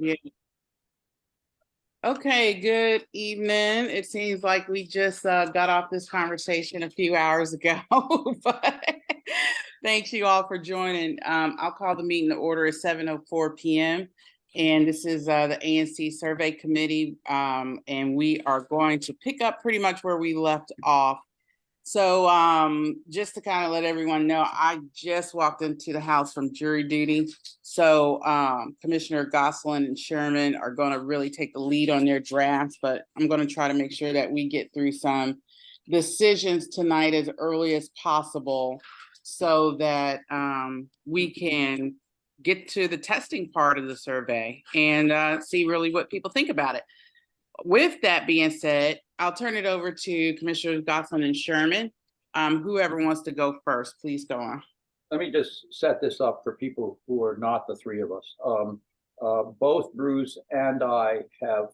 Yeah. Okay, good evening. It seems like we just got off this conversation a few hours ago, but thanks you all for joining. I'll call the meeting to order at 7:04 p.m. And this is the ANC Survey Committee, and we are going to pick up pretty much where we left off. So just to kind of let everyone know, I just walked into the house from jury duty. So Commissioner Gosselin and Sherman are going to really take the lead on their drafts, but I'm going to try to make sure that we get through some decisions tonight as early as possible so that we can get to the testing part of the survey and see really what people think about it. With that being said, I'll turn it over to Commissioners Gosselin and Sherman. Whoever wants to go first, please go on. Let me just set this up for people who are not the three of us. Both Bruce and I have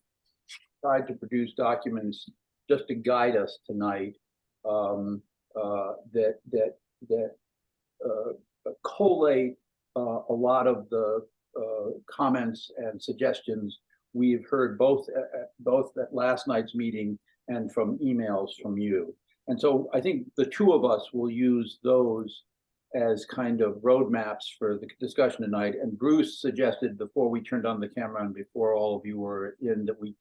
tried to produce documents just to guide us tonight that collate a lot of the comments and suggestions we've heard both at last night's meeting and from emails from you. And so I think the two of us will use those as kind of roadmaps for the discussion tonight. And Bruce suggested before we turned on the camera and before all of you were in that we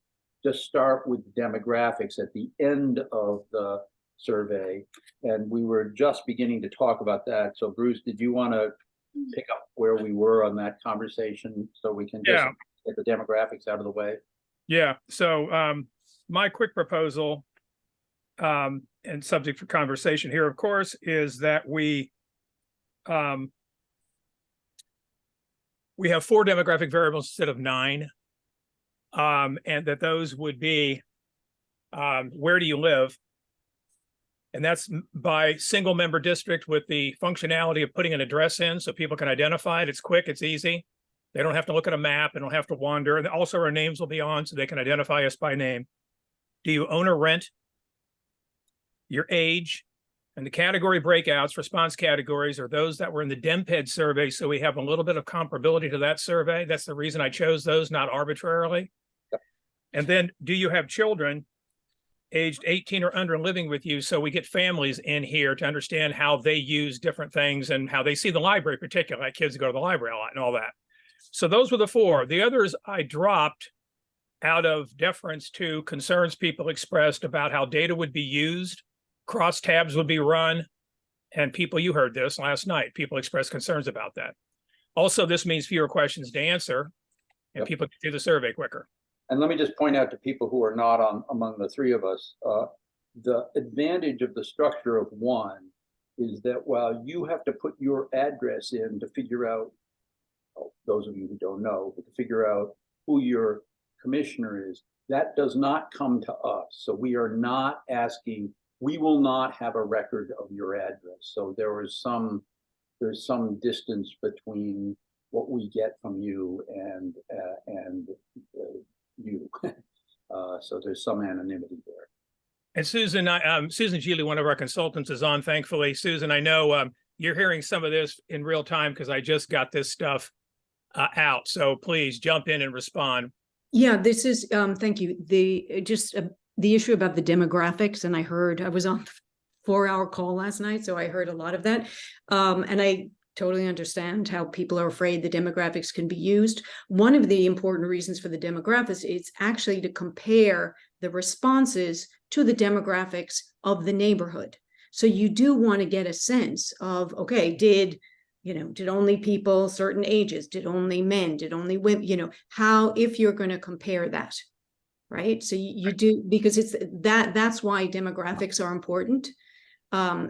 just start with the demographics at the end of the survey. And we were just beginning to talk about that. So Bruce, did you want to pick up where we were on that conversation so we can just get the demographics out of the way? Yeah, so my quick proposal and subject for conversation here, of course, is that we have 4 demographic variables instead of 9, and that those would be where do you live? And that's by single member district with the functionality of putting an address in so people can identify it. It's quick, it's easy. They don't have to look at a map, they don't have to wander. And also our names will be on so they can identify us by name. Do you own or rent? Your age, and the category breakouts, response categories, are those that were in the DemPed survey. So we have a little bit of comparability to that survey. That's the reason I chose those, not arbitrarily. Yep. And then do you have children aged 18 or under and living with you? So we get families in here to understand how they use different things and how they see the library, particularly like kids go to the library a lot and all that. So those were the 4. The others I dropped out of deference to concerns people expressed about how data would be used, crosstabs would be run, and people, you heard this last night, people expressed concerns about that. Also, this means fewer questions to answer, and people can do the survey quicker. And let me just point out to people who are not among the three of us, the advantage of the structure of 1 is that while you have to put your address in to figure out, those of you who don't know, but to figure out who your commissioner is, that does not come to us. So we are not asking, we will not have a record of your address. So there's some distance between what we get from you and you. So there's some anonymity there. And Susan, Susan Geely, one of our consultants, is on, thankfully. Susan, I know you're hearing some of this in real time because I just got this stuff out. So please jump in and respond. Yeah, this is, thank you. The issue about the demographics, and I was on a 4-hour call last night, so I heard a lot of that. And I totally understand how people are afraid the demographics can be used. One of the important reasons for the demographics is actually to compare the responses to the demographics of the neighborhood. So you do want to get a sense of, okay, did only people certain ages, did only men, did only women, how, if you're going to compare that, right? So you do, because that's why demographics are important.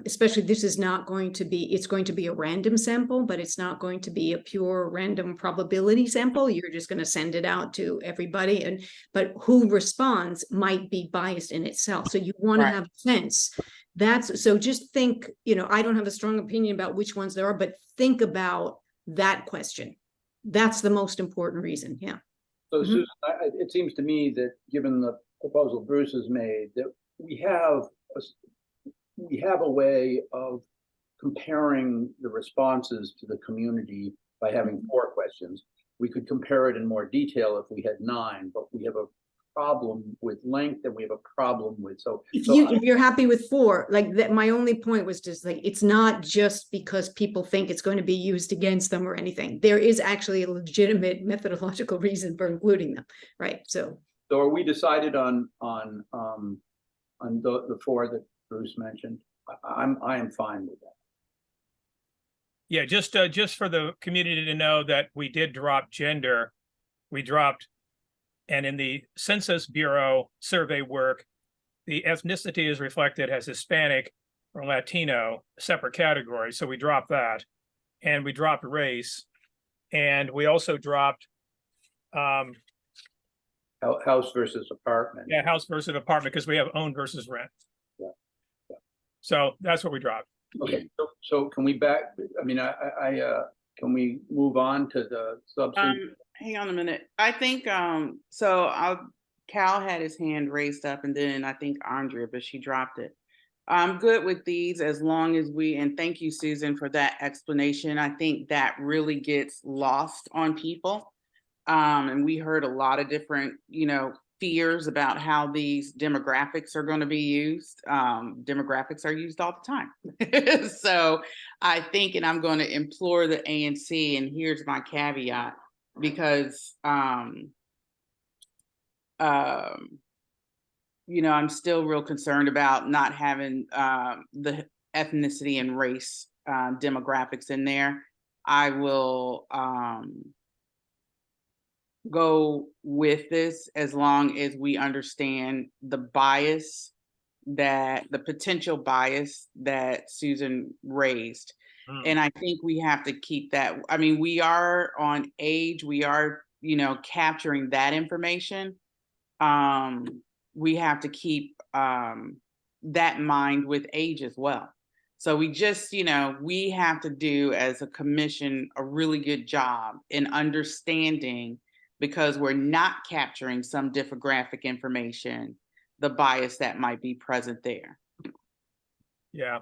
Especially this is not going to be, it's going to be a random sample, but it's not going to be a pure random probability sample. You're just going to send it out to everybody, but who responds might be biased in itself. So you want to have a sense. So just think, I don't have a strong opinion about which ones there are, but think about that question. That's the most important reason. Yeah. So Susan, it seems to me that given the proposal Bruce has made, that we have a way of comparing the responses to the community by having 4 questions. we could compare it in more detail if we had 9, but we have a problem with length and we have a problem with, If you're happy with 4, like that, my only point was just like, it's not just because people think it's going to be used against them or anything. There is actually a legitimate methodological reason for including them, right? So are we decided on the 4 that Bruce mentioned? I am fine with that. Yeah, just for the community to know that we did drop gender. We dropped, and in the Census Bureau survey work, the ethnicity is reflected as Hispanic or Latino, separate category. So we dropped that, and we dropped race, and we also dropped House versus apartment. yeah, house versus apartment, because we have own versus rent. Yeah. So that's what we dropped. Okay, so can we can we move on to the substance? Hang on a minute. I think Cal had his hand raised up, and then I think Andrea, but she dropped it. I'm good with these as long as and thank you, Susan, for that explanation. I think that really gets lost on people. And we heard a lot of different, fears about how these demographics are going to be used. Demographics are used all the time. So I think, and I'm going to implore the ANC, and here's my caveat, because, I'm still real concerned about not having the ethnicity and race demographics in there. I will go with this as long as we understand the potential bias that Susan raised. And I think we have to keep that. I mean, we are on age, we are, capturing that information. We have to keep that in mind with age as well. So we just, we have to do as a commission a really good job in understanding, because we're not capturing some demographic information, the bias that might be present there. Yeah.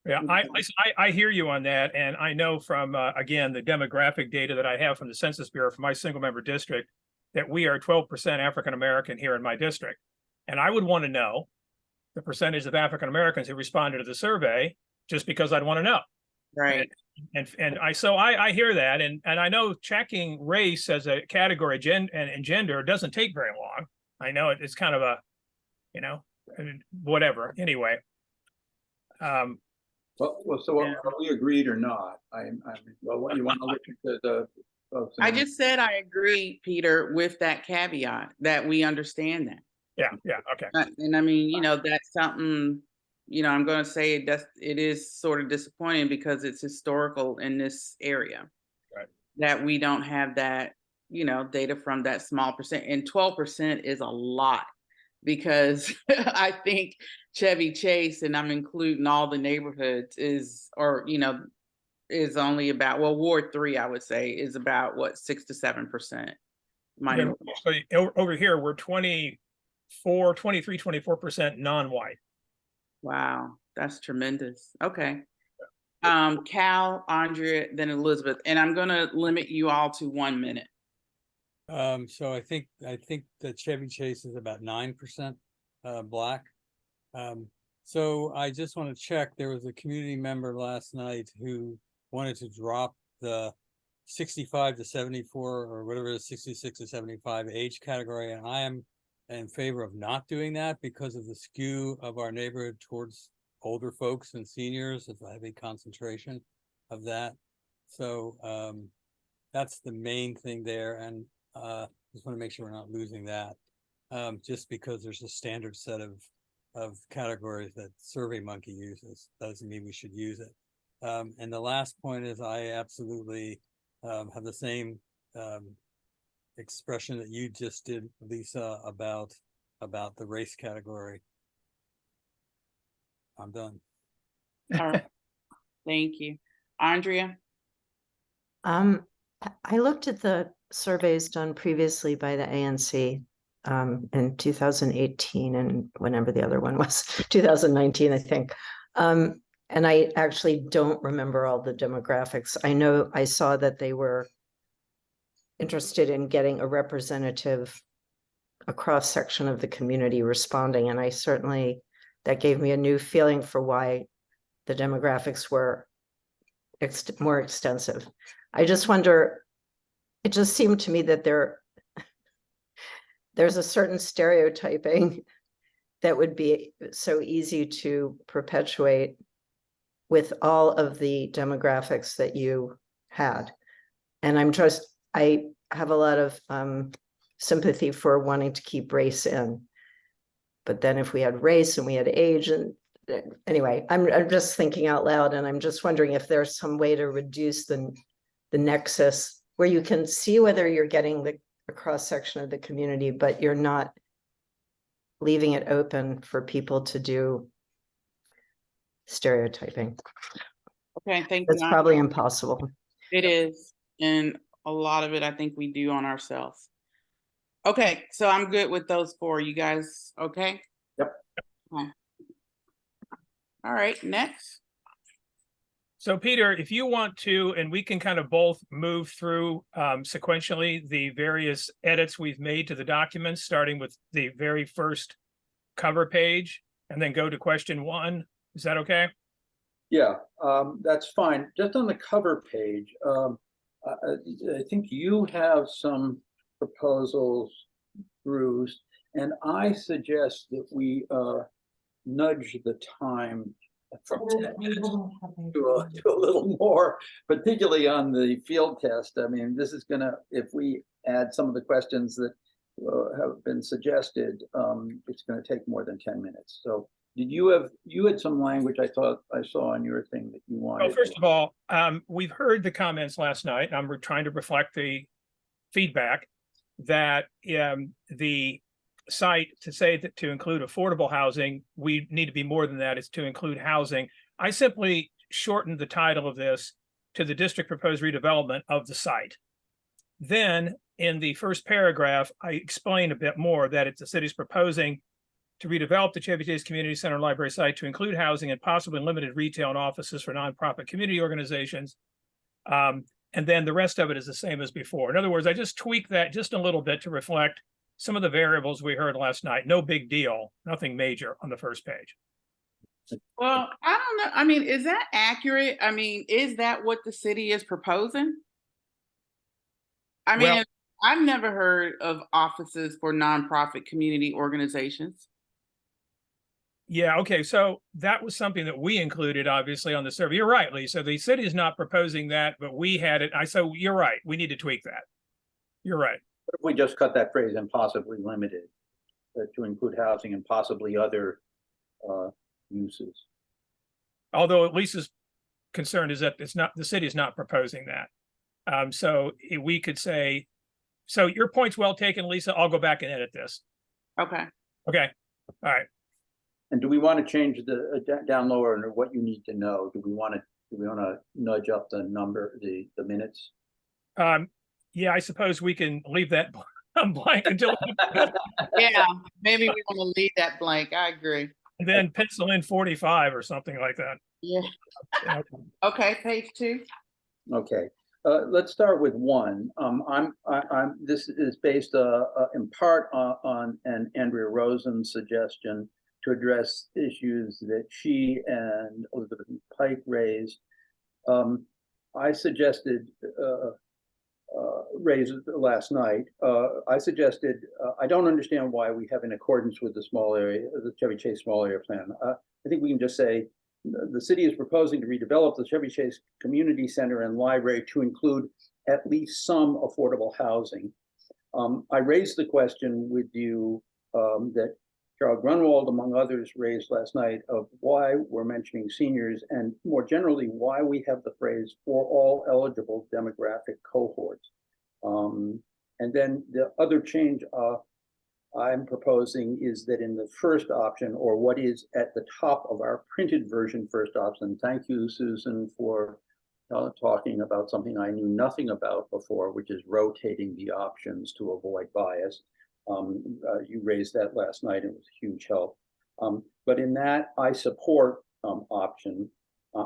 Yeah, I hear you on that. And I know from, again, the demographic data that I have from the Census Bureau for my single member district, that we are 12% African-American here in my district. And I would want to know the percentage of African-Americans who responded to the survey, just because I'd want to know. Right. And I hear that. And I know checking race as a category and gender doesn't take very long. I know it's kind of a, whatever. Anyway. So are we agreed or not? Well, you want to look into the. I just said I agree, Peter, with that caveat that we understand that. Yeah, okay. And I mean, that's something, I'm going to say it is sort of disappointing, because it's historical in this area. Right. That we don't have that, data from that small percent, and 12% is a lot, because I think Chevy Chase, and I'm including all the neighborhoods, is only about, Ward 3, I would say, is about 6 to 7%. So over here, we're 24% non-white. Wow, that's tremendous. Okay. Cal, Andrea, then Elizabeth, and I'm going to limit you all to 1 minute. So I think that Chevy Chase is about 9% black. So I just want to check. There was a community member last night who wanted to drop the 65 to 74 or whatever it is, 66 to 75 age category, and I am in favor of not doing that because of the skew of our neighborhood towards older folks and seniors. It's a heavy concentration of that. So that's the main thing there, and just want to make sure we're not losing that. Just because there's a standard set of categories that SurveyMonkey uses doesn't mean we should use it. And the last point is I absolutely have the same expression that you just did, Lisa, about the race category. I'm done. All right. Thank you. Andrea? I looked at the surveys done previously by the ANC in 2018 and whenever the other one was, 2019, I think. And I actually don't remember all the demographics. I know I saw that they were interested in getting a representative, a cross section of the community responding. And I certainly, that gave me a new feeling for why the demographics were more extensive. I just wonder, it just seemed to me that there's a certain stereotyping that would be so easy to perpetuate with all of the demographics that you had. And I have a lot of sympathy for wanting to keep race in. But then if we had race and we had age, and anyway, I'm just thinking out loud, and I'm just wondering if there's some way to reduce the nexus where you can see whether you're getting a cross section of the community, but you're not leaving it open for people to do stereotyping. Okay, thank you. That's probably impossible. It is, and a lot of it I think we do on ourselves. Okay, so I'm good with those four. You guys okay? Yep. Okay. All right, next. So Peter, if you want to, and we can kind of both move through sequentially the various edits we've made to the documents, starting with the very first cover page and then go to question 1. Is that okay? Yeah, that's fine. Just on the cover page, I think you have some proposals, Bruce, and I suggest that we nudge the time from 10 minutes to a little more, particularly on the field test. I mean, this is gonna, if we add some of the questions that have been suggested, it's gonna take more than 10 minutes. So you had some language I thought I saw on your thing that you wanted. Well, first of all, we've heard the comments last night, and I'm trying to reflect the feedback that the site to say that to include affordable housing, we need to be more than that. It's to include housing. I simply shortened the title of this to the district proposed redevelopment of the site. Then in the first paragraph, I explain a bit more that it's the city's proposing to redevelop the Chevy Chase Community Center Library site to include housing and possibly limited retail and offices for nonprofit community organizations. And then the rest of it is the same as before. In other words, I just tweaked that just a little bit to reflect some of the variables we heard last night. No big deal, nothing major on the first page. Well, I don't know. I mean, is that accurate? I mean, is that what the city is proposing? I mean, Well, I've never heard of offices for nonprofit community organizations. yeah, okay, so that was something that we included, obviously, on the survey. You're right, Lisa. The city is not proposing that, but we had it. So you're right. We need to tweak that. You're right. What if we just cut that phrase and possibly limited to include housing and possibly other uses? Although Lisa's concern is that it's not, the city is not proposing that. So we could say, so your point's well taken, Lisa. I'll go back and edit this. Okay. Okay. All right. And do we want to change the down lower under what you need to know? Do we want to nudge up the number, the minutes? Yeah, I suppose we can leave that blank until Yeah, maybe we want to leave that blank. I agree. and then pencil in 45 or something like that. Yeah. Yeah. Okay, page 2. Okay, let's start with 1. This is based in part on an Andrea Rosen suggestion to address issues that she and Elizabeth Pike raised. I suggested raised last night. I suggested I don't understand why we have in accordance with the small area, the Chevy Chase small area plan. I think we can just say the city is proposing to redevelop the Chevy Chase Community Center and Library to include at least some affordable housing. I raised the question with you that Charles Grunwald, among others, raised last night of why we're mentioning seniors and more generally, why we have the phrase for all eligible demographic cohorts. And then the other change I'm proposing is that in the first option, or what is at the top of our printed version first option, thank you, Susan, for talking about something I knew nothing about before, which is rotating the options to avoid bias. You raised that last night. It was a huge help. But in that, I support option.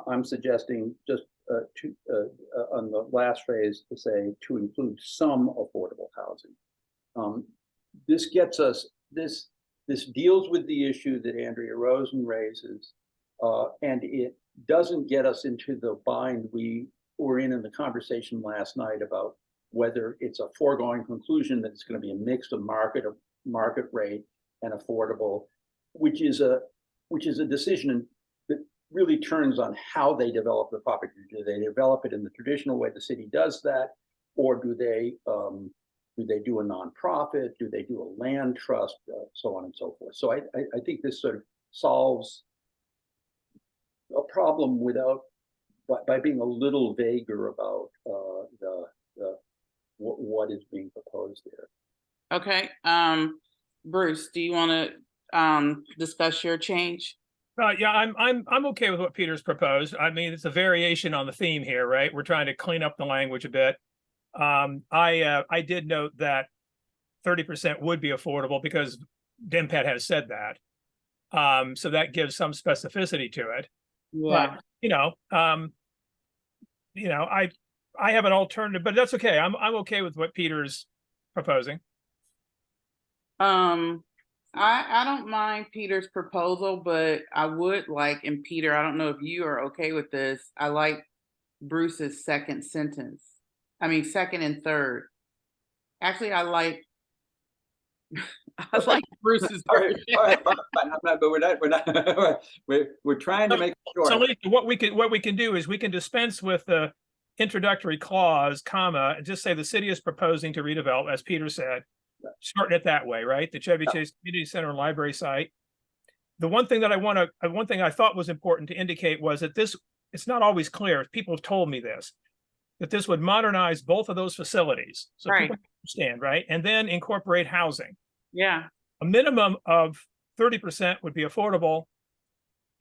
I'm suggesting just on the last phrase to say to include some affordable housing. This gets us, this deals with the issue that Andrea Rosen raises, and it doesn't get us into the bind we were in the conversation last night about whether it's a foregone conclusion that it's going to be a mix of market rate and affordable, which is a decision that really turns on how they develop the property. Do they develop it in the traditional way the city does that, or do they do a nonprofit? Do they do a land trust? So on and so forth. So I think this sort of solves a problem without by being a little vaguer about what is being proposed there. Okay. Bruce, do you want to discuss your change? Yeah, I'm okay with what Peter's proposed. I mean, it's a variation on the theme here, right? We're trying to clean up the language a bit. I did note that 30% would be affordable because DMPAT has said that. So that gives some specificity to it. Yeah. But I have an alternative, but that's okay. I'm okay with what Peter's proposing. I don't mind Peter's proposal, but I would like, and Peter, I don't know if you are okay with this. I like Bruce's second sentence. I mean, second and third. Actually, I like Bruce's version. All right, but we're trying to make sure. So Lisa, what we can do is we can dispense with the introductory clause, comma, and just say the city is proposing to redevelop, as Peter said, shorten it that way, right? The Chevy Chase Community Center and Library site. The one thing that one thing I thought was important to indicate was that it's not always clear. People have told me this, that this would modernize both of those facilities. So right. People understand, right? And then incorporate housing. Yeah. A minimum of 30% would be affordable.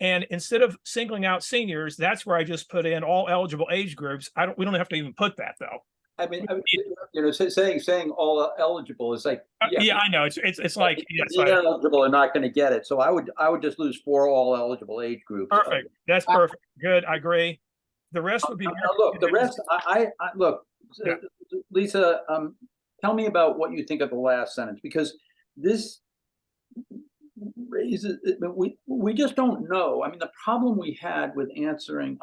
And instead of singling out seniors, that's where I just put in all eligible age groups. We don't have to even put that though. I mean, saying all eligible is like, yeah, I know. It's like eligible are not going to get it. So I would just lose for all eligible age groups. Perfect. That's perfect. Good. I agree. The rest would be. Look, the rest. I look, yeah. Lisa. Tell me about what you think of the last sentence, because this raises. We just don't know. I mean, the problem I had with answering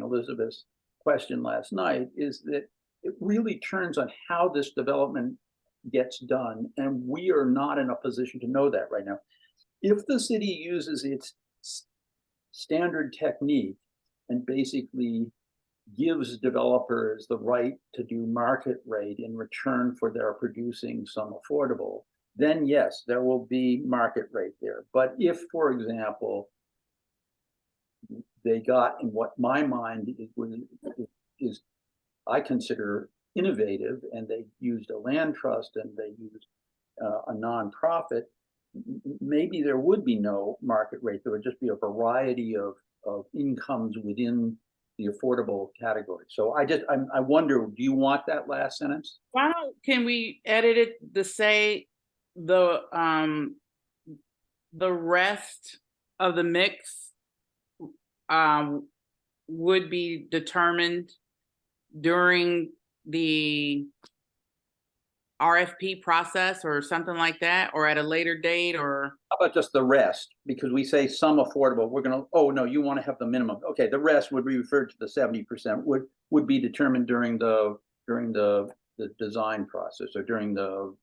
Elizabeth's question last night is that it really turns on how this development gets done, and we are not in a position to know that right now. If the city uses its standard technique and basically gives developers the right to do market rate in return for their producing some affordable, then yes, there will be market rate there. But if, for example, they got in what my mind is I consider innovative, and they used a land trust and they used a nonprofit, maybe there would be no market rate. There would just be a variety of incomes within the affordable category. So I wonder, do you want that last sentence? Can we edit it to say the rest of the mix would be determined during the RFP process or something like that, or at a later date? Or how about just the rest? Because we say some affordable, we're gonna, oh no, you want to have the minimum. Okay, the rest would be referred to the 70% would be determined during the design process, or during the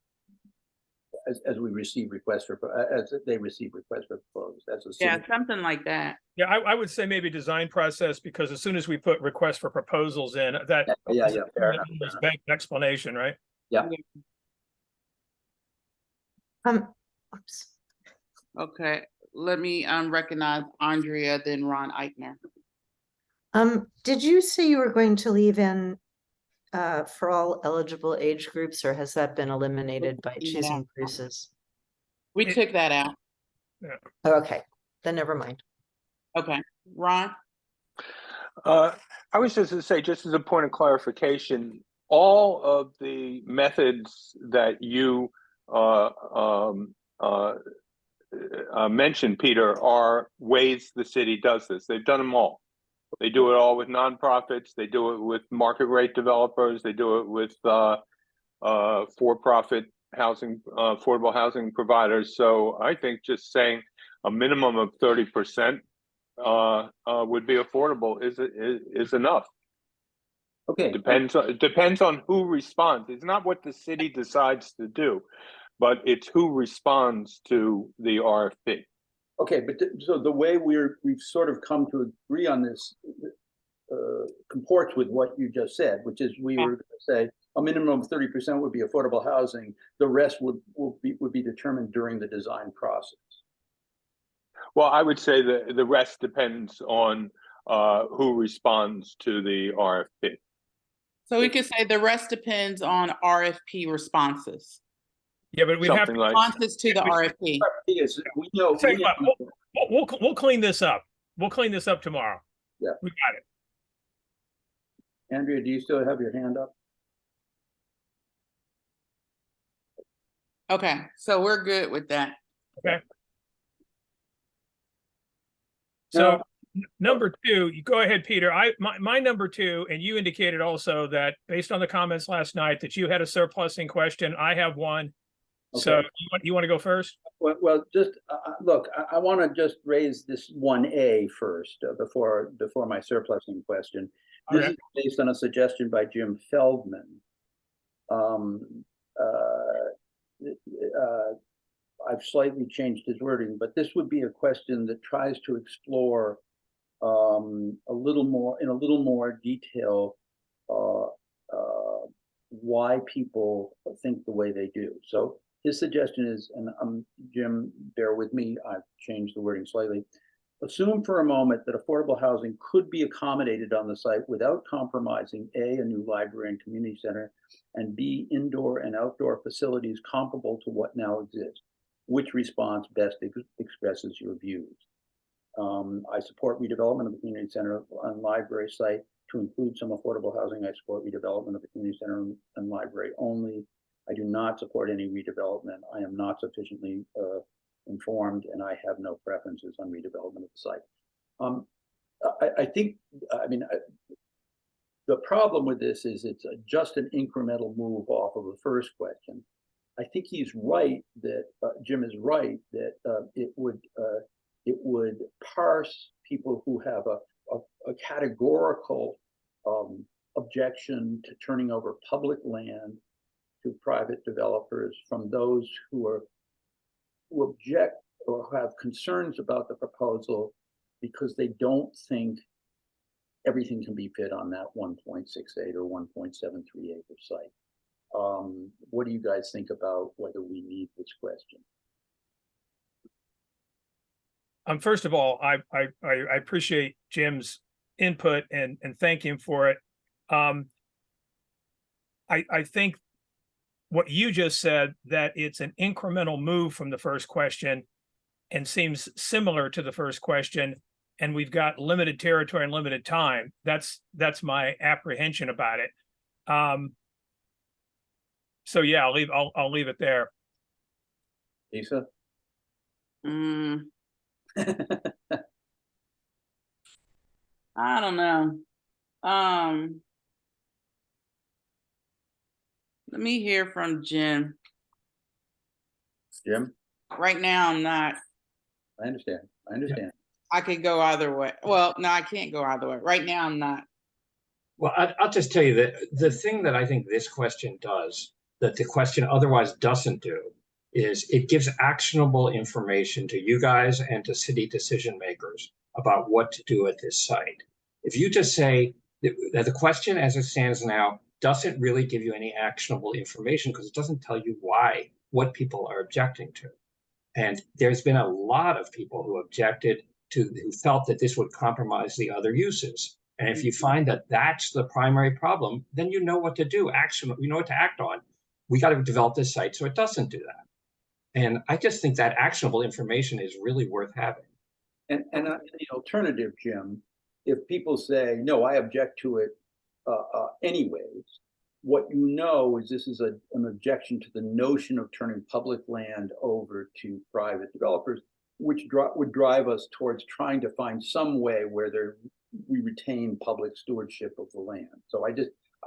as we receive requests for, as they receive requests for proposals. That's something like that. Yeah, I would say maybe design process, because as soon as we put requests for proposals in, that fair enough. Bank explanation, right? Yeah. Oops. Okay, let me recognize Andrea, then Ron Eichner. Did you say you were going to leave in for all eligible age groups, or has that been eliminated by choosing Bruce's? We took that out. Yeah. Okay, then never mind. Okay, Ron? I was just to say, just as a point of clarification, all of the methods that you mentioned, Peter, are ways the city does this. They've done them all. They do it all with nonprofits. They do it with market rate developers. They do it with for-profit housing, affordable housing providers. So I think just saying a minimum of 30% would be affordable is enough. Okay. Depends on who responds. It's not what the city decides to do, but it's who responds to the RFP. Okay, but so the way we've sort of come to agree on this comports with what you just said, which is we were going to say a minimum of 30% would be affordable housing. The rest would be determined during the design process. Well, I would say that the rest depends on who responds to the RFP. So we could say the rest depends on RFP responses. Yeah, but we'd have Something like Responses to the RFP. Yes, we know. Tell you what, we'll clean this up. We'll clean this up tomorrow. Yeah. We got it. Andrea, do you still have your hand up? Okay, so we're good with that. Okay. So number two, you go ahead, Peter. My number two, and you indicated also that based on the comments last night that you had a surplusing question. I have one. Okay. So you want to go first? Well, just look, I want to just raise this 1A first before my surplusing question. This is based on a suggestion by Jim Feldman. I've slightly changed his wording, but this would be a question that tries to explore in a little more detail why people think the way they do. So his suggestion is, and Jim, bear with me, I've changed the wording slightly. Assume for a moment that affordable housing could be accommodated on the site without compromising A, a new library and community center, and B, indoor and outdoor facilities comparable to what now exists. Which response best expresses your views? I support redevelopment of the community center and library site to include some affordable housing. I support redevelopment of the community center and library only. I do not support any redevelopment. I am not sufficiently informed, and I have no preferences on redevelopment of the site. I think, the problem with this is it's just an incremental move off of the first question. I think he's right that Jim is right that it would parse people who have a categorical objection to turning over public land to private developers from those who object or have concerns about the proposal because they don't think everything can be fit on that 1.68 or 1.73 acre site. What do you guys think about whether we need this question? First of all, I appreciate Jim's input and thank him for it. I think what you just said, that it's an incremental move from the first question and seems similar to the first question, and we've got limited territory and limited time. That's my apprehension about it. So yeah, I'll leave it there. Lisa? I don't know. Let me hear from Jim. Jim? Right now, I'm not. I understand. I could go either way. Well, no, I can't go either way. Right now, I'm not. Well, I'll just tell you that the thing that I think this question does, that the question otherwise doesn't do, is it gives actionable information to you guys and to city decision makers about what to do at this site. If you just say that the question as it stands now doesn't really give you any actionable information because it doesn't tell you what people are objecting to. And there's been a lot of people who objected to, who felt that this would compromise the other uses. And if you find that that's the primary problem, then you know what to do. You know what to act on. We got to develop this site so it doesn't do that. And I just think that actionable information is really worth having. And the alternative, Jim, if people say, no, I object to it anyways, what you know is this is an objection to the notion of turning public land over to private developers, which would drive us towards trying to find some way where there we retain public stewardship of the land. So I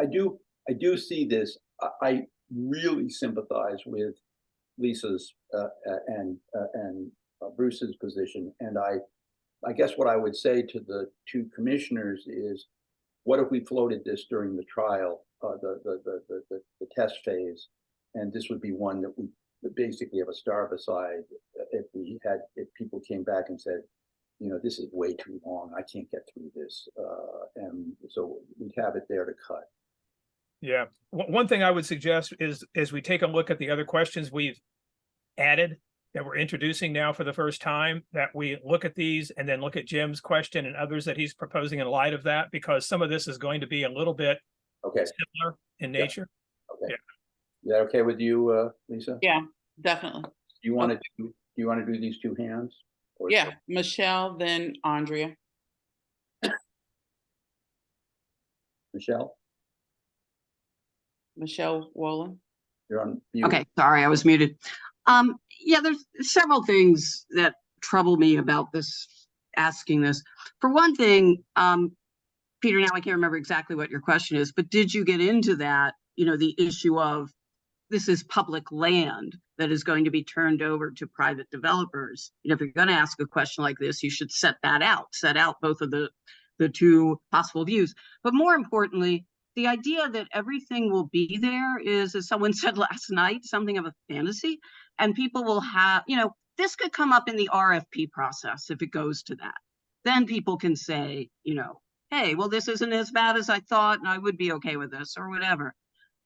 do see this. I really sympathize with Lisa's and Bruce's position, and I guess what I would say to the two commissioners is, what if we floated this during the trial, the test phase, and this would be one that we basically have a star beside if people came back and said, you know, this is way too long, I can't get through this, and so we'd have it there to cut. Yeah. One thing I would suggest is, as we take a look at the other questions we've added that we're introducing now for the first time, that we look at these and then look at Jim's question and others that he's proposing in light of that, because some of this is going to be a little bit similar in nature. Okay. Yeah. Is that okay with you, Lisa? Yeah, definitely. Do you want to do these two hands? Or Yeah, Michelle, then Andrea. Michelle, Michelle Wolin. you're on mute. Okay, sorry, I was muted. Yeah, there's several things that trouble me about this, asking this. For one thing, Peter, now I can't remember exactly what your question is, but did you get into that, the issue of this is public land that is going to be turned over to private developers? If you're going to ask a question like this, you should set out both of the two possible views. But more importantly, the idea that everything will be there is, as someone said last night, something of a fantasy, and people will have, this could come up in the RFP process if it goes to that. Then people can say, hey, well, this isn't as bad as I thought, and I would be okay with this or whatever.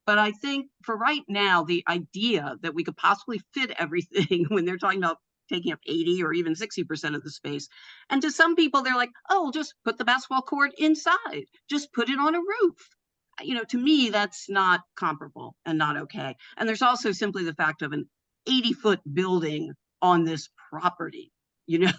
But I think for right now, the idea that we could possibly fit everything when they're talking about taking up 80 or even 60% of the space. And to some people, they're like, oh, just put the basketball court inside, just put it on a roof. To me, that's not comparable and not okay. And there's also simply the fact of an 80-foot building on this property, even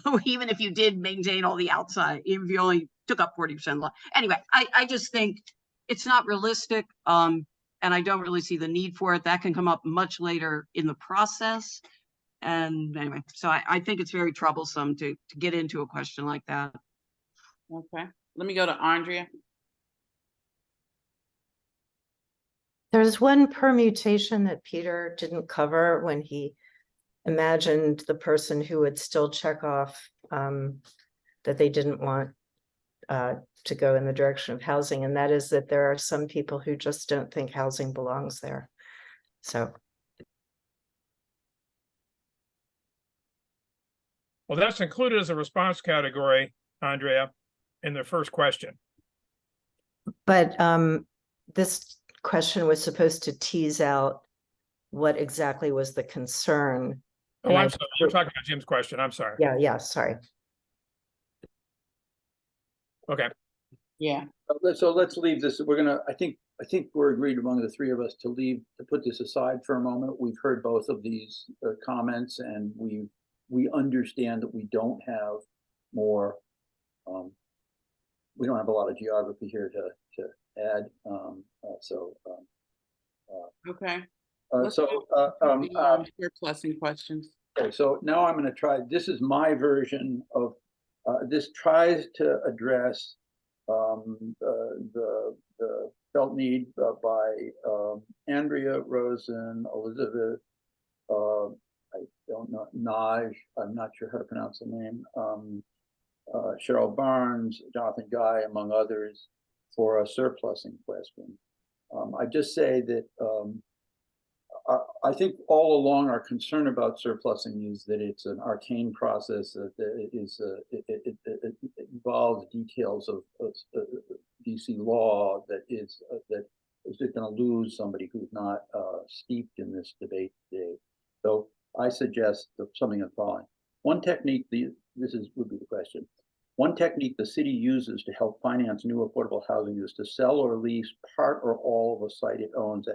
if you did maintain all the outside, even if you only took up 40% lot. Anyway, I just think it's not realistic. And I don't really see the need for it. That can come up much later in the process. And anyway, so I think it's very troublesome to get into a question like that. Okay, let me go to Andrea. There's one permutation that Peter didn't cover when he imagined the person who would still check off that they didn't want to go in the direction of housing, and that is that there are some people who just don't think housing belongs there. So. Well, that's included as a response category, Andrea, in the first question. But this question was supposed to tease out what exactly was the concern. Oh, I'm sorry. You're talking about Jim's question. I'm sorry. Yeah, sorry. Okay. Yeah. So let's leave this. I think we're agreed among the three of us to put this aside for a moment. We've heard both of these comments, and we understand that we don't have more. We don't have a lot of geography here to add. Okay. Surplusing questions. Okay, so now I'm going to try. This is my version of. This tries to address the felt need by Andrea, Rosen, Elizabeth. I don't know, Naj. I'm not sure how to pronounce the name. Cheryl Barnes, Jonathan Guy, among others, for a surplusing question. I just say that I think all along our concern about surplusing is that it's an arcane process, that it involves details of DC law that is going to lose somebody who's not steeped in this debate today. So I suggest something the following. One technique, would be the question. One technique the city uses to help finance new affordable housing is to sell or lease part or all of a site it owns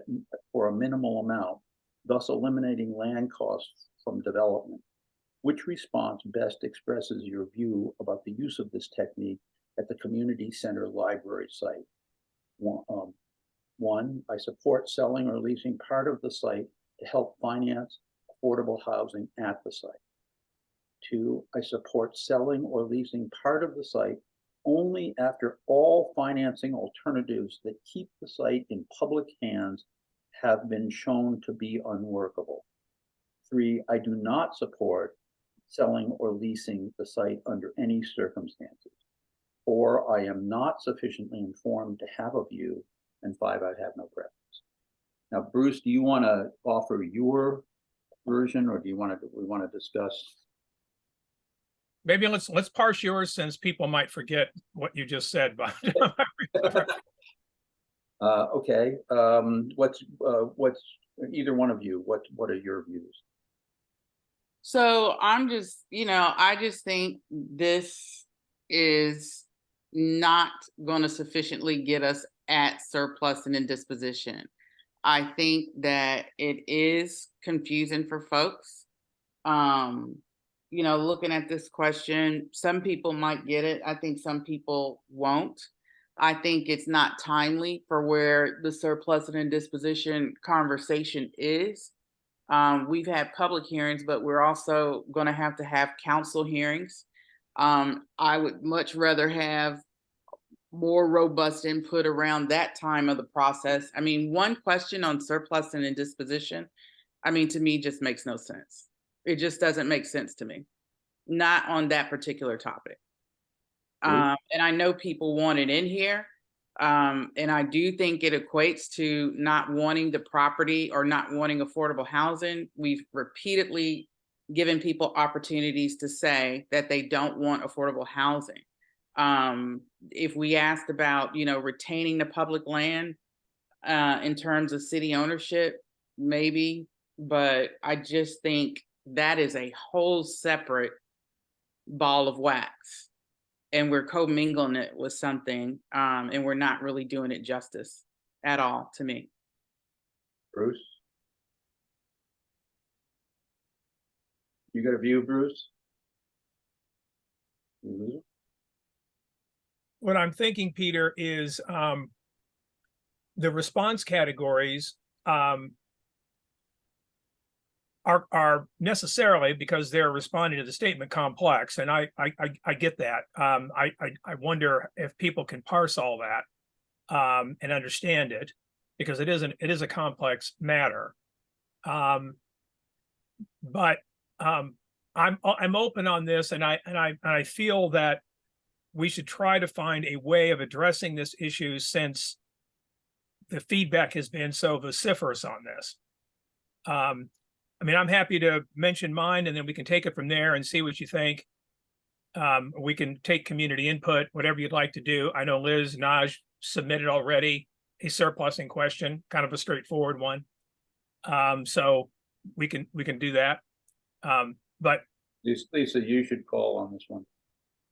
for a minimal amount, thus eliminating land costs from development. Which response best expresses your view about the use of this technique at the community center library site? One, I support selling or leasing part of the site to help finance affordable housing at the site. Two, I support selling or leasing part of the site only after all financing alternatives that keep the site in public hands have been shown to be unworkable. 3, I do not support selling or leasing the site under any circumstances. 4, I am not sufficiently informed to have a view. And 5, I'd have no preference. Now, Bruce, do you want to offer your version, or do we want to discuss? Maybe let's parse yours, since people might forget what you just said. But Okay. What's either one of you? What are your views? So I'm just, I just think this is not going to sufficiently get us at surplus and indisposition. I think that it is confusing for folks. Looking at this question, some people might get it. I think some people won't. I think it's not timely for where the surplus and indisposition conversation is. We've had public hearings, but we're also going to have council hearings. I would much rather have more robust input around that time of the process. I mean, one question on surplus and indisposition, to me, just makes no sense. It just doesn't make sense to me. Not on that particular topic. And I know people want it in here. And I do think it equates to not wanting the property or not wanting affordable housing. We've repeatedly given people opportunities to say that they don't want affordable housing. If we asked about, retaining the public land in terms of city ownership, maybe, but I just think that is a whole separate ball of wax. And we're commingling it with something, and we're not really doing it justice at all, to me. Bruce? You got a view, Bruce? what I'm thinking, Peter, is the response categories are necessarily, because they're responding to the statement, complex, and I get that. I wonder if people can parse all that and understand it, because it is a complex matter. But I'm open on this, and I feel that we should try to find a way of addressing this issue, since the feedback has been so vociferous on this. I mean, I'm happy to mention mine, and then we can take it from there and see what you think. We can take community input, whatever you'd like to do. I know Liz Naj submitted already a surplusing question, kind of a straightforward one. So we can do that. But Lisa, you should call on this one.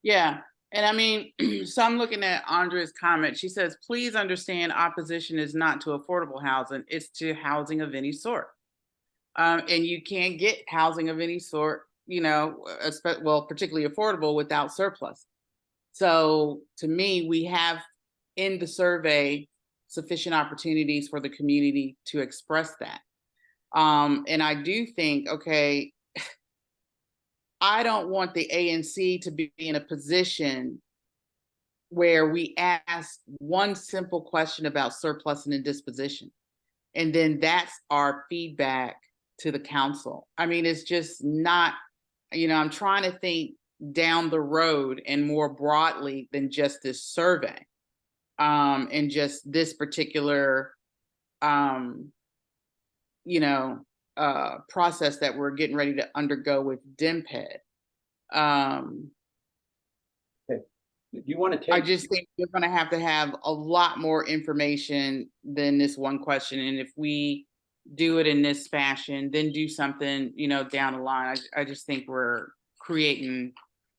Yeah. And I mean, so I'm looking at Andrea's comment. She says, please understand, opposition is not to affordable housing, it's to housing of any sort. And you can't get housing of any sort, particularly affordable, without surplus. So to me, we have in the survey sufficient opportunities for the community to express that. And I do think, okay, I don't want the ANC to be in a position where we ask one simple question about surplus and indisposition, and then that's our feedback to the council. I mean, it's just not, I'm trying to think down the road and more broadly than just this survey, and just this particular, process that we're getting ready to undergo with DMPED. Okay. Do you want to take? I just think we're going to have a lot more information than this one question. And if we do it in this fashion, then do something, down the line, I just think we're creating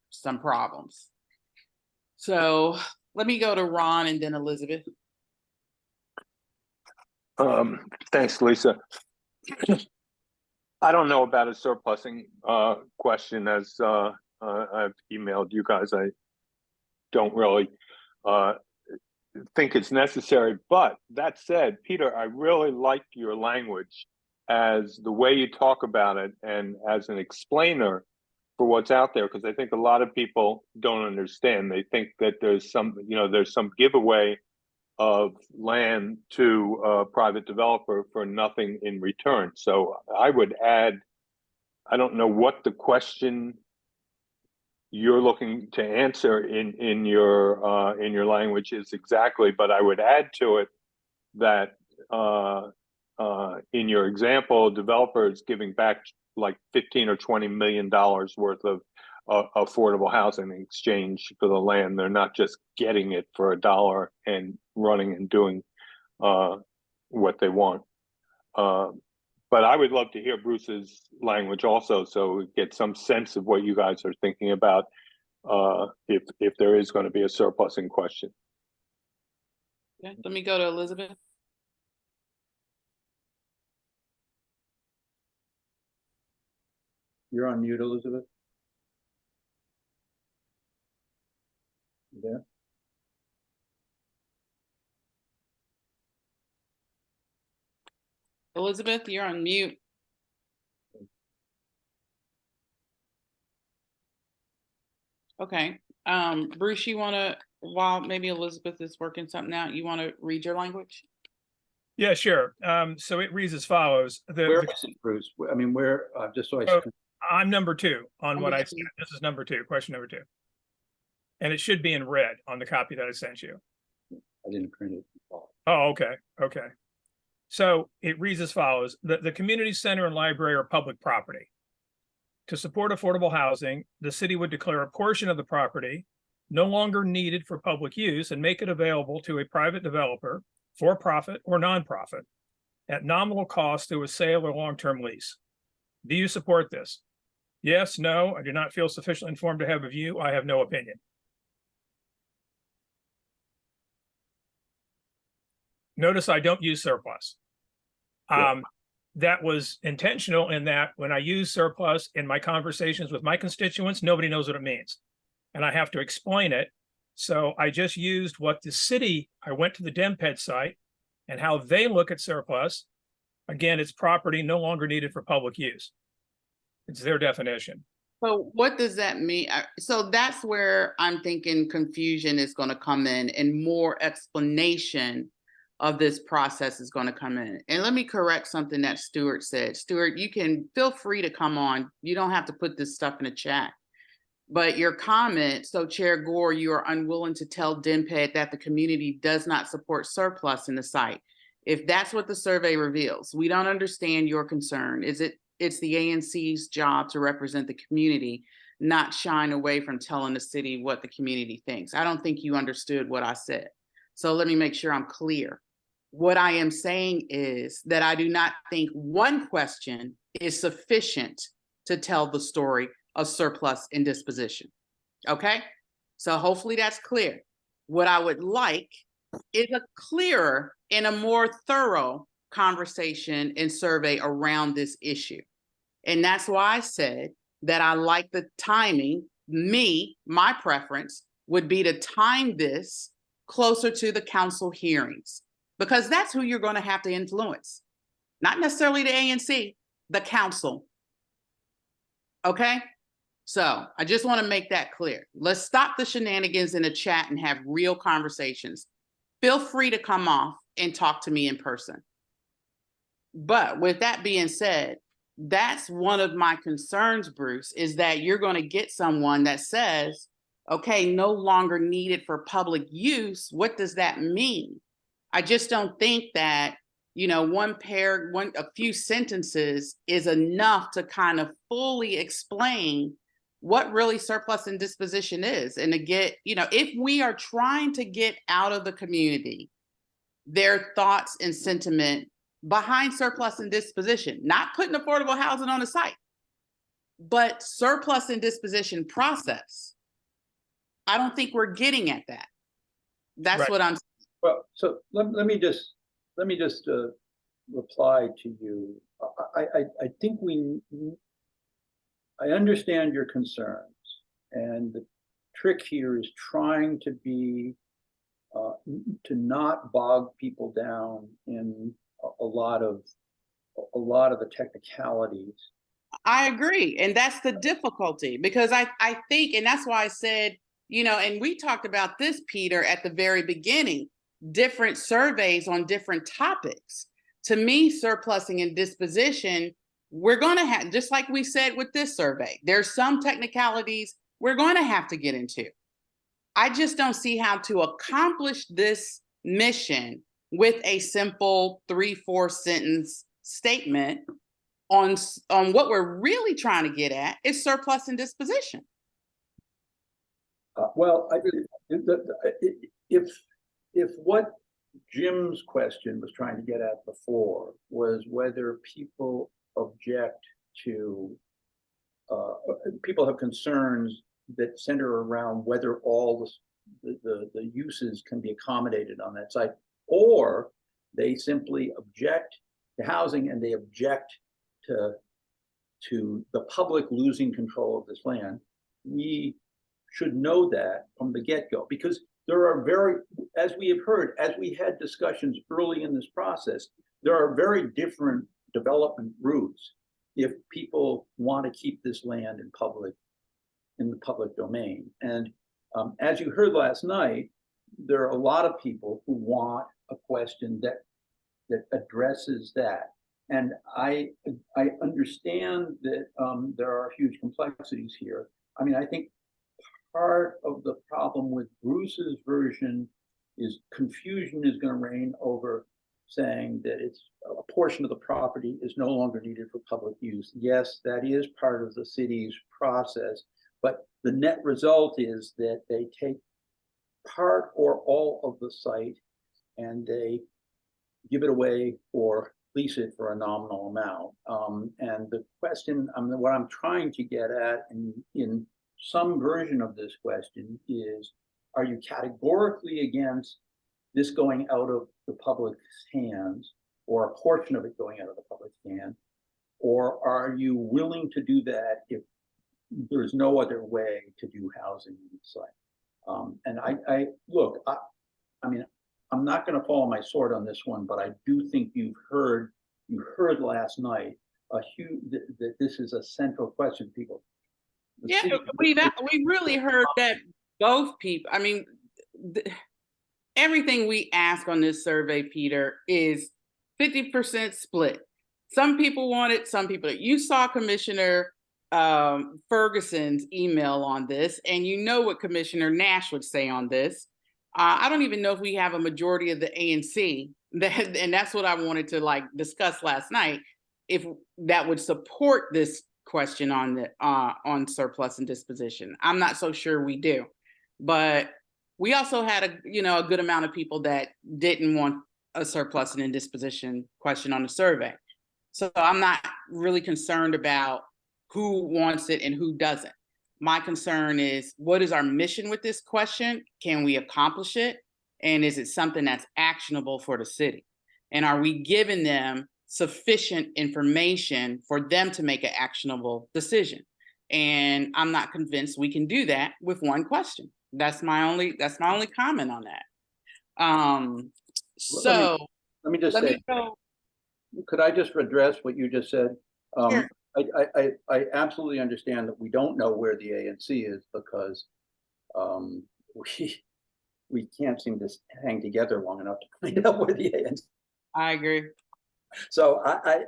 some problems. So let me go to Ron and then Elizabeth. Thanks, Lisa. I don't know about a surplusing question, as I've emailed you guys. I don't really think it's necessary. But that said, Peter, I really like your language, as the way you talk about it, and as an explainer for what's out there, because I think a lot of people don't understand. They think that there's some giveaway of land to a private developer for nothing in return. So I would add, I don't know what the question you're looking to answer in your language is exactly, but I would add to it that in your example, developers giving back like $15 or $20 million worth of affordable housing in exchange for the land. They're not just getting it for $1 and running and doing what they want. But I would love to hear Bruce's language also, so we get some sense of what you guys are thinking about if there is going to be a surplus in question. Okay, let me go to Elizabeth. You're on mute, Elizabeth. You there? Elizabeth, you're on mute. Okay. Bruce, you want to, while maybe Elizabeth is working something out, you want to read your language? Yeah, sure. So it reads as follows. Where is it, Bruce? I mean, where, just so I Oh, can, I'm number 2 on what I Number said. two. This is number 2, question number 2. And it should be in red on the copy that I sent you. I didn't print it. Oh, okay. Okay. So it reads as follows. The community center and library are public property. To support affordable housing, the city would declare a portion of the property no longer needed for public use and make it available to a private developer, for profit or nonprofit, at nominal cost through a sale or long-term lease. Do you support this? Yes, no, I do not feel sufficiently informed to have a view. I have no opinion. Notice I don't use surplus. That was intentional in that when I use surplus in my conversations with my constituents, nobody knows what it means. And I have to explain it. So I just used what the city, I went to the DemPed site and how they look at surplus. Again, it's property no longer needed for public use. It's their definition. So what does that mean? So that's where I'm thinking confusion is going to come in and more explanation of this process is going to come in. And let me correct something that Stuart said. Stuart, you can feel free to come on. You don't have to put this stuff in the chat. But your comment, so Chair Gore, you are unwilling to tell DemPed that the community does not support surplus in the site. If that's what the survey reveals, we don't understand your concern. It's the ANC's job to represent the community, not shine away from telling the city what the community thinks. I don't think you understood what I said. So let me make sure I'm clear. What I am saying is that I do not think one question is sufficient to tell the story of surplus and disposition. Okay? So hopefully that's clear. What I would like is a clearer and a more thorough conversation and survey around this issue. And that's why I said that I like the timing. My preference would be to time this closer to the council hearings, because that's who you're going to have to influence. Not necessarily the ANC, the council. Okay? So I just want to make that clear. Let's stop the shenanigans in the chat and have real conversations. Feel free to come off and talk to me in person. But with that being said, that's one of my concerns, Bruce, is that you're going to get someone that says, okay, no longer needed for public use. What does that mean? I just don't think that, a few sentences is enough to kind of fully explain what really surplus and disposition is. And to get, if we are trying to get out of the community their thoughts and sentiment behind surplus and disposition, not putting affordable housing on the site, but surplus and disposition process, I don't think we're getting at that. That's Right. what I'm saying. well, so let me just reply to you. I think I understand your concerns, and the trick here is trying to be to not bog people down in a lot of the technicalities I agree. And that's the difficulty, because I think, and that's why I said, and we talked about this, Peter, at the very beginning, different surveys on different topics. To me, surplusing and disposition, we're going to have, just like we said with this survey, there's some technicalities we're going to have to get into. I just don't see how to accomplish this mission with a simple 3-4 sentence statement on what we're really trying to get at is surplus and disposition. Well, if what Jim's question was trying to get at before was whether people object to, people have concerns that center around whether all the uses can be accommodated on that site, or they simply object to housing and they object to the public losing control of this land, we should know that from the get-go, because there are as we have heard, as we had discussions early in this process, there are very different development routes if people want to keep this land in the public domain. And as you heard last night, there are a lot of people who want a question that addresses that. And I understand that there are huge complexities here. I mean, I think part of the problem with Bruce's version is confusion is going to reign over saying that it's a portion of the property is no longer needed for public use. Yes, that is part of the city's process, but the net result is that they take part or all of the site and they give it away or lease it for a nominal amount. And the question, what I'm trying to get at in some version of this question is, are you categorically against this going out of the public's hands, or a portion of it going out of the public's hand? Or are you willing to do that if there's no other way to do housing on the site? And I mean, I'm not going to follow my sword on this one, but I do think you heard last night that this is a central question, people. Yeah, we really heard that both people, I mean, everything we ask on this survey, Peter, is 50% split. Some people want it, some people. You saw Commissioner Ferguson's email on this, and you know what Commissioner Nash would say on this. I don't even know if we have a majority of the ANC, and that's what I wanted to discuss last night, if that would support this question on surplus and disposition. I'm not so sure we do, but we also had a good amount of people that didn't want a surplus and disposition question on the survey. So I'm not really concerned about who wants it and who doesn't. My concern is, what is our mission with this question? Can we accomplish it? And is it something that's actionable for the city? And are we giving them sufficient information for them to make an actionable decision? And I'm not convinced we can do that with one question. That's my only comment on that. Let me just say, could I just address what you just said? Sure. I absolutely understand that we don't know where the ANC is, because we can't seem to hang together long enough to find out where the ANC is. I agree. So I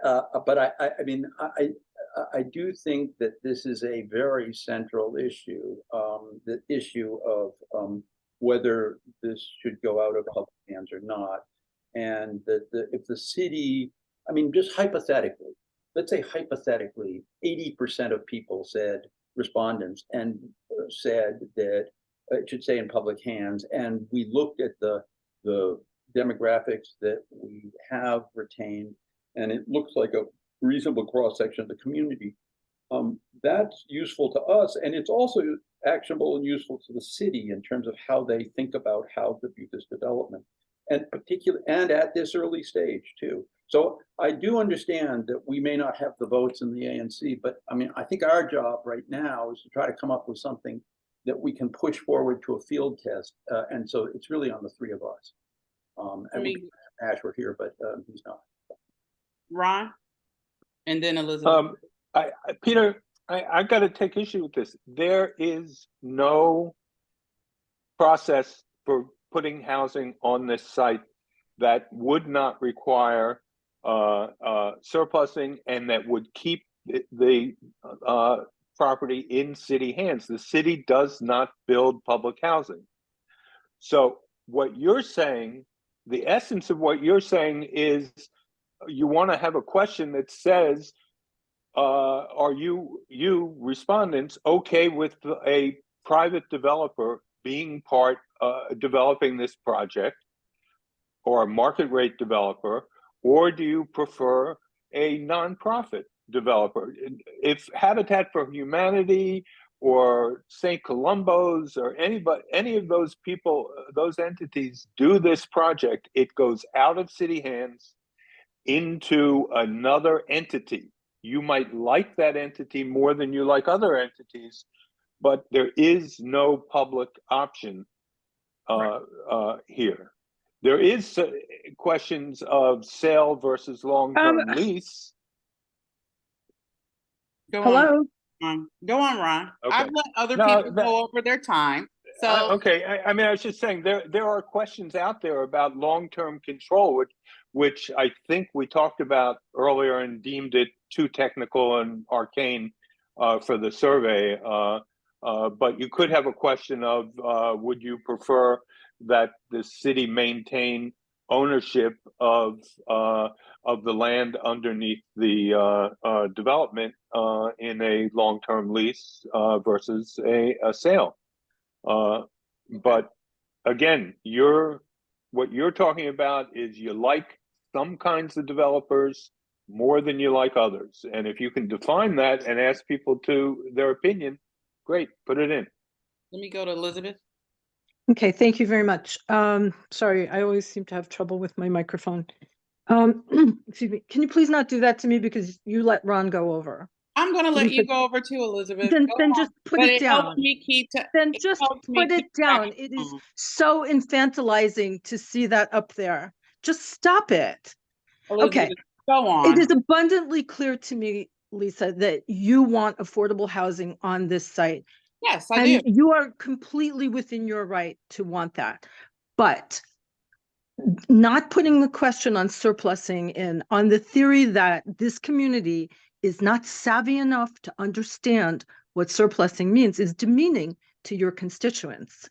do think that this is a very central issue, the issue of whether this should go out of public hands or not. And that if the city, I mean, just hypothetically, let's say hypothetically, 80% of people respondents said that it should stay in public hands. And we looked at the demographics that we have retained, and it looks like a reasonable cross-section of the community. That's useful to us, and it's also actionable and useful to the city in terms of how they think about how to view this development, and at this early stage too. So I do understand that we may not have the votes in the ANC, but I mean, I think our job right now is to try to come up with something that we can push forward to a field test, and so it's really on the three of us. Ash were here, but he's not. Ron, and then Elizabeth. Peter, I got to take issue with this. There is no process for putting housing on this site that would not require surplusing and that would keep the property in city hands. The city does not build public housing. So what you're saying, the essence of what you're saying is you want to have a question that says, are you respondents okay with a private developer being developing this project, or a market rate developer, or do you prefer a nonprofit developer? If Habitat for Humanity or St. Columbo's or any of those people, those entities do this project, it goes out of city hands into another entity. You might like that entity more than you like other entities, but there is no public option here. There is questions of sale versus long-term lease. Go Hello? Go on, Ron. Okay. I've let other No, people go over their time. So okay, I mean, I was just saying there are questions out there about long-term control, which I think we talked about earlier and deemed it too technical and arcane for the survey. But you could have a question of would you prefer that the city maintain ownership of the land underneath the development in a long-term lease versus a sale? But again, what you're talking about is you like some kinds of developers more than you like others. And if you can define that and ask people to their opinion, great, put it in. let me go to Elizabeth. Okay, thank you very much. Sorry, I always seem to have trouble with my microphone. Excuse me. Can you please not do that to me because you let Ron go over? I'm going to let you go over too, Elizabeth. Then Go on. just put But it helps down. me keep Then it just helps me put it keep track down. of It is time. so infantilizing to see that up there. Just stop it. Elizabeth, Okay. go on. It is abundantly clear to me, Lisa, that you want affordable housing on this site. Yes, I do. And you are completely within your right to want that. But not putting the question on surplusing in on the theory that this community is not savvy enough to understand what surplusing means is demeaning to your constituents.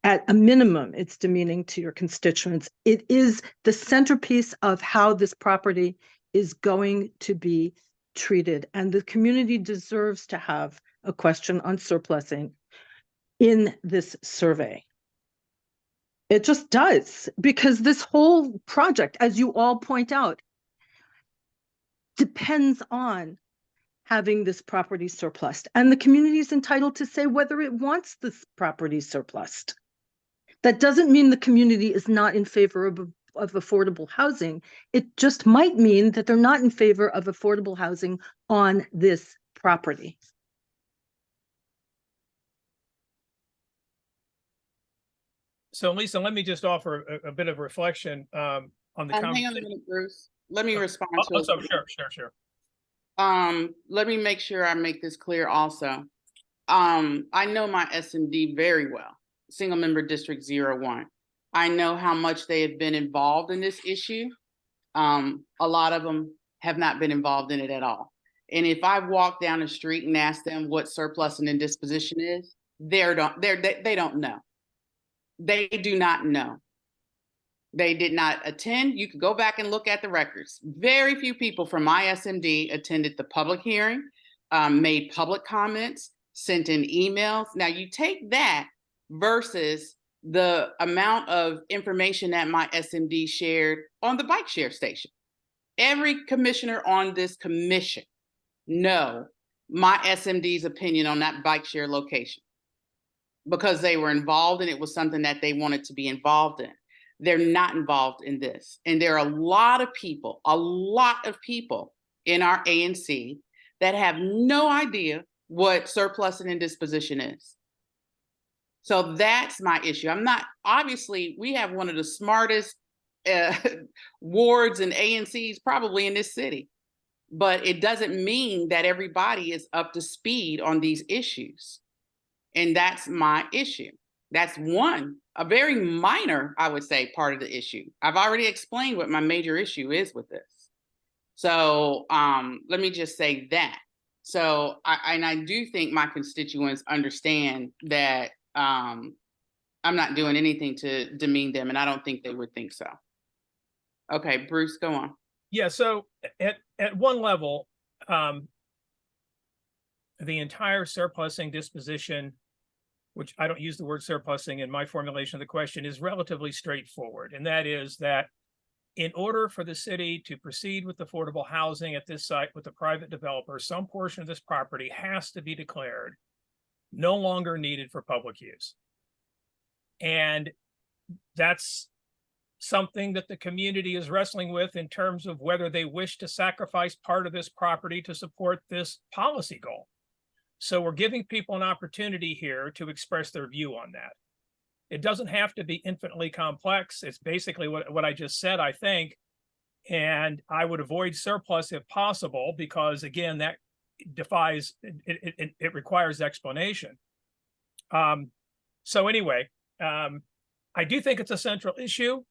At a minimum, it's demeaning to your constituents. It is the centerpiece of how this property is going to be treated. And the community deserves to have a question on surplusing in this survey. It just does, because this whole project, as you all point out, depends on having this property surplused. And the community is entitled to say whether it wants this property surplused. That doesn't mean the community is not in favor of affordable housing. It just might mean that they're not in favor of affordable housing on this property. So Lisa, let me just offer a bit of reflection on the Hang on a conversation. minute, Bruce. Let me respond to Also, Elizabeth. sure. Let me make sure I make this clear also. I know my SMD very well, single member district 01. I know how much they have been involved in this issue. A lot of them have not been involved in it at all. And if I walk down the street and ask them what surplus and indisposition is, they don't know. They do not know. They did not attend. You could go back and look at the records. Very few people from my SMD attended the public hearing, made public comments, sent in emails. Now you take that versus the amount of information that my SMD shared on the bike share station. Every commissioner on this commission know my SMD's opinion on that bike share location because they were involved and it was something that they wanted to be involved in. They're not involved in this. And there are a lot of people in our ANC that have no idea what surplus and indisposition is. So that's my issue. Obviously, we have one of the smartest wards and ANCs probably in this city. but it doesn't mean that everybody is up to speed on these issues. And that's my issue. That's a very minor, I would say, part of the issue. I've already explained what my major issue is with this. So let me just say that. So I do think my constituents understand that I'm not doing anything to demean them, and I don't think they would think so. Okay, Bruce, go on. Yeah, so at one level, the entire surplusing disposition, which I don't use the word surplusing in my formulation of the question, is relatively straightforward. And that is that in order for the city to proceed with affordable housing at this site with the private developer, some portion of this property has to be declared no longer needed for public use. And that's something that the community is wrestling with in terms of whether they wish to sacrifice part of this property to support this policy goal. So we're giving people an opportunity here to express their view on that. It doesn't have to be infinitely complex. It's basically what I just said, I think. And I would avoid surplus if possible, because again, that defies, it requires explanation. So anyway, I do think it's a central issue.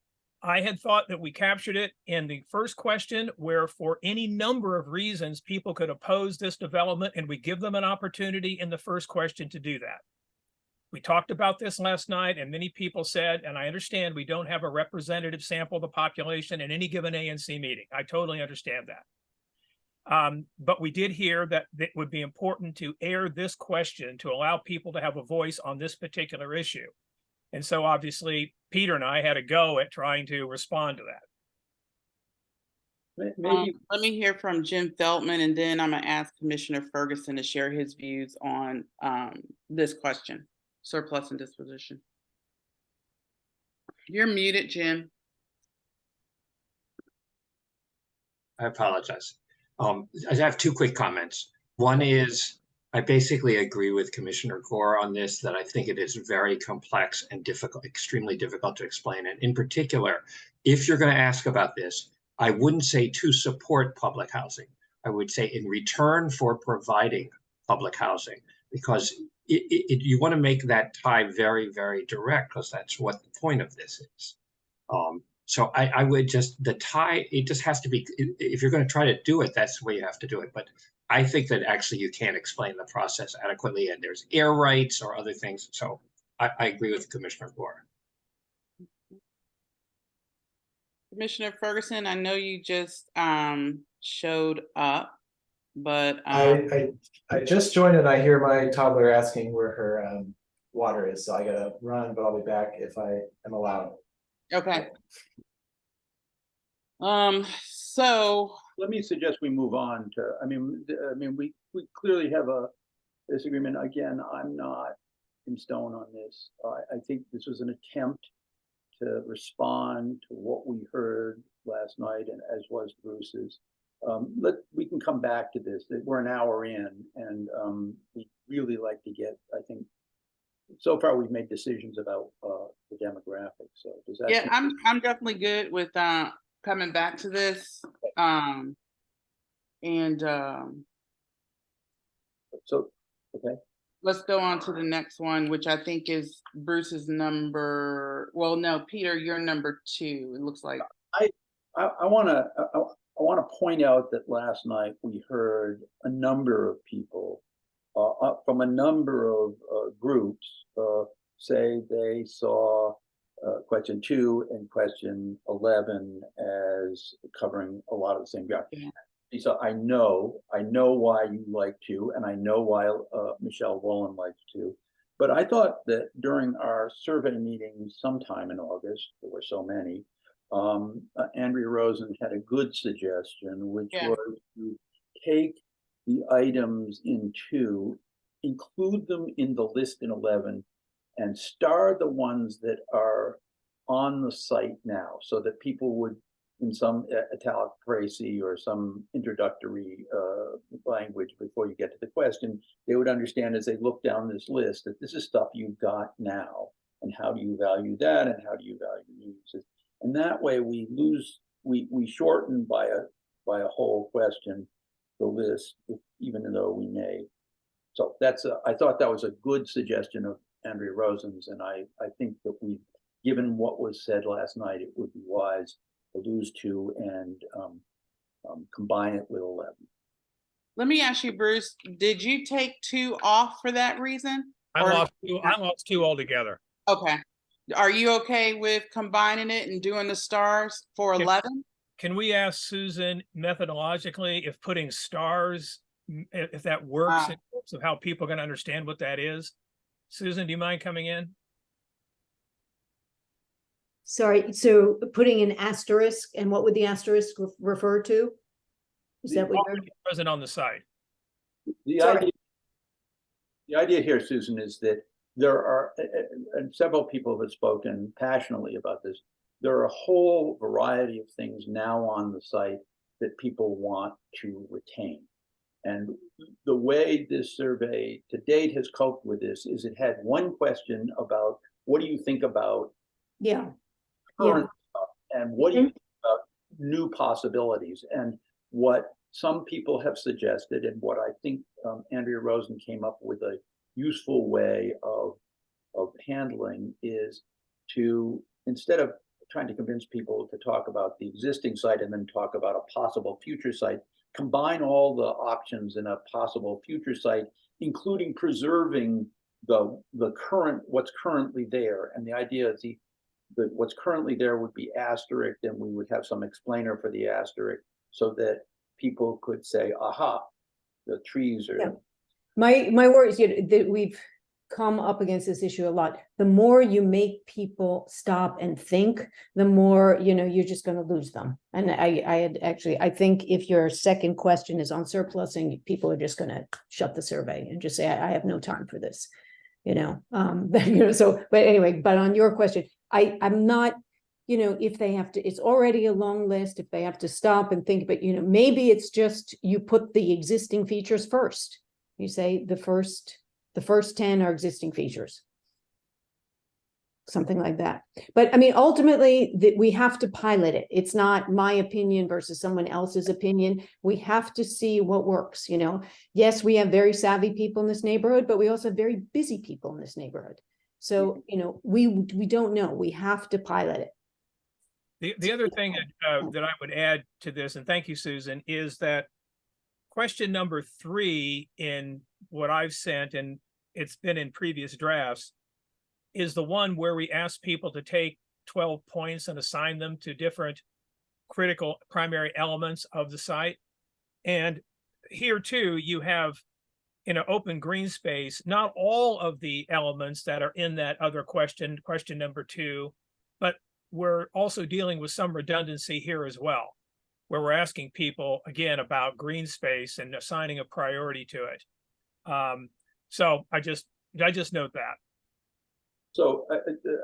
I had thought that we captured it in the first question, where for any number of reasons, people could oppose this development, and we give them an opportunity in the first question to do that. We talked about this last night, and many people said, and I understand we don't have a representative sample of the population in any given ANC meeting. I totally understand that. But we did hear that it would be important to air this question to allow people to have a voice on this particular issue. And so obviously, Peter and I had a go at trying to respond to that. Maybe Let me hear from Jim Feltman, and then I'm going to ask Commissioner Ferguson to share his views on this question, surplus and disposition. You're muted, Jim. I apologize. I have two quick comments. One is, I basically agree with Commissioner Gore on this, that I think it is very complex and difficult, extremely difficult to explain. And in particular, if you're going to ask about this, I wouldn't say to support public housing. I would say in return for providing public housing, because you want to make that tie very, very direct, because that's what the point of this is. So I would just, the tie, it just has to be, if you're going to try to do it, that's the way you have to do it. But I think that actually you can't explain the process adequately, and there's air rights or other things. So I agree with Commissioner Gore. Commissioner Ferguson, I know you just showed up, but I just joined and I hear my toddler asking where her water is, so I gotta run, but I'll be back if I am allowed. okay. So let me suggest we move on to, I mean, we clearly have a disagreement. Again, I'm not in stone on this. I think this was an attempt to respond to what we heard last night, and as was Bruce's. We can come back to this. We're an hour in, and we'd really like to get, I think, so far we've made decisions about the demographics. So does that? yeah, I'm definitely good with coming back to this. So, okay. Let's go on to the next one, which I think is Bruce's number. Well, no, Peter, you're number 2. It looks like. I want to point out that last night we heard a number of people from a number of groups say they saw question 2 and question 11 as covering a lot of the same ground. Yeah. So I know why you like 2, and I know why Michelle Wolin likes 2. But I thought that during our survey meeting sometime in August, there were so many, Andrea Rosen had a good suggestion, which was to take the items in 2, include them in the list in 11, and star the ones that are on the site now, so that people would, in some italic précis or some introductory language before you get to the question, they would understand as they look down this list that this is stuff you've got now, and how do you value that, and how do you value needs. And that way we shorten by a whole question the list, even though we may. So I thought that was a good suggestion of Andrea Rosen's, and I think that given what was said last night, it would be wise to lose 2 and combine it with 11. Let me ask you, Bruce, did you take 2 off for that reason? I lost 2 altogether. Okay. Are you okay with combining it and doing the stars for 11? Can we ask Susan methodologically if putting stars, if that works in terms of how people can understand what that is? Susan, do you mind coming in? Sorry, so putting an asterisk, and what would the asterisk refer to? Is that what you're? Present on the site. The idea here, Susan, is that there are, and several people have spoken passionately about this, there are a whole variety of things now on the site that people want to retain. And the way this survey to date has coped with this is it had one question about what do you think about current stuff, and what do you think about new possibilities? And what some people have suggested, and what I think Andrea Rosen came up with a useful way of handling, is to, instead of trying to convince people to talk about the existing site and then talk about a possible future site, combine all the options in a possible future site, including preserving the current, what's currently there. And the idea is that what's currently there would be asterisk, and we would have some explainer for the asterisk so that people could say, aha, the trees are. My worry is that we've come up against this issue a lot. The more you make people stop and think, the more, you're just going to lose them. And I think if your second question is on surplusing, people are just going to shut the survey and just say, I have no time for this, so, but anyway, but on your question, I'm not, if they have to, it's already a long list, if they have to stop and think, but maybe it's just, you put the existing features first. You say the first 10 are existing features. Something like that. But I mean, ultimately, we have to pilot it. It's not my opinion versus someone else's opinion. We have to see what works, Yes, we have very savvy people in this neighborhood, but we also have very busy people in this neighborhood. So, we don't know. We have to pilot it. The other thing that I would add to this, and thank you, Susan, is that question number 3 in what I've sent, and it's been in previous drafts, is the one where we ask people to take 12 points and assign them to different critical primary elements of the site. And here too, you have in an open green space, not all of the elements that are in that other question number 2, but we're also dealing with some redundancy here as well, where we're asking people again about green space and assigning a priority to it. So I just note that. So,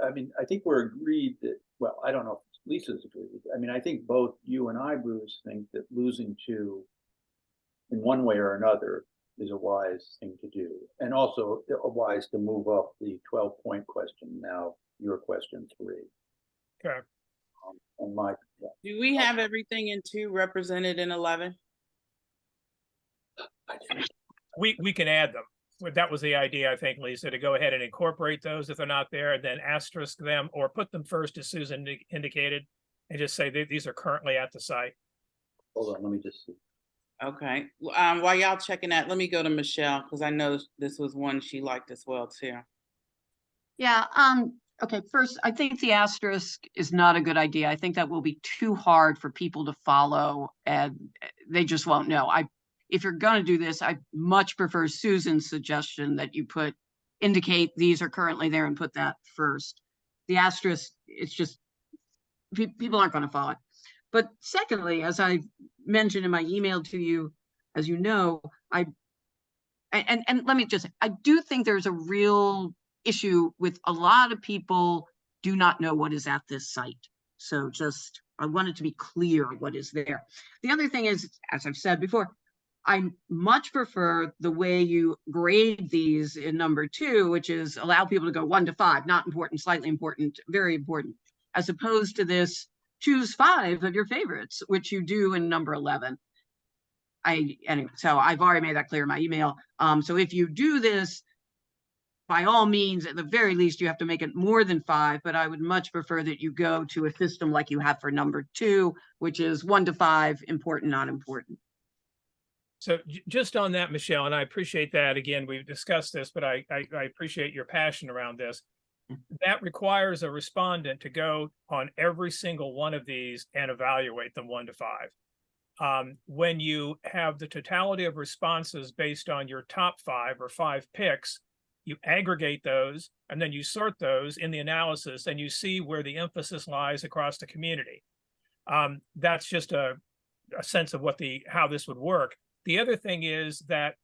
I mean, I think we're agreed that, well, I don't know if Lisa's agreed. I mean, I think both you and I, Bruce, think that losing 2 in one way or another is a wise thing to do. And also wise to move up the 12-point question, now your question 3. Okay. And my. Yeah. Do we have everything in 2 represented in 11? We can add them. That was the idea, I think, Lisa, to go ahead and incorporate those if they're not there, and then asterisk them or put them first, as Susan indicated, and just say these are currently at the site. Hold on, let me just see. Okay. While y'all checking that, let me go to Michelle, because I know this was one she liked as well too. Yeah. Okay. First, I think the asterisk is not a good idea. I think that will be too hard for people to follow, and they just won't know. If you're going to do this, I much prefer Susan's suggestion that you indicate these are currently there and put that first. The asterisk, it's just, people aren't going to follow it. But secondly, as I mentioned in my email to you, as you know, and let me just say, I do think there's a real issue with a lot of people do not know what is at this site. So I wanted to be clear what is there. The other thing is, as I've said before, I much prefer the way you grade these in number 2, which is allow people to go 1 to 5, not important, slightly important, very important, as opposed to this choose 5 of your favorites, which you do in number 11. anyway, so I've already made that clear in my email. So if you do this, by all means, at the very least, you have to make it more than 5, but I would much prefer that you go to a system like you have for number 2, which is 1 to 5, important, not important. So just on that, Michelle, and I appreciate that. Again, we've discussed this, but I appreciate your passion around this. That requires a respondent to go on every single one of these and evaluate them 1 to 5. When you have the totality of responses based on your top 5 or 5 picks, you aggregate those and then you sort those in the analysis and you see where the emphasis lies across the community. That's just a sense of how this would work. The other thing is that,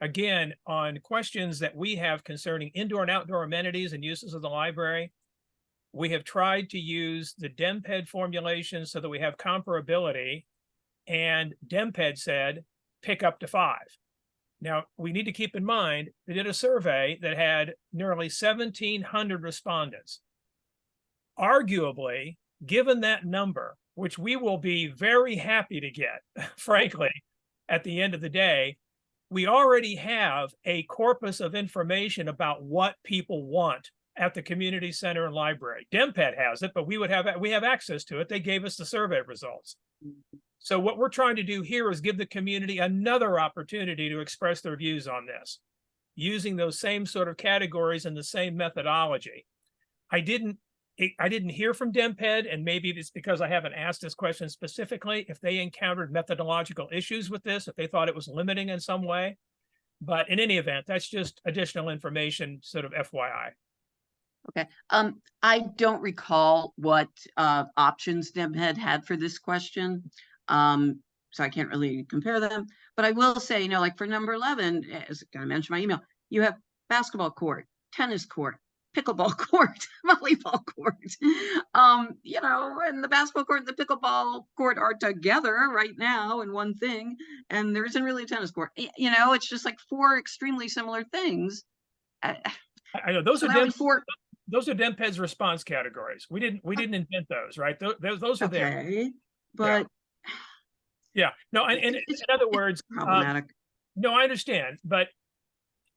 again, on questions that we have concerning indoor and outdoor amenities and uses of the library, we have tried to use the DEMPED formulation so that we have comparability, and DEMPED said, pick up to 5. Now, we need to keep in mind, they did a survey that had nearly 1,700 respondents. Arguably, given that number, which we will be very happy to get, frankly, at the end of the day, we already have a corpus of information about what people want at the community center and library. DEMPED has it, but we have access to it. They gave us the survey results. So what we're trying to do here is give the community another opportunity to express their views on this, using those same sort of categories and the same methodology. I didn't hear from DEMPED, and maybe it's because I haven't asked this question specifically, if they encountered methodological issues with this, if they thought it was limiting in some way. But in any event, that's just additional information, sort of FYI. Okay. I don't recall what options DEMPED had for this question. So I can't really compare them. But I will say, you know, like for number 11, as I mentioned in my email, you have basketball court, tennis court, pickleball court, volleyball court. You know, and the basketball court and the pickleball court are together right now in one thing, and there isn't really a tennis court. You know, it's just like 4 extremely similar things. I know those So are that was 4. those are DEMPED's response categories. We didn't invent those, right? Those are there. Okay, but yeah, no, and in other words, problematic. No, I understand, but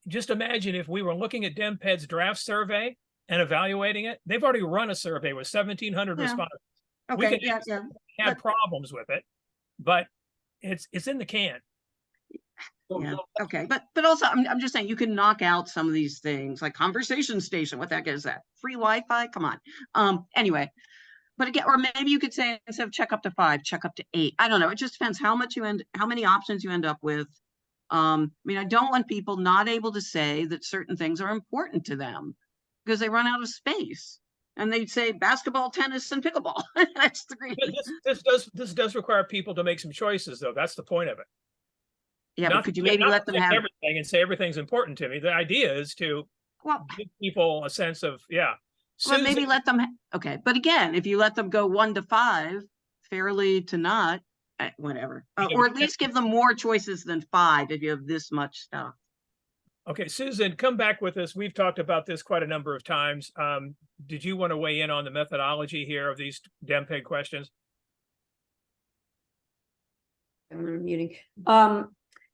just imagine if we were looking at DEMPED's draft survey and evaluating it. They've already run a survey with 1,700 respondents. Okay, We could have problems with it, but it's in the can. Yeah. Okay. But also, I'm just saying you can knock out some of these things like conversation station. What the heck is that? Free Wi-Fi? Come on. Anyway, but again, or maybe you could say instead of check up to 5, check up to 8. I don't know. It just depends how many options you end up with. I mean, I don't want people not able to say that certain things are important to them because they run out of space. And they'd say basketball, tennis, and pickleball. That's the great. This does require people to make some choices, though. That's the point of it. Yeah, but could you maybe let them have everything and say everything's important to me? The idea is to give people a sense of, well, maybe let them. Okay, but again, if you let them go 1 to 5, fairly to not, whatever, or at least give them more choices than 5 if you have this much stuff. Okay, Susan, come back with us. We've talked about this quite a number of times. Did you want to weigh in on the methodology here of these DEMPED questions? I'm muting.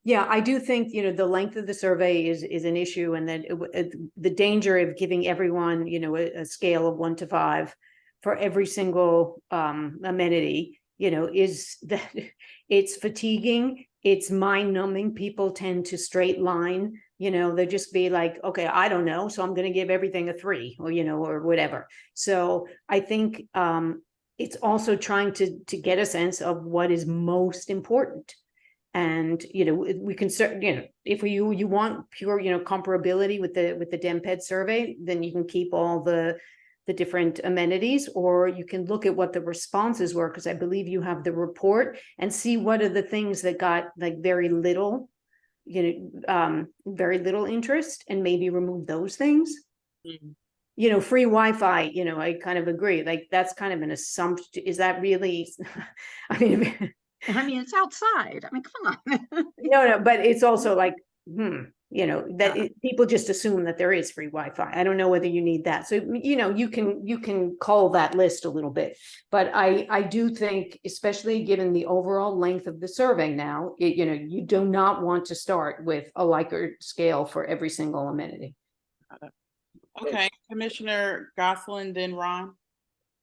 Yeah, I do think, you know, the length of the survey is an issue, and then the danger of giving everyone, you know, a scale of 1 to 5 for every single amenity, you know, is that it's fatiguing, it's mind numbing. People tend to straight line, you know, they'll just be like, okay, I don't know, so I'm going to give everything a 3 or, you know, or whatever. So I think it's also trying to get a sense of what is most important. And, you know, we can certainly, you know, if you want pure, you know, comparability with the DEMPED survey, then you can keep all the different amenities, or you can look at what the responses were, because I believe you have the report, and see what are the things that got like very little, you know, very little interest, and maybe remove those things. Mm-hmm. You know, free Wi-Fi, you know, I kind of agree. Like, that's kind of an assumption. Is that really, I mean, it's outside. I mean, come on. No, but it's also like, you You know, that people just assume that there is free Wi-Fi. I don't know whether you need that. So, you know, you can cull that list a little bit. But I do think, especially given the overall length of the survey now, you know, you do not want to start with a Likert scale for every single amenity. Okay, Commissioner Gosselin, then Ron.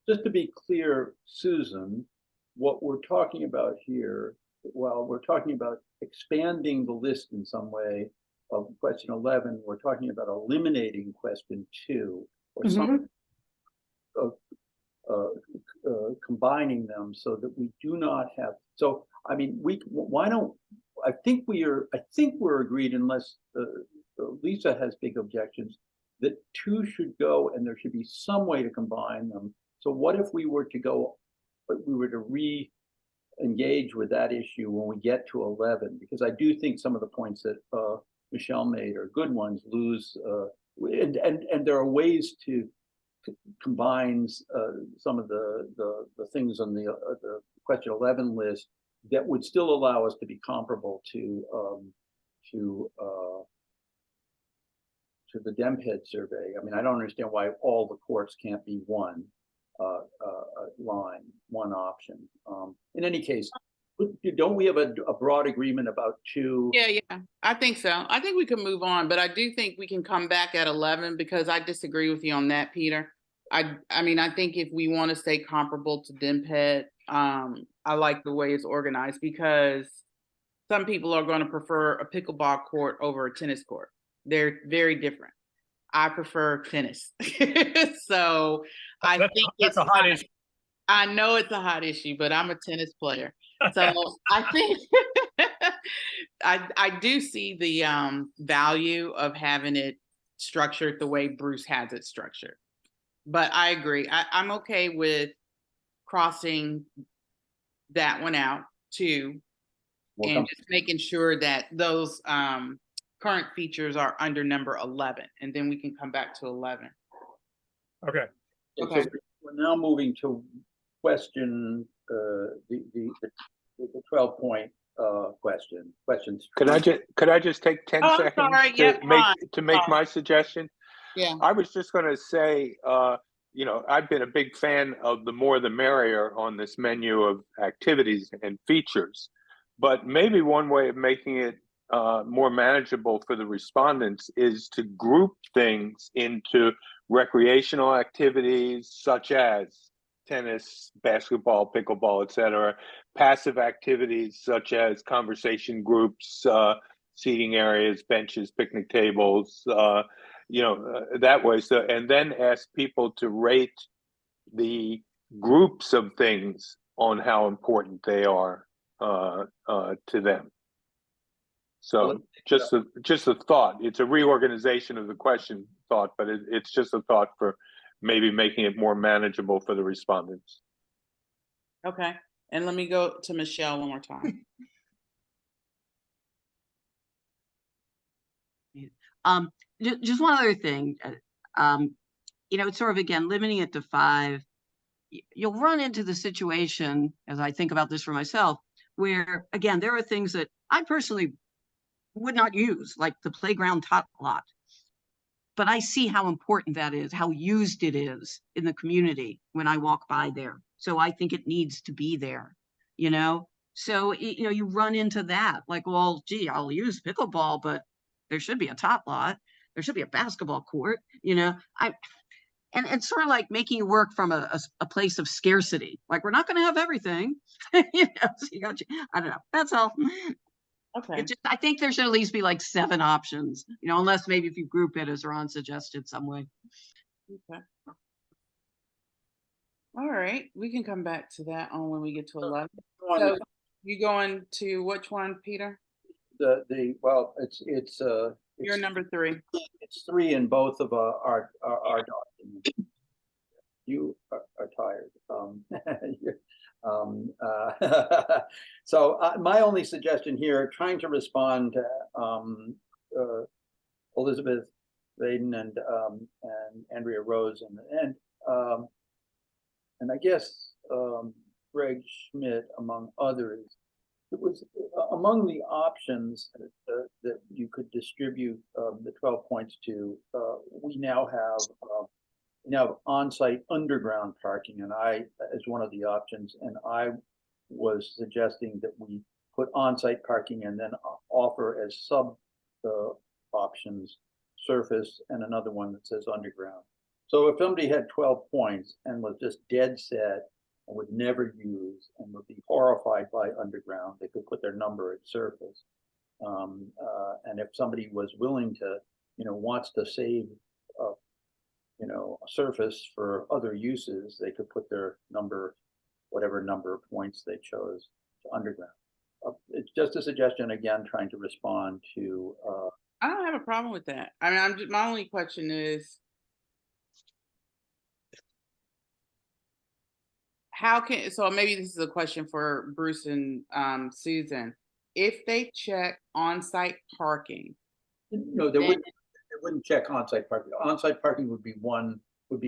Just to be clear, Susan, what we're talking about here, while we're talking about expanding the list in some way of question 11, we're talking about eliminating question 2 or some combining them so that we do not have. So I mean, why don't I think we're agreed, unless Lisa has big objections, that 2 should go and there should be some way to combine them. So what if we were to re-engage with that issue when we get to 11? Because I do think some of the points that Michelle made are good ones. And there are ways to combine some of the things on the question 11 list that would still allow us to be comparable to the DEMPED survey. I mean, I don't understand why all the courts can't be one line, one option. In any case, don't we have a broad agreement about 2? Yeah, I think so. I think we can move on, but I do think we can come back at 11 because I disagree with you on that, Peter. I mean, I think if we want to stay comparable to DEMPED, I like the way it's organized because some people are going to prefer a pickleball court over a tennis court. They're very different. I prefer tennis. So I think it's a hot issue. I know it's a hot issue, but I'm a tennis player. So I think I do see the value of having it structured the way Bruce has it structured. But I agree. I'm okay with crossing that one out too, and just making sure that those current features are under number 11, and then we can come back to 11. Okay. Okay. So we're now moving to question the 12-point questions. Could I just take 10 seconds to make my suggestion? Yeah. I was just going to say, you know, I've been a big fan of the more the merrier on this menu of activities and features, but maybe one way of making it more manageable for the respondents is to group things into recreational activities such as tennis, basketball, pickleball, etc. Passive activities such as conversation groups, seating areas, benches, picnic tables, you know, that way. So, and then ask people to rate the groups of things on how important they are to them. So just a thought. It's a reorganization of the question thought, but it's just a thought for maybe making it more manageable for the respondents. Okay. And let me go to Michelle one more time. Just one other thing. You know, it's sort of, again, limiting it to 5. You'll run into the situation, as I think about this for myself, where, again, there are things that I personally would not use, like the playground tot lot. But I see how important that is, how used it is in the community when I walk by there. So I think it needs to be there, you know? So, you know, you run into that, like, well, gee, I'll use pickleball, but there should be a tot lot. There should be a basketball court, you know? And it's sort of like making it work from a place of scarcity. Like, we're not going to have everything, you know? So you got I don't know. That's all. Okay. I think there should at least be like 7 options, you know, unless maybe if you group it as Ron suggested some way. Okay. All right, we can come back to that on when we get to 11. So you going to which one, Peter? Well, it's You're number 3. It's 3 in both of our documents. You are tired. So my only suggestion here, trying to respond to Elizabeth Vaden and Andrea Rose and I guess Greg Schmidt, among others, it was among the options that you could distribute the 12 points to. We now have on-site underground parking, and I as one of the options, and I was suggesting that we put on-site parking and then offer as sub options surface and another one that says underground. So if somebody had 12 points and was just dead set and would never use and would be horrified by underground, they could put their number at surface. And if somebody was willing to, wants to save, a surface for other uses, they could put their number, whatever number of points they chose, to underground. It's just a suggestion, again, trying to respond to. I don't have a problem with that. I mean, my only question is, so maybe this is a question for Bruce and Susan. If they check on-site parking. No, they wouldn't check on-site parking. On-site parking would be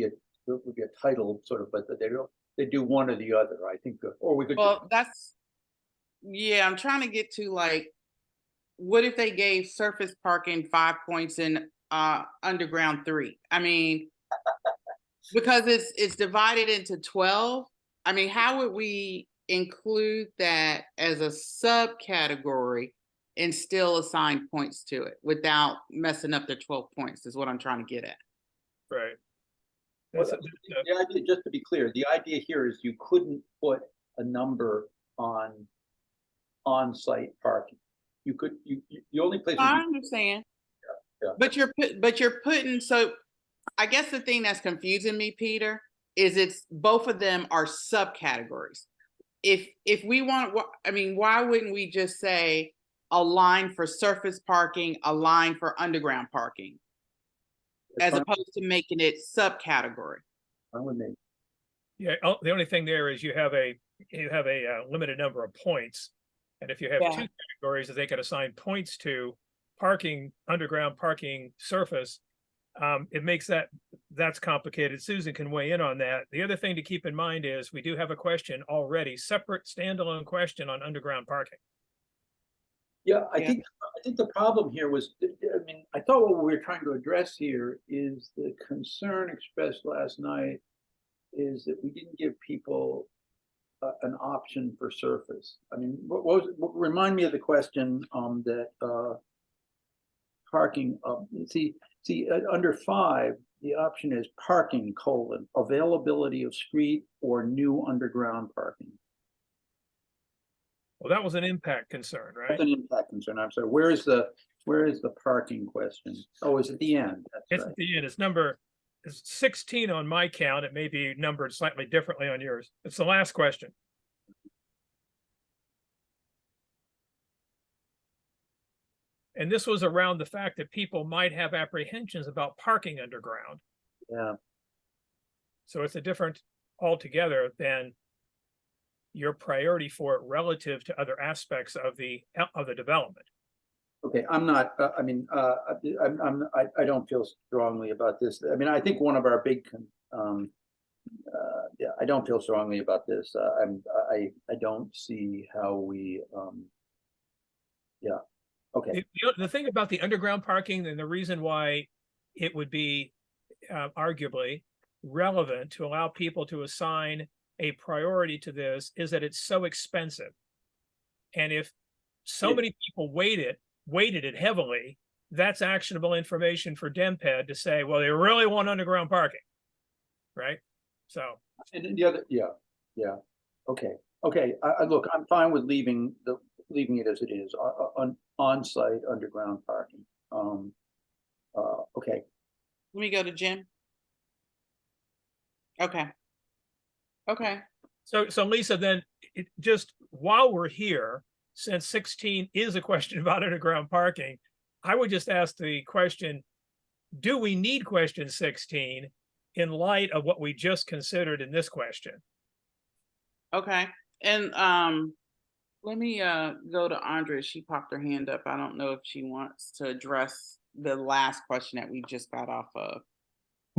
a title sort of, but they do one or the other, I think, or we could. Well, I'm trying to get to, like, what if they gave surface parking 5 points and underground 3? I mean, because it's divided into 12. I mean, how would we include that as a subcategory and still assign points to it without messing up the 12 points is what I'm trying to get at. Right. The idea, just to be clear, the idea here is you couldn't put a number on-site parking. You could, the only place. I understand. Yeah. But you're putting, so I guess the thing that's confusing me, Peter, is it's both of them are subcategories. If we want, I mean, why wouldn't we just say a line for surface parking, a line for underground parking, as opposed to making it subcategory? Yeah, the only thing there is you have a limited number of points, and if you have two categories that they can assign points to, parking, underground parking, surface, it makes that's complicated. Susan can weigh in on that. The other thing to keep in mind is we do have a question already, separate standalone question on underground parking. Yeah, I think the problem here was, I mean, I thought what we were trying to address here is the concern expressed last night is that we didn't give people an option for surface. I mean, remind me of the question that parking, under 5, the option is parking, availability of street or new underground parking. Well, that was an impact concern, right? That's an impact concern. I'm sorry. Where is the parking question? Oh, it's at the end. It's at the end. It's 16 on my count. It may be numbered slightly differently on yours. It's the last question. And this was around the fact that people might have apprehensions about parking underground. Yeah. So it's a different altogether than your priority for it relative to other aspects of the development. Okay, I'm not. I don't feel strongly about this. I mean, I think one of our big. I don't feel strongly about this. I don't see how we. Yeah. Okay. The thing about the underground parking and the reason why it would be arguably relevant to allow people to assign a priority to this is that it's so expensive. And if so many people weighted it heavily, that's actionable information for DEMPED to say, well, they really want underground parking, right? So. And the other, yeah. Okay. Look, I'm fine with leaving it as it is, on-site underground parking. Okay. Let me go to Jim. Okay. So Lisa, then just while we're here, since 16 is a question about underground parking, I would just ask the question, do we need question 16 in light of what we just considered in this question? Okay. And let me go to Andrea. She popped her hand up. I don't know if she wants to address the last question that we just got off of.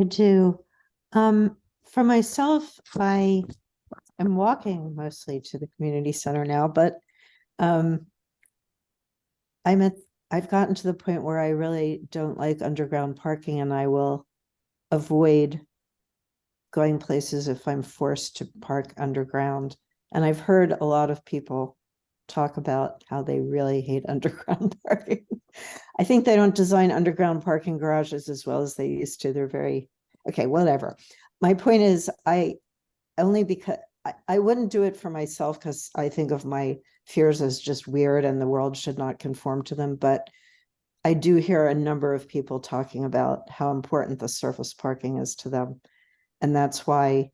I do. For myself, I am walking mostly to the community center now, but Um, I've gotten to the point where I really don't like underground parking, and I will avoid going places if I'm forced to park underground. And I've heard a lot of people talk about how they really hate underground parking. I think they don't design underground parking garages as well as they used to. They're very, okay, whatever. My point is, only because I wouldn't do it for myself because I think of my fears as just weird and the world should not conform to them. But I do hear a number of people talking about how important the surface parking is to them. And that's why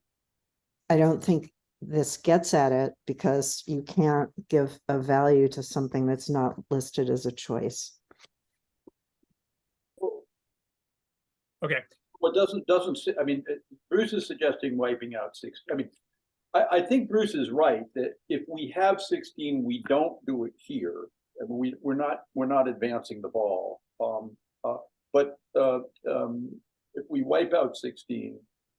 I don't think this gets at it, because you can't give a value to something that's not listed as a choice. Okay, What I mean, Bruce is suggesting wiping out 6. I mean, I think Bruce is right that if we have 16, we don't do it here. I mean, we're not advancing the ball. But if we wipe out 16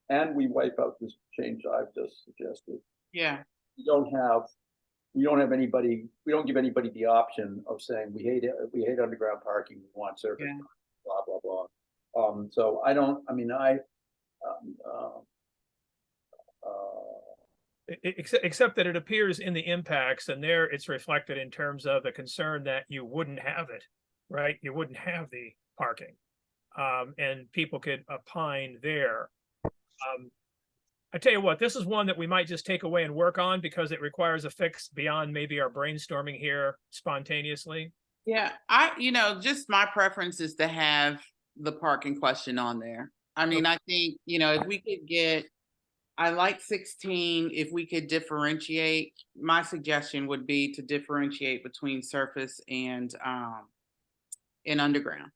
and we wipe out this change I've just suggested, Yeah. we don't have anybody. We don't give anybody the option of saying we hate it. We hate underground parking. We want surface. Yeah. Blah blah blah. So I don't. I mean, except that it appears in the impacts, and there it's reflected in terms of the concern that you wouldn't have it, right? You wouldn't have the parking, and people could opine there. I tell you what, this is one that we might just take away and work on because it requires a fix beyond maybe our brainstorming here spontaneously. Yeah, just my preference is to have the parking question on there. I mean, I think, if we could get, I like 16, if we could differentiate, my suggestion would be to differentiate between surface and underground.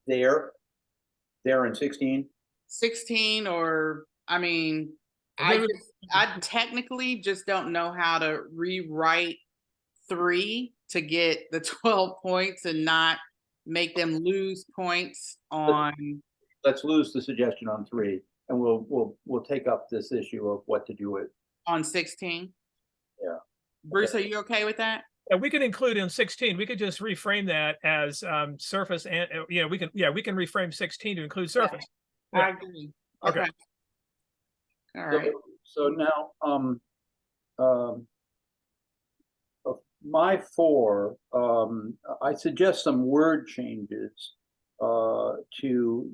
there in 16. 16, or, I mean, I technically just don't know how to rewrite 3 to get the 12 points and not make them lose points on. Let's lose the suggestion on 3, and we'll take up this issue of what to do with on 16. Yeah. Bruce, are you okay with that? Yeah, we could include in 16. We could just reframe that as surface, and we can reframe 16 to include surface. Yeah. I agree. Okay. All right. So now, my 4, I suggest some word changes to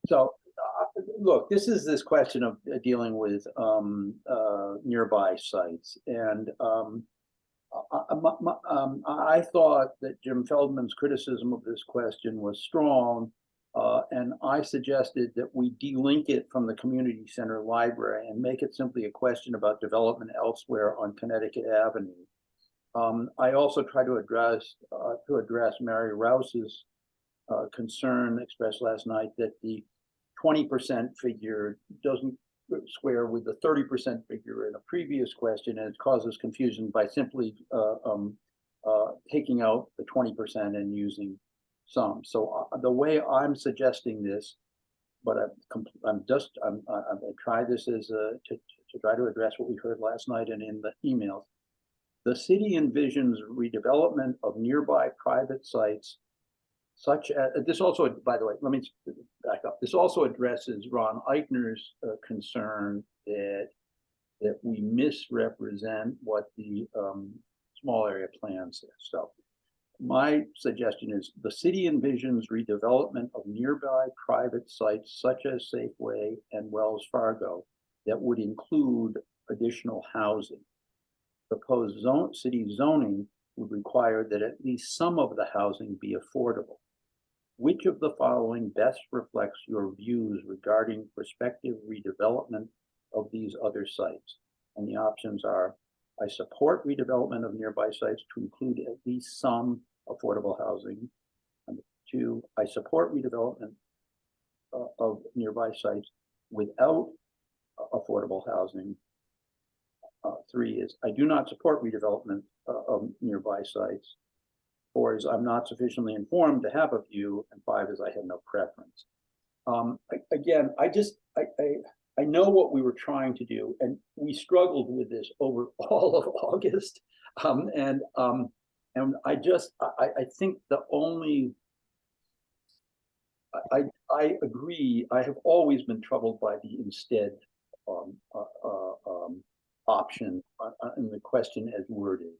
so look, this is this question of dealing with nearby sites, and I thought that Jim Feldman's criticism of this question was strong, and I suggested that we delink it from the community center library and make it simply a question about development elsewhere on Connecticut Avenue. I also try to address Mary Rouse's concern expressed last night that the 20% figure doesn't square with the 30% figure in a previous question, and it causes confusion by simply taking out the 20% and using some. So the way I'm suggesting this, but I try this as to try to address what we heard last night and in the emails. The city envisions redevelopment of nearby private sites, such as this also, by the way, let me back up. This also addresses Ron Eichner's concern that we misrepresent what the small area plan says. So my suggestion is the city envisions redevelopment of nearby private sites such as Safeway and Wells Fargo that would include additional housing. Proposed city zoning would require that at least some of the housing be affordable. Which of the following best reflects your views regarding prospective redevelopment of these other sites? And the options are: I support redevelopment of nearby sites to include at least some affordable housing. Number 2, I support redevelopment of nearby sites without affordable housing. 3 is I do not support redevelopment of nearby sites. 4 is I'm not sufficiently informed to have a view, and 5 is I have no preference. Again, I know what we were trying to do, and we struggled with this over all of August. And I think the only, I agree. I have always been troubled by the instead option in the question as worded.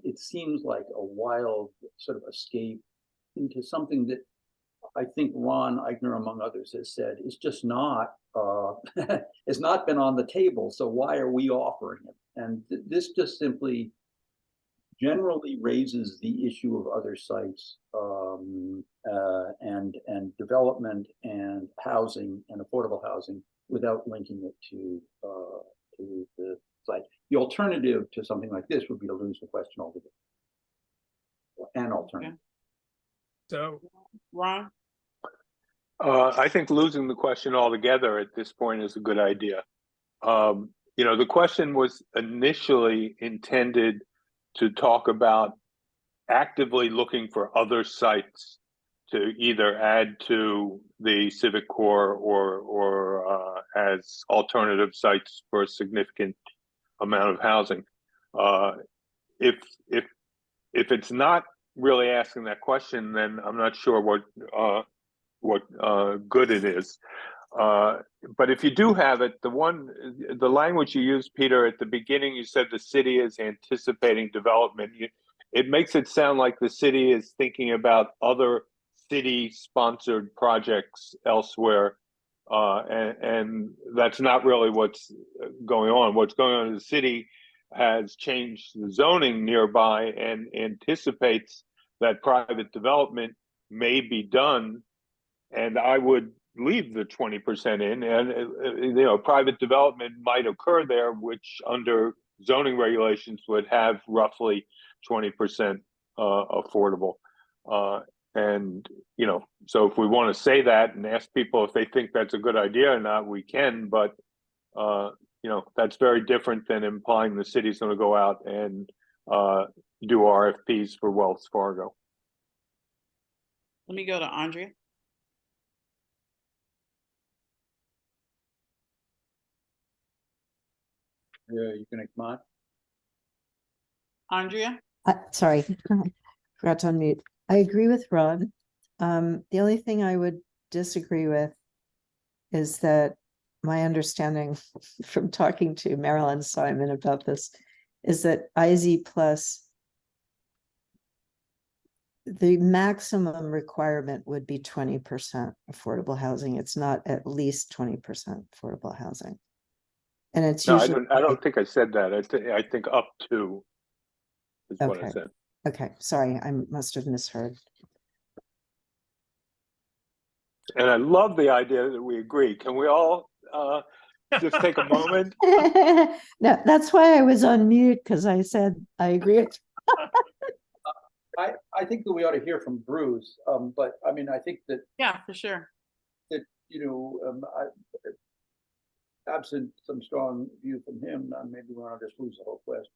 It seems like a wild sort of escape into something that I think Ron Eichner, among others, has said is just not, has not been on the table. So why are we offering it? And this just simply generally raises the issue of other sites and development and housing and affordable housing without linking it to the site. The alternative to something like this would be to lose the question altogether. An alternative. So, Ron? I think losing the question altogether at this point is a good idea. You know, the question was initially intended to talk about actively looking for other sites to either add to the civic core or as alternative sites for a significant amount of housing. If it's not really asking that question, then I'm not sure what good it is. But if you do have it, the language you used, Peter, at the beginning, you said the city is anticipating development. It makes it sound like the city is thinking about other city-sponsored projects elsewhere, and that's not really what's going on. What's going on is the city has changed the zoning nearby and anticipates that private development may be done, and I would leave the 20% in, and you know, private development might occur there, which under zoning regulations would have roughly 20% affordable. And you know, so if we want to say that and ask people if they think that's a good idea or not, we can. But you know, that's very different than implying the city's going to go out and do RFPs for Wells Fargo. Let me go to Andrea. You gonna come on? Andrea? Sorry, forgot to unmute. I agree with Ron. The only thing I would disagree with is that my understanding from talking to Marilyn Simon about this is that IZ plus, the maximum requirement would be 20% affordable housing. It's not at least 20% affordable housing. And it's No, usually I don't think I said that. I think up to is what I okay. said. Okay, sorry, I must have misheard. And I love the idea that we agree. Can we all just take a moment? No, that's why I was on mute, because I said I agree. I think that we ought to hear from Bruce, but I mean, I think that Yeah, for sure. that you know, absent some strong view from him, maybe we want to just lose the whole question.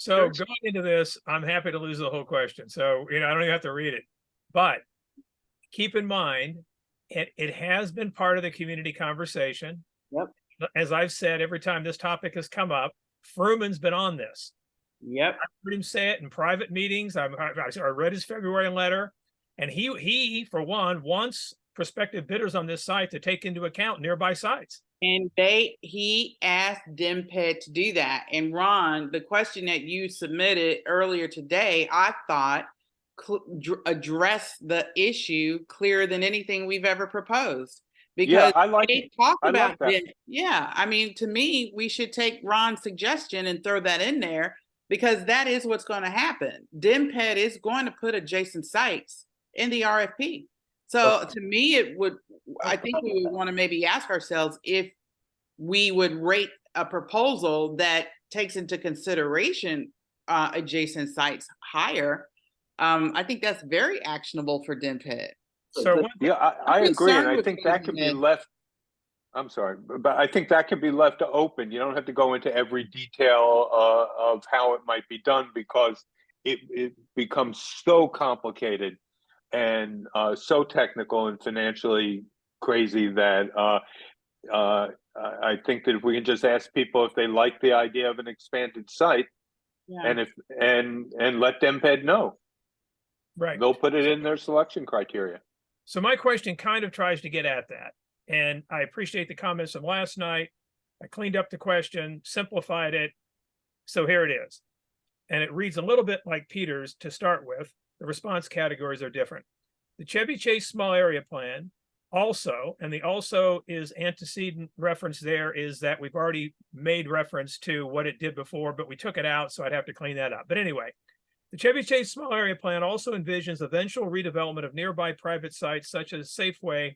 so going into this, I'm happy to lose the whole question. So, you know, I don't even have to read it. But keep in mind, it has been part of the community conversation. Yep. As I've said, every time this topic has come up, Fruman's been on this. Yep. I heard him say it in private meetings. I read his February letter, and he for one wants prospective bidders on this site to take into account nearby sites. And he asked DemPed to do that. And Ron, the question that you submitted earlier today, I thought addressed the issue clearer than anything we've ever proposed. Because I like they talked about that. Yeah, I mean, to me, we should take Ron's suggestion and throw that in there, because that is what's going to happen. DemPed is going to put adjacent sites in the RFP. So to me, I think we would want to maybe ask ourselves if we would rate a proposal that takes into consideration adjacent sites higher. I think that's very actionable for DemPed. So yeah, I agree, and I think that can be left. I'm sorry, but I think that can be left open. You don't have to go into every detail of how it might be done, because it becomes so complicated and so technical and financially crazy that I think that if we can just ask people if they like the idea of an expanded site, Yeah. and and let them head no, Right. they'll put it in their selection criteria. So my question kind of tries to get at that. And I appreciate the comments of last night. I cleaned up the question, simplified it. So here it is. And it reads a little bit like Peter's to start with. The response categories are different. The Chevy Chase small area plan also, and the also is antecedent reference there is that we've already made reference to what it did before, but we took it out, so I'd have to clean that up. But anyway, the Chevy Chase small area plan also envisions eventual redevelopment of nearby private sites such as Safeway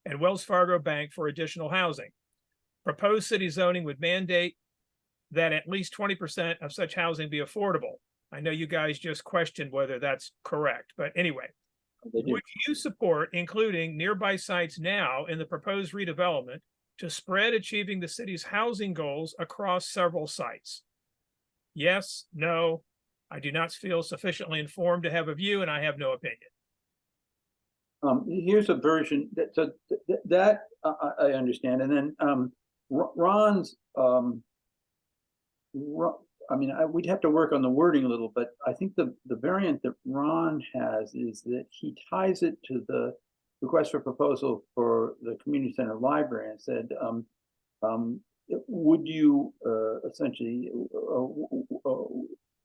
and Wells Fargo Bank for additional housing. Proposed city zoning would mandate that at least 20% of such housing be affordable. I know you guys just questioned whether that's correct, but anyway, would you support including nearby sites now in the proposed redevelopment to spread achieving the city's housing goals across several sites? Yes, no, I do not feel sufficiently informed to have a view, and I have no opinion. Here's a version that I understand, and then Ron's. I mean, we'd have to work on the wording a little, but I think the variant that Ron has is that he ties it to the request for proposal for the community center library and said, would you essentially,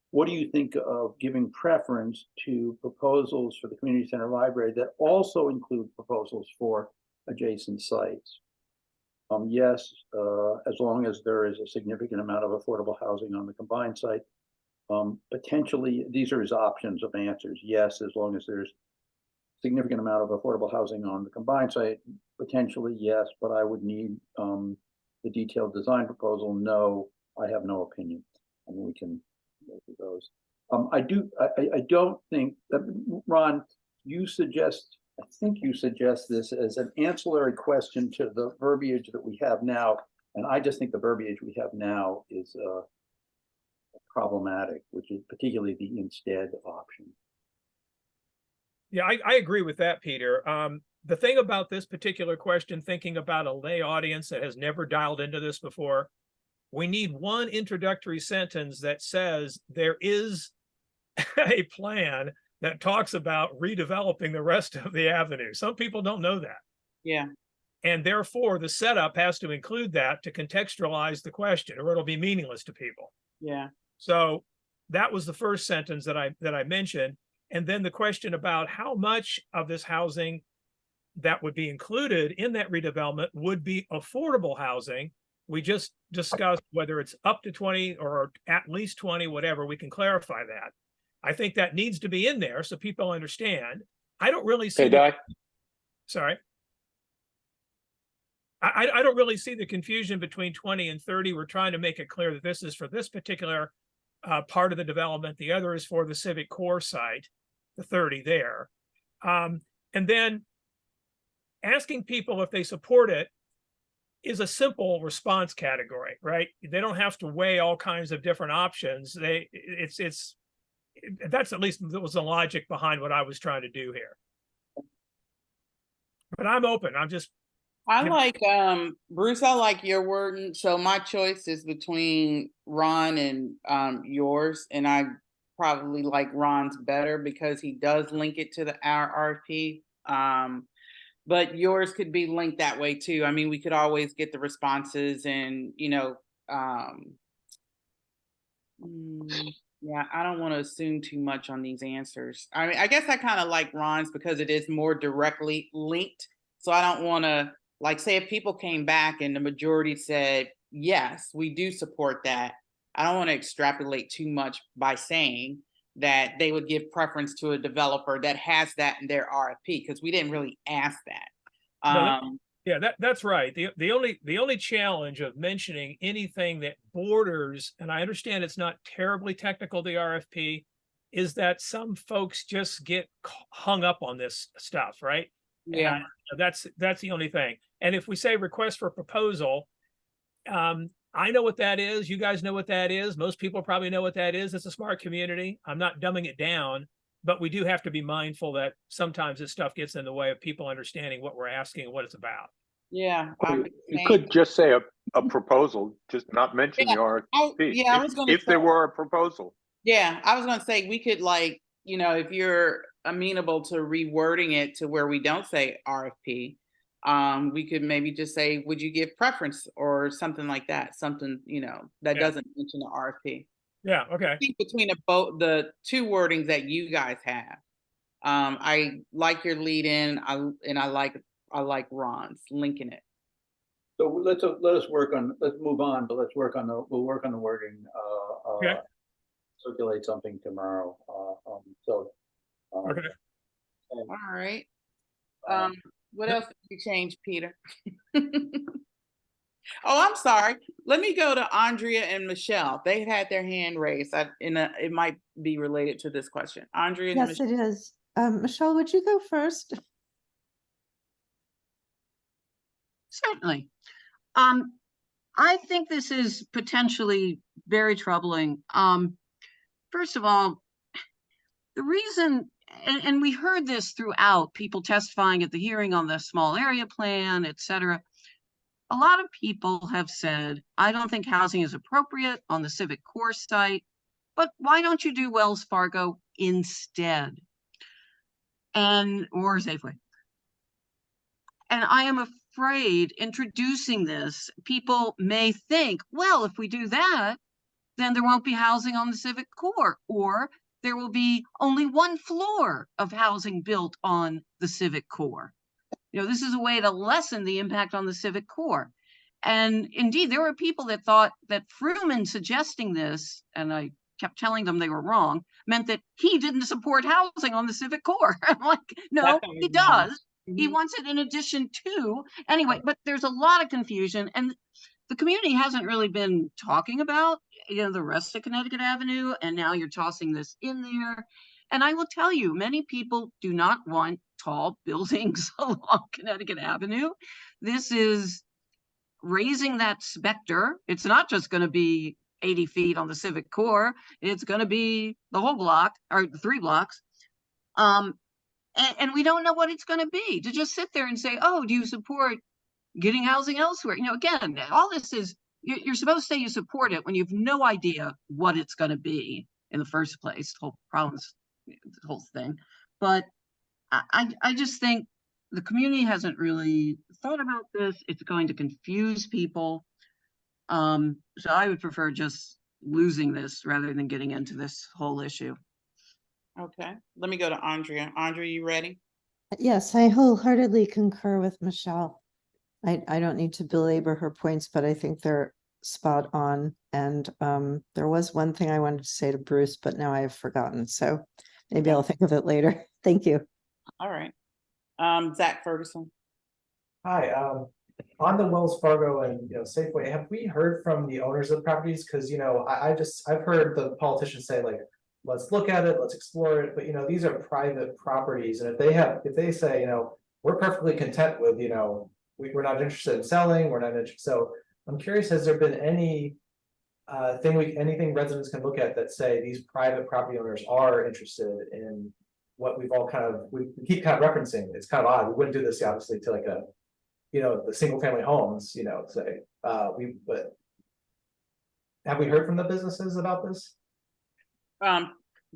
what do you think of giving preference to proposals for the community center library that also include proposals for adjacent sites? Yes, as long as there is a significant amount of affordable housing on the combined site. Potentially, these are his options of answers. Yes, as long as there's significant amount of affordable housing on the combined site. Potentially, yes, but I would need the detailed design proposal. No, I have no opinion. I mean, we can look at those. I don't think that, Ron, you suggest, I think you suggest this as an ancillary question to the verbiage that we have now. And I just think the verbiage we have now is problematic, which is particularly the instead option. Yeah, I agree with that, Peter. The thing about this particular question, thinking about a lay audience that has never dialed into this before, we need one introductory sentence that says there is a plan that talks about redeveloping the rest of the avenue. Some people don't know that. Yeah. And therefore, the setup has to include that to contextualize the question, or it'll be meaningless to people. Yeah. So that was the first sentence that I mentioned. And then the question about how much of this housing that would be included in that redevelopment would be affordable housing. We just discussed whether it's up to 20 or at least 20, whatever. We can clarify that. I think that needs to be in there so people understand. I don't really see. Sorry. I don't really see the confusion between 20 and 30. We're trying to make it clear that this is for this particular part of the development. The other is for the civic core site, the 30 there. And then asking people if they support it is a simple response category, right? They don't have to weigh all kinds of different options. That's at least was the logic behind what I was trying to do here. But I'm open. I like Bruce, I like your wording. So my choice is between Ron and yours, and I probably like Ron's better because he does link it to our RFP. But yours could be linked that way too. I mean, we could always get the responses and, yeah, I don't want to assume too much on these answers. I mean, I guess I kind of like Ron's because it is more directly linked. So I don't want to, like, say if people came back and the majority said, yes, we do support that. I don't want to extrapolate too much by saying that they would give preference to a developer that has that in their RFP, because we didn't really ask that. Yeah, that's right. The only challenge of mentioning anything that borders, and I understand it's not terribly technical, the RFP, is that some folks just get hung up on this stuff, right? Yeah. And that's the only thing. And if we say request for proposal, I know what that is. You guys know what that is. Most people probably know what that is. It's a smart community. I'm not dumbing it down, but we do have to be mindful that sometimes this stuff gets in the way of people understanding what we're asking and what it's about. Yeah. You could just say a proposal, just not mention the Yeah. RFP. Yeah, I was gonna If there say- were a proposal. Yeah, I was gonna say, we could like, if you're amenable to rewording it to where we don't say RFP, we could maybe just say, would you give preference or something like that? Something, that Yeah. doesn't mention the RFP. Yeah, okay. I think between the two wordings that you guys have. I like your lead in, I like Ron's linking it. So let us work on, let's move on, but we'll work on the wording, Okay. circulate something tomorrow. Okay. All right. Um, What else did you change, Peter? Oh, I'm sorry. Let me go to Andrea and Michelle. They had their hand raised. It might be related to this question. Andrea and Yes, Michelle. it is. Michelle, would you go first? Certainly. I think this is potentially very troubling. First of all, the reason, and we heard this throughout, people testifying at the hearing on the small area plan, et cetera. A lot of people have said, I don't think housing is appropriate on the Civic Core site, but why don't you do Wells Fargo instead? Or Safeway. And I am afraid introducing this, people may think, well, if we do that, then there won't be housing on the Civic Core, or there will be only one floor of housing built on the Civic Core. This is a way to lessen the impact on the Civic Core. And indeed, there were people that thought that Fruman suggesting this, and I kept telling them they were wrong, meant that he didn't support housing on the Civic Core. I'm like, no, he does. He wants it in addition to. Anyway, but there's a lot of confusion, and the community hasn't really been talking about, the rest of Connecticut Avenue, and now you're tossing this in there. And I will tell you, many people do not want tall buildings along Connecticut Avenue. This is raising that specter. It's not just going to be 80 feet on the Civic Core. It's going to be the whole block or 3 blocks. And we don't know what it's going to be. To just sit there and say, oh, do you support getting housing elsewhere? Again, all this is, you're supposed to say you support it when you have no idea what it's going to be in the first place. The whole problem's the whole thing. But I just think the community hasn't really thought about this. It's going to confuse people. So I would prefer just losing this rather than getting into this whole issue. Okay, let me go to Andrea. Andrea, you ready? Yes, I wholeheartedly concur with Michelle. I don't need to belabor her points, but I think they're spot on. And there was one thing I wanted to say to Bruce, but now I have forgotten. So maybe I'll think of it later. Thank you. All right. Zach Ferguson. Hi, on the Wells Fargo and Safeway, have we heard from the owners of the properties? Because I've heard the politicians say, like, let's look at it, let's explore it, but these are private properties, and if they say, we're perfectly content with, we're not interested in selling, we're not interested. So I'm curious, has there been any anything residents can look at that say these private property owners are interested in what we've all we keep kind of referencing? It's kind of odd. We wouldn't do this obviously to like the single family homes, say, but have we heard from the businesses about this?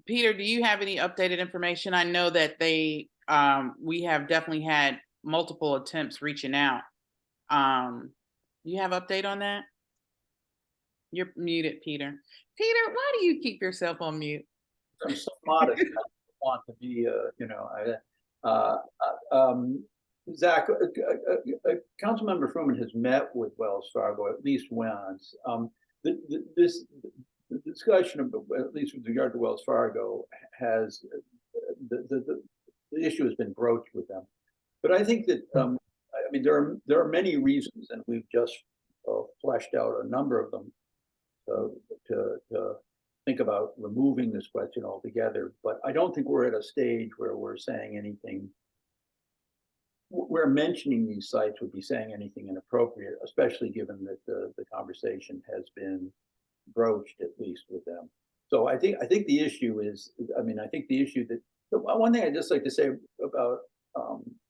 Peter, do you have any updated information? I know that we have definitely had multiple attempts reaching out. Do you have update on that? You're muted, Peter. Peter, why do you keep yourself on mute? I'm so modest. I don't want to be, Zach, Councilmember Fruman has met with Wells Fargo at least once. The discussion of, at least with regard to Wells Fargo, has the issue has been broached with them. But I think that there are many reasons, and we've just fleshed out a number of them to think about removing this question altogether. But I don't think we're at a stage where we're saying anything. We're mentioning these sites would be saying anything inappropriate, especially given that the conversation has been broached at least with them. So I think the issue is, I think the issue that one thing I'd just like to say about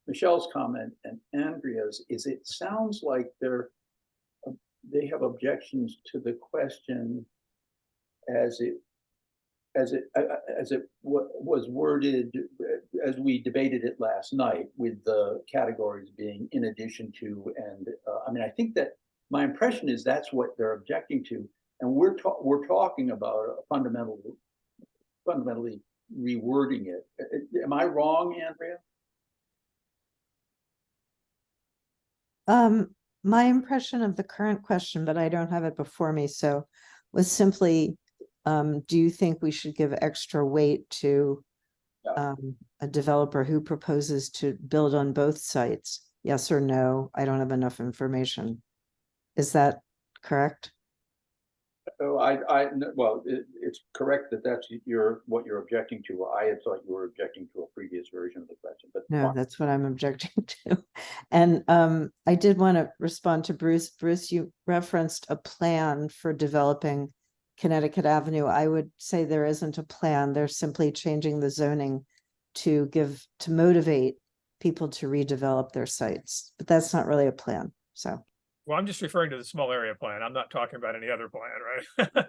Michelle's comment and Andrea's is it sounds like they have objections to the question as it was worded as we debated it last night, with the categories being in addition to, and I mean, I think that my impression is that's what they're objecting to, and we're talking about fundamentally rewording it. Am I wrong, Andrea? My impression of the current question, but I don't have it before me, so was simply, do you think we should give extra weight to a developer who proposes to build on both sites? Yes or no? I don't have enough information. Is that correct? Oh, well, it's correct that that's what you're objecting to. I had thought you were objecting to a previous version of the question, but No, fine. that's what I'm objecting to. And I did want to respond to Bruce. Bruce, you referenced a plan for developing Connecticut Avenue. I would say there isn't a plan. They're simply changing the zoning to motivate people to redevelop their sites, but that's not really a plan. So. Well, I'm just referring to the small area plan. I'm not talking about any other plan, right?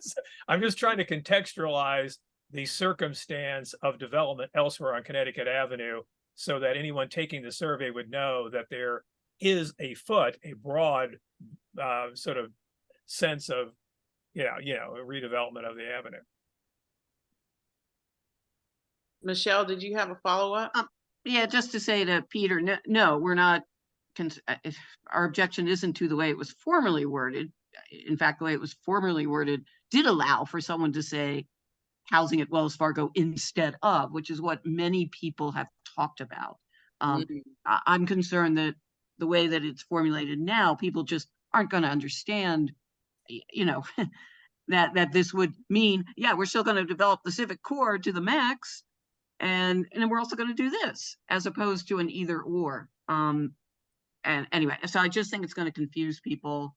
I'm just trying to contextualize the circumstance of development elsewhere on Connecticut Avenue so that anyone taking the survey would know that there is a broad sort of sense of, a redevelopment of the avenue. Michelle, did you have a follow-up? Yeah, just to say to Peter, no, we're not. Our objection isn't to the way it was formerly worded. In fact, the way it was formerly worded did allow for someone to say housing at Wells Fargo instead of, which is what many people have talked about. I'm concerned that the way that it's formulated now, people just aren't going to understand, that this would mean, yeah, we're still going to develop the civic core to the max, and then we're also going to do this, as opposed to an either or. And anyway, so I just think it's going to confuse people.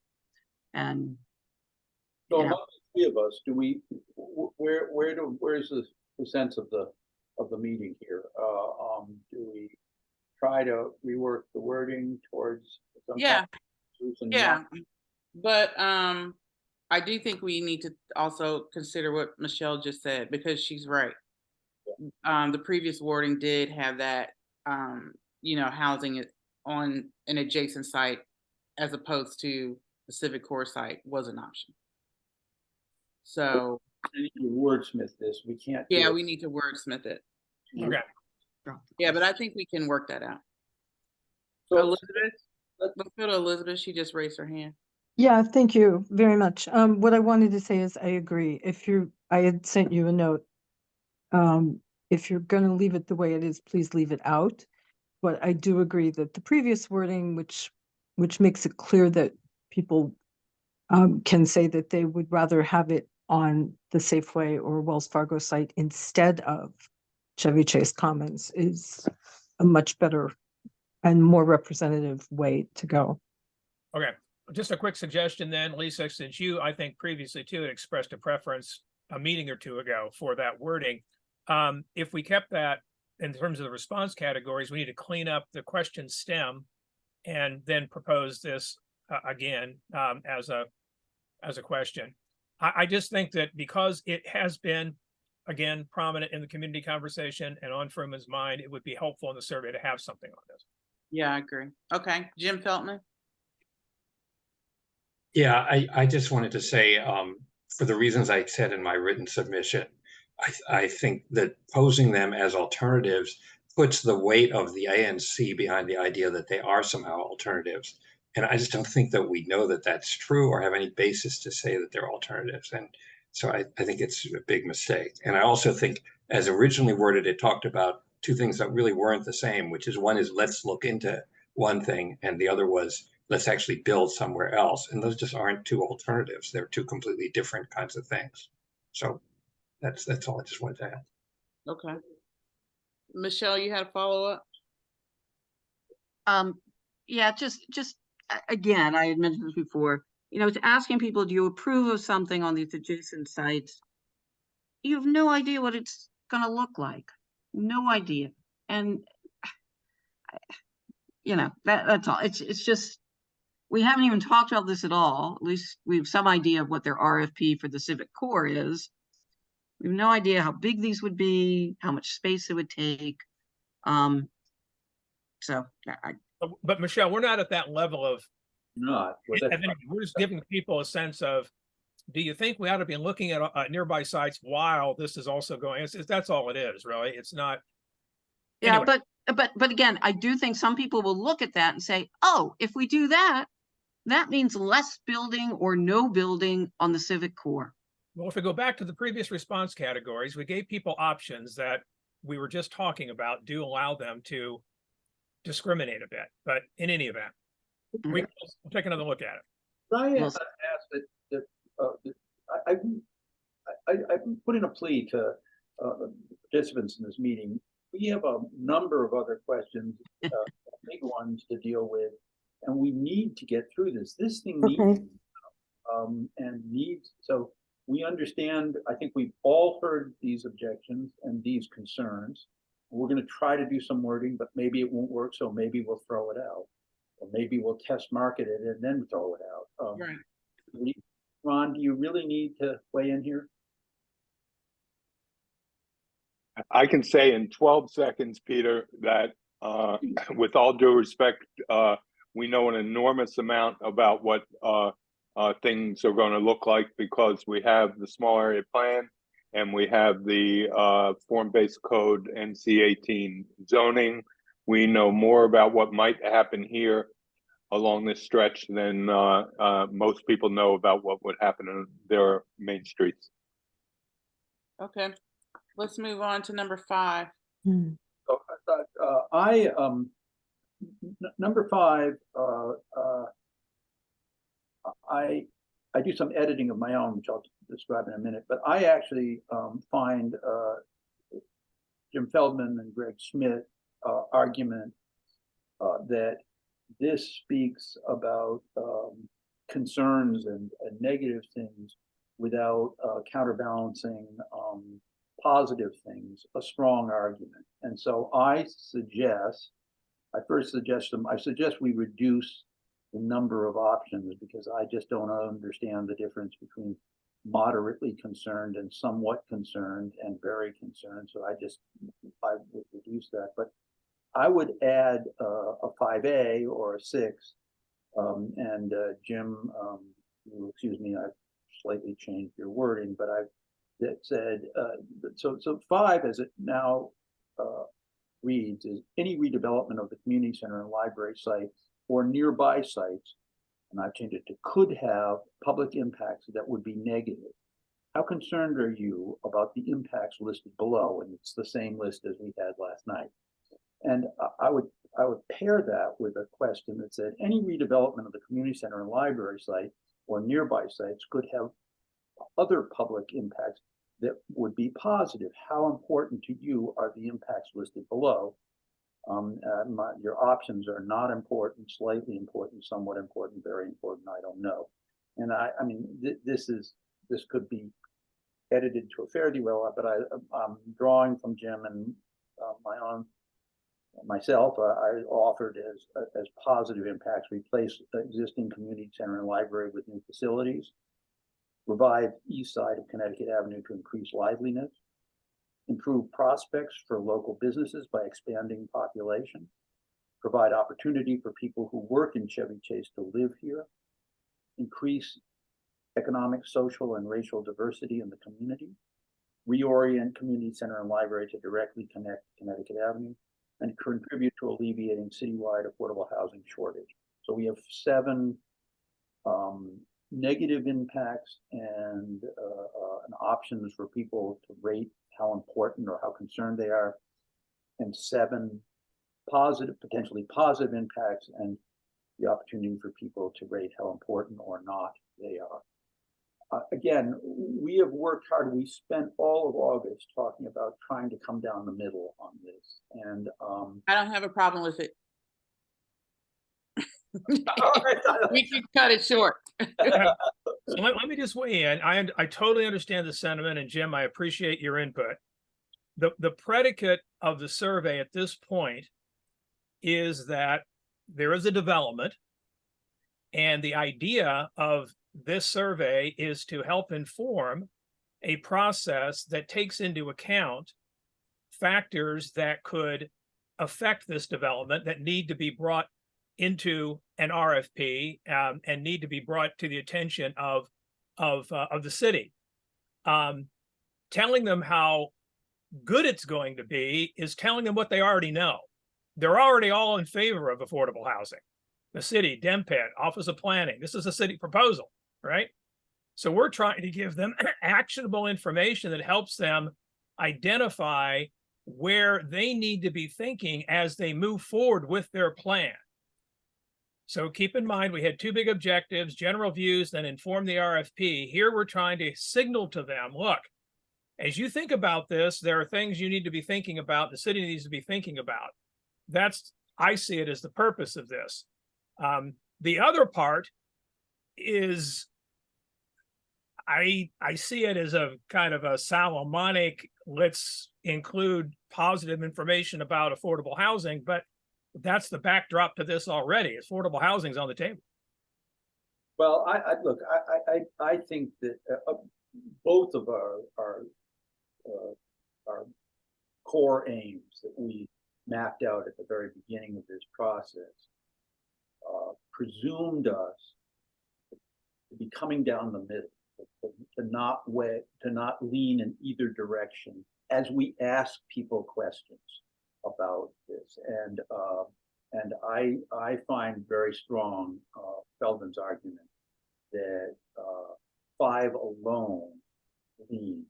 And so among the three of us, do we where's the sense of the meeting here? Do we try to rework the wording towards some Yeah. Yeah. But I do think we need to also consider what Michelle just said, because she's right. The previous wording did have that housing it on an adjacent site as opposed to the civic core site was an option. So we need to wordsmith this. We can't. Yeah, we need to wordsmith it. Okay. Yeah, but I think we can work that out. So Elizabeth, let's go to Elizabeth. She just raised her hand. Yeah, thank you very much. What I wanted to say is I agree. I had sent you a note. If you're going to leave it the way it is, please leave it out. But I do agree that the previous wording, which makes it clear that people can say that they would rather have it on the Safeway or Wells Fargo site instead of Chevy Chase Commons, is a much better and more representative way to go. Okay, just a quick suggestion then, Lisa, since you, I think previously too, had expressed a preference a meeting or two ago for that wording. If we kept that in terms of the response categories, we need to clean up the question stem and then propose this again as a question. I just think that because it has been, again, prominent in the community conversation and on Fruman's mind, it would be helpful in the survey to have something on this. Yeah, I agree. Okay, Jim Feltman. Yeah, I just wanted to say, for the reasons I said in my written submission, I think that posing them as alternatives puts the weight of the ANC behind the idea that they are somehow alternatives. And I just don't think that we know that that's true or have any basis to say that they're alternatives. And so I think it's a big mistake. And I also think, as originally worded, it talked about two things that really weren't the same, which is one is let's look into one thing, and the other was let's actually build somewhere else. And those just aren't two alternatives. They're two completely different kinds of things. So that's all I just wanted to add. Okay. Michelle, you had a follow-up? Yeah, just again, I had mentioned this before, it's asking people, do you approve of something on these adjacent sites? You have no idea what it's going to look like. No idea. And you know, that's all. It's just, we haven't even talked about this at all. At least we have some idea of what their RFP for the civic core is. We have no idea how big these would be, how much space it would take. So But Michelle, we're not at that level of, Not. Well, that's fine. we're just giving people a sense of, do you think we ought to be looking at nearby sites while this is also going? That's all it is, really. It's not. yeah, Anyway. but again, I do think some people will look at that and say, oh, if we do that, that means less building or no building on the civic core. Well, if we go back to the previous response categories, we gave people options that we were just talking about do allow them to discriminate a bit. But in any event, we'll take another look at it. I asked that I put in a plea to participants in this meeting. We have a number of other questions, big ones to deal with, and we need to get through this. This thing needs, so we understand. I think we've all heard these objections and these concerns. We're going to try to do some wording, but maybe it won't work. So maybe we'll throw it out, or maybe we'll test market it and then throw it out. Right. Ron, do you really need to weigh in here? I can say in 12 seconds, Peter, that with all due respect, we know an enormous amount about what things are going to look like, because we have the small area plan and we have the form-based code NC18 zoning. We know more about what might happen here along this stretch than most people know about what would happen in their main streets. Okay, let's move on to number 5. So, number 5, I do some editing of my own, which I'll describe in a minute, but I actually find Jim Feldman and Greg Schmidt argument that this speaks about concerns and negative things without counterbalancing positive things, a strong argument. And so I suggest we reduce the number of options, because I just don't understand the difference between moderately concerned and somewhat concerned and very concerned. So I would reduce that, but I would add a 5A or a 6. And Jim, excuse me, I've slightly changed your wording, but that said, so 5 as it now reads is any redevelopment of the community center and library site or nearby sites, and I've changed it to could have public impacts that would be negative. How concerned are you about the impacts listed below? And it's the same list as we had last night. And I would pair that with a question that said any redevelopment of the community center and library site or nearby sites could have other public impacts that would be positive. How important to you are the impacts listed below? Your options are not important, slightly important, somewhat important, very important, I don't know. And I mean, this could be edited to a fairly well, but I'm drawing from Jim and myself, I offered as positive impacts: replace the existing community center and library with new facilities, revive east side of Connecticut Avenue to increase liveliness, improve prospects for local businesses by expanding population, provide opportunity for people who work in Chevy Chase to live here, increase economic, social, and racial diversity in the community, reorient community center and library to directly connect Connecticut Avenue, and contribute to alleviating citywide affordable housing shortage. So we have 7 negative impacts and options for people to rate how important or how concerned they are, and 7 positive, potentially positive impacts and the opportunity for people to rate how important or not they are. Again, we have worked hard. We spent all of August talking about trying to come down the middle on this. And I don't have a problem with it. We can cut it short. So let me just weigh in. I totally understand the sentiment, and Jim, I appreciate your input. The predicate of the survey at this point is that there is a development. And the idea of this survey is to help inform a process that takes into account factors that could affect this development that need to be brought into an RFP and need to be brought to the attention of the city. Telling them how good it's going to be is telling them what they already know. They're already all in favor of affordable housing. The city, DemPed, Office of Planning. This is a city proposal, right? So we're trying to give them actionable information that helps them identify where they need to be thinking as they move forward with their plan. So keep in mind, we had two big objectives, general views, then inform the RFP. Here we're trying to signal to them, look, as you think about this, there are things you need to be thinking about, the city needs to be thinking about. I see it as the purpose of this. The other part is, I see it as a kind of a Solomonic, let's include positive information about affordable housing, but that's the backdrop to this already. Affordable housing is on the table. Well, I think that both of our core aims that we mapped out at the very beginning of this process presumed us to be coming down the middle, to not lean in either direction as we ask people questions about this. And I find very strong Feldman's argument that 5 alone leads.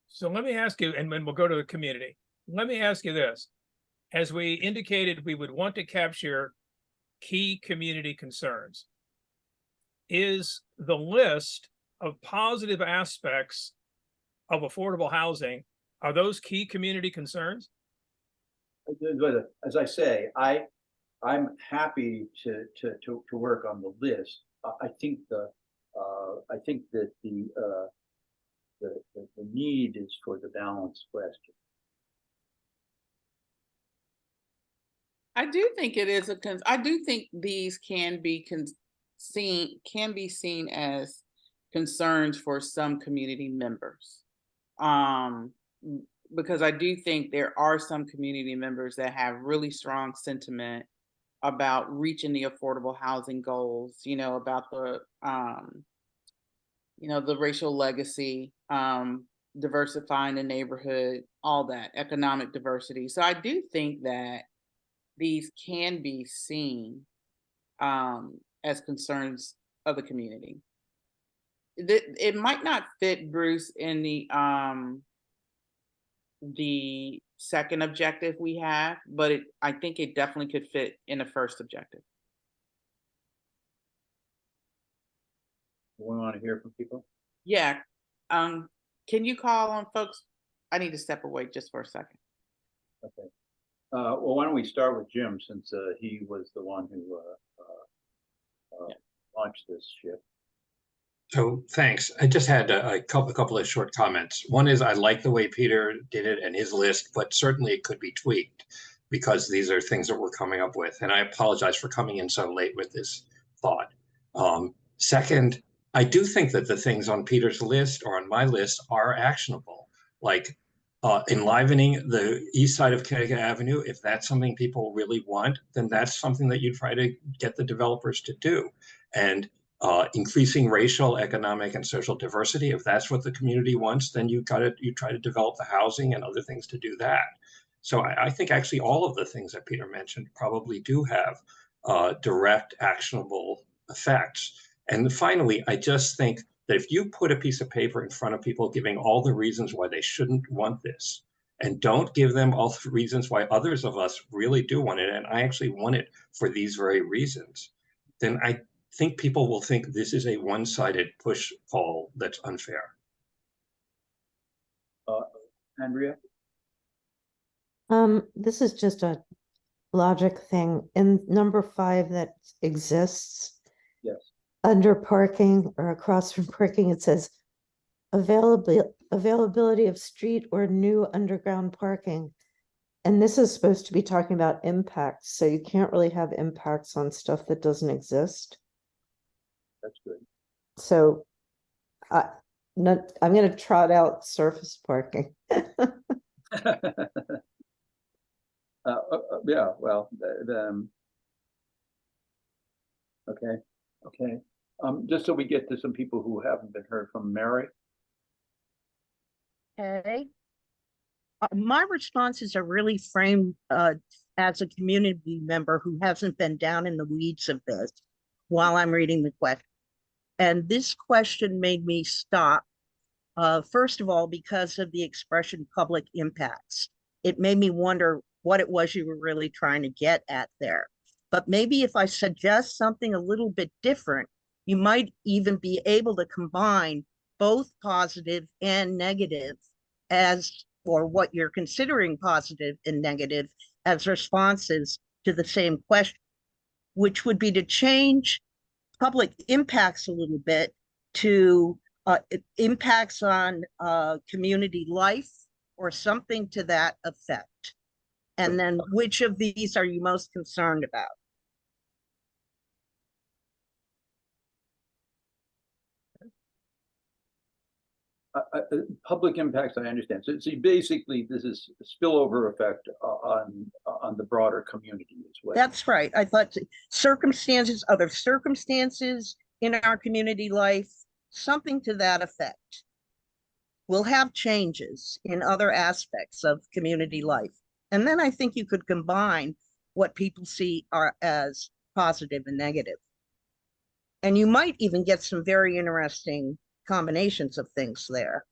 So let me ask you, and then we'll go to the community. Let me ask you this. As we indicated, we would want to capture key community concerns. Is the list of positive aspects of affordable housing, are those key community concerns? As I say, I'm happy to work on the list. I think that the need is for the balance question. I do think it is I do think these can be seen as concerns for some community members. Because I do think there are some community members that have really strong sentiment about reaching the affordable housing goals, about the the racial legacy, diversifying the neighborhood, all that, economic diversity. So I do think that these can be seen as concerns of the community. It might not fit, Bruce, in the second objective we have, but I think it definitely could fit in the first objective. We want to hear from people. Yeah. Can you call on folks? I need to step away just for a second. Okay. Well, why don't we start with Jim, since he was the one who launched this ship. So thanks. I just had a couple of short comments. One is I like the way Peter did it and his list, but certainly it could be tweaked because these are things that we're coming up with. And I apologize for coming in so late with this thought. Second, I do think that the things on Peter's list or on my list are actionable, like enlivening the east side of Connecticut Avenue. If that's something people really want, then that's something that you try to get the developers to do. And increasing racial, economic, and social diversity. If that's what the community wants, then you try to develop the housing and other things to do that. So I think actually all of the things that Peter mentioned probably do have direct, actionable effects. And finally, I just think that if you put a piece of paper in front of people giving all the reasons why they shouldn't want this, and don't give them all the reasons why others of us really do want it, and I actually want it for these very reasons, then I think people will think this is a one-sided push-pull that's unfair. Andrea? This is just a logic thing. In number 5 that exists, Yes. under parking or across from parking, it says availability of street or new underground parking. And this is supposed to be talking about impacts, so you can't really have impacts on stuff that doesn't exist. That's good. So I'm gonna trot out surface parking. Yeah, well, okay. Just so we get to some people who haven't been heard from, Mary. Okay. My responses are really framed as a community member who hasn't been down in the weeds of this while I'm reading the question. And this question made me stop, first of all, because of the expression public impacts. It made me wonder what it was you were really trying to get at there. But maybe if I suggest something a little bit different, you might even be able to combine both positive and negative as, or what you're considering positive and negative as responses to the same question, which would be to change public impacts a little bit to impacts on community life or something to that effect. And then which of these are you most concerned about? Public impacts, I understand. So see, basically, this is a spillover effect on the broader community as well. That's right. I thought circumstances, other circumstances in our community life, something to that effect. We'll have changes in other aspects of community life. And then I think you could combine what people see are as positive and negative. And you might even get some very interesting combinations of things there.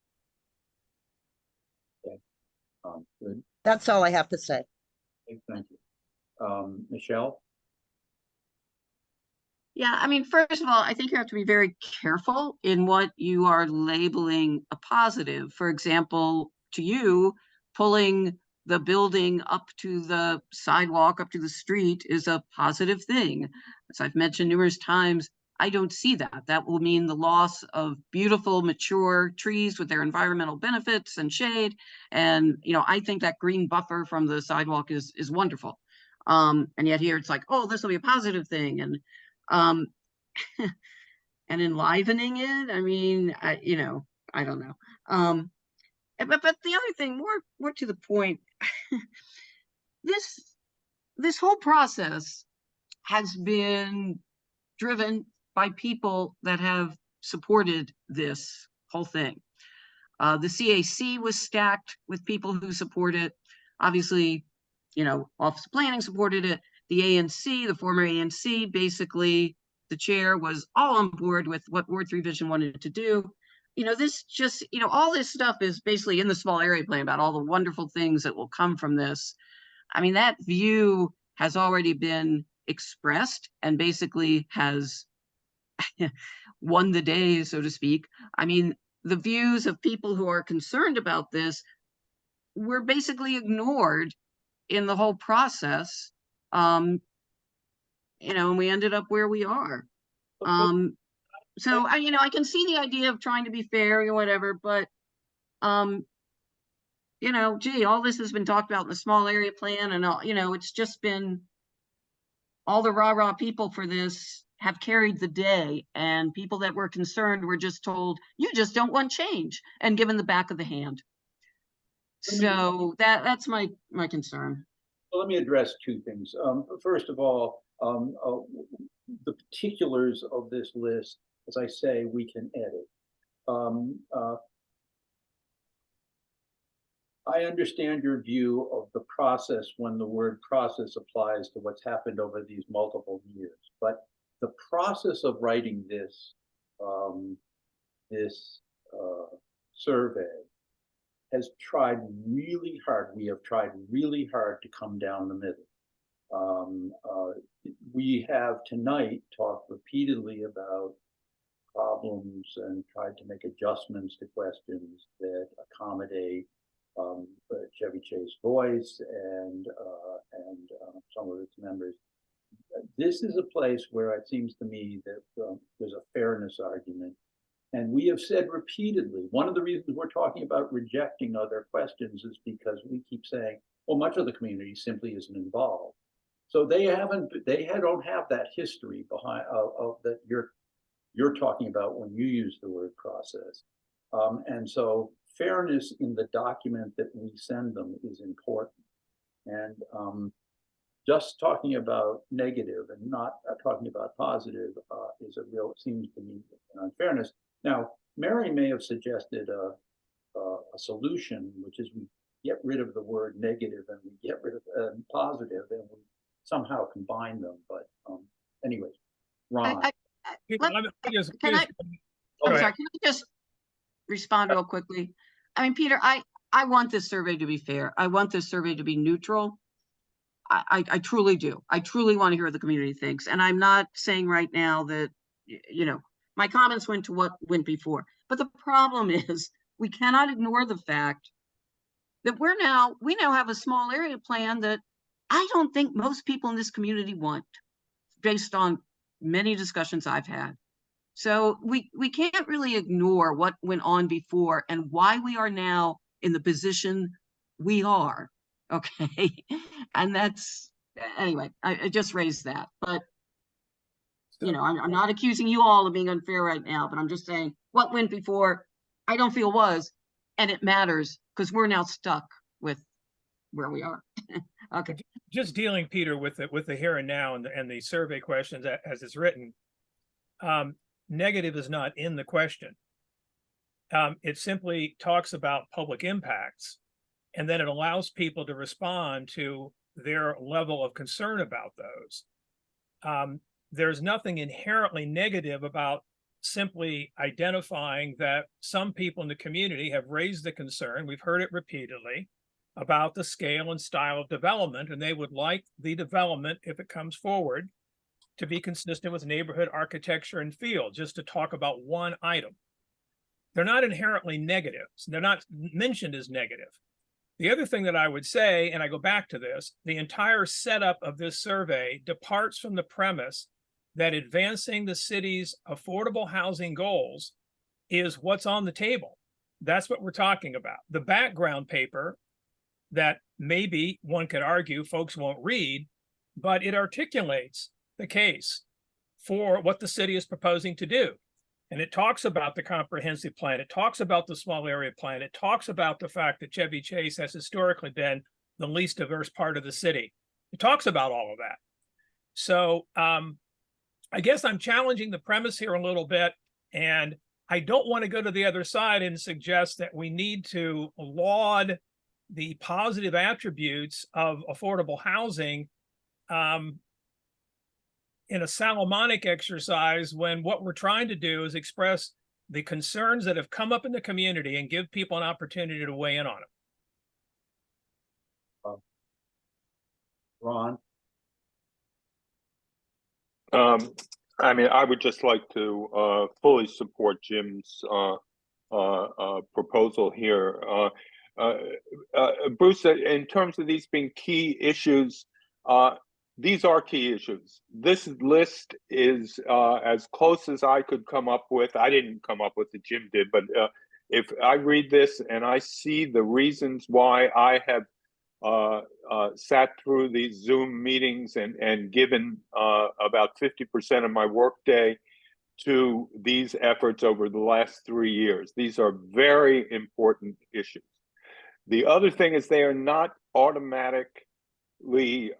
Okay. Good. That's all I have to say. Okay, thank you. Michelle? Yeah, I mean, first of all, I think you have to be very careful in what you are labeling a positive. For example, to you, pulling the building up to the sidewalk, up to the street is a positive thing. As I've mentioned numerous times, I don't see that. That will mean the loss of beautiful, mature trees with their environmental benefits and shade. And, you know, I think that green buffer from the sidewalk is wonderful. And yet here it's like, oh, this will be a positive thing. And and enlivening it. I mean, I don't know. But the other thing, more to the point, this whole process has been driven by people that have supported this whole thing. The CAC was stacked with people who support it. Obviously, Office of Planning supported it. The ANC, the former ANC, basically the chair was all on board with what Ward 3 Vision wanted to do. This just, all this stuff is basically in the small area plan about all the wonderful things that will come from this. I mean, that view has already been expressed and basically has won the day, so to speak. I mean, the views of people who are concerned about this were basically ignored in the whole process. And we ended up where we are. So I can see the idea of trying to be fair or whatever, but gee, all this has been talked about in the small area plan, and all, it's just been all the rah-rah people for this have carried the day, and people that were concerned were just told, you just don't want change, and given the back of the hand. So that's my concern. Well, let me address two things. First of all, the particulars of this list, as I say, we can edit. I understand your view of the process when the word process applies to what's happened over these multiple years, but the process of writing this survey has tried really hard. We have tried really hard to come down the middle. We have tonight talked repeatedly about problems and tried to make adjustments to questions that accommodate Chevy Chase voice and some of its members. This is a place where it seems to me that there's a fairness argument And we have said repeatedly, one of the reasons we're talking about rejecting other questions is because we keep saying, well, much of the community simply isn't involved. So they don't have that history behind of that you're talking about when you use the word process. And so fairness in the document that we send them is important. And just talking about negative and not talking about positive is a real, seems to me, an unfairness. Now, Mary may have suggested a solution, which is we get rid of the word negative and we get rid of positive and we somehow combine them. But anyways, Ron. Can I, Go I'm ahead. sorry, can I just respond real quickly? I mean, Peter, I want this survey to be fair. I want this survey to be neutral. I truly do. I truly want to hear what the community thinks. And I'm not saying right now that, you know, my comments went to what went before. But the problem is we cannot ignore the fact that we now have a small area plan that I don't think most people in this community want, based on many discussions I've had. So we can't really ignore what went on before and why we are now in the position we are. Okay. And that's, anyway, I just raised that. But, you know, I'm not accusing you all of being unfair right now, but I'm just saying what went before, I don't feel was, and it matters because we're now stuck with where we are. Okay. Just dealing, Peter, with the here and now and the survey questions as it's written. Negative is not in the question. It simply talks about public impacts, and then it allows people to respond to their level of concern about those. There's nothing inherently negative about simply identifying that some people in the community have raised the concern, we've heard it repeatedly, about the scale and style of development, and they would like the development, if it comes forward, to be consistent with neighborhood architecture and feel, just to talk about one item. They're not inherently negative. They're not mentioned as negative. The other thing that I would say, and I go back to this, the entire setup of this survey departs from the premise that advancing the city's affordable housing goals is what's on the table. That's what we're talking about. The background paper that maybe one could argue folks won't read, but it articulates the case for what the city is proposing to do. And it talks about the comprehensive plan. It talks about the small area plan. It talks about the fact that Chevy Chase has historically been the least diverse part of the city. It talks about all of that. So I guess I'm challenging the premise here a little bit, and I don't want to go to the other side and suggest that we need to laud the positive attributes of affordable housing in a Solomonic exercise, when what we're trying to do is express the concerns that have come up in the community and give people an opportunity to weigh in on it. Ron? I mean, I would just like to fully support Jim's proposal here. Bruce, in terms of these being key issues, these are key issues. This list is as close as I could come up with. I didn't come up with it, Jim did, but if I read this and I see the reasons why I have sat through these Zoom meetings and given about 50% of my workday to these efforts over the last 3 years. These are very important issues. The other thing is they are not automatically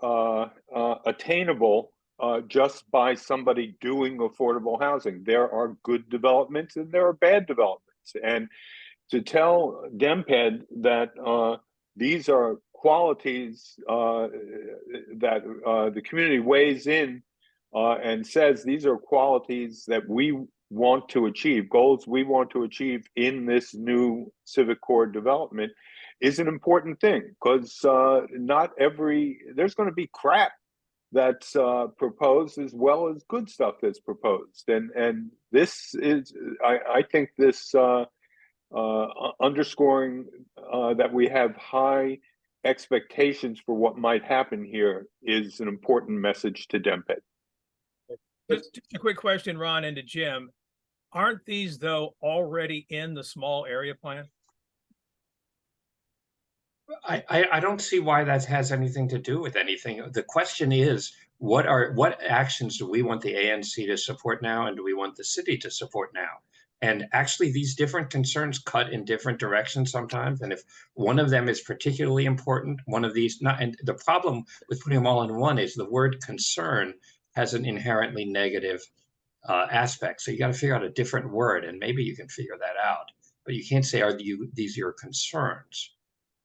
attainable just by somebody doing affordable housing. There are good developments and there are bad developments. And to tell DemPed that these are qualities that the community weighs in and says these are qualities that we want to achieve, goals we want to achieve in this new civic core development, is an important thing, because not every, there's going to be crap that's proposed as well as good stuff that's proposed. And this is, I think this underscoring that we have high expectations for what might happen here is an important message to DemPed. Just a quick question, Ron, and to Jim. Aren't these though already in the small area plan? I don't see why that has anything to do with anything. The question is, what actions do we want the ANC to support now, and do we want the city to support now? And actually, these different concerns cut in different directions sometimes. And if one of them is particularly important, one of these not. And the problem with putting them all in one is the word concern has an inherently negative aspect. So you got to figure out a different word, and maybe you can figure that out. But you can't say, these your concerns?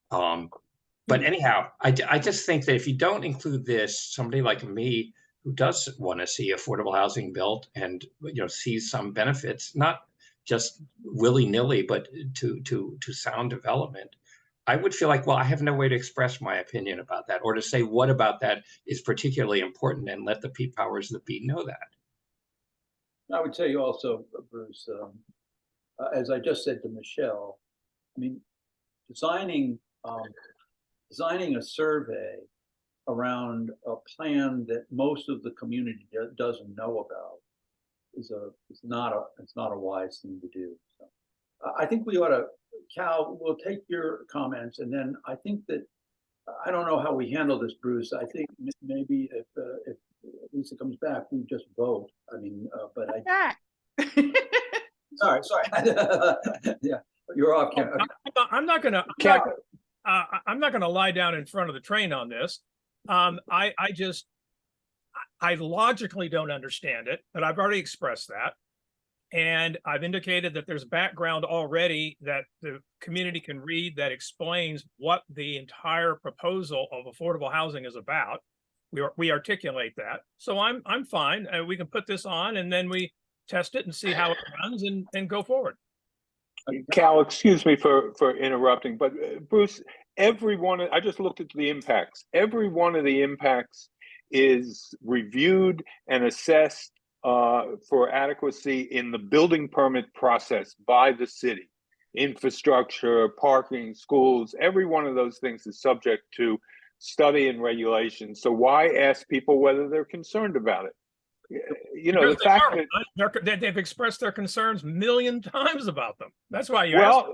But anyhow, I just think that if you don't include this, somebody like me who does want to see affordable housing built and sees some benefits, not just willy-nilly, but to sound development, I would feel like, well, I have no way to express my opinion about that, or to say what about that is particularly important, and let the powers that be know that. I would tell you also, Bruce, as I just said to Michelle, I mean, designing a survey around a plan that most of the community doesn't know about is not a wise thing to do. So I think we ought to, Cal, we'll take your comments, and then I think that, I don't know how we handle this, Bruce. I think maybe if Lisa comes back, we just vote. I mean, but sorry. Yeah, you're off camera. I'm not gonna lie down in front of the train on this. I logically don't understand it, but I've already expressed that. And I've indicated that there's background already that the community can read that explains what the entire proposal of affordable housing is about. We articulate that. So I'm fine. We can put this on, and then we test it and see how it runs, and go forward. Cal, excuse me for interrupting, but Bruce, I just looked at the impacts. Every one of the impacts is reviewed and assessed for adequacy in the building permit process by the city. Infrastructure, parking, schools, every one of those things is subject to study and regulation. So why ask people whether they're concerned about it? The fact that they've expressed their concerns a million times about them. That's why you ask.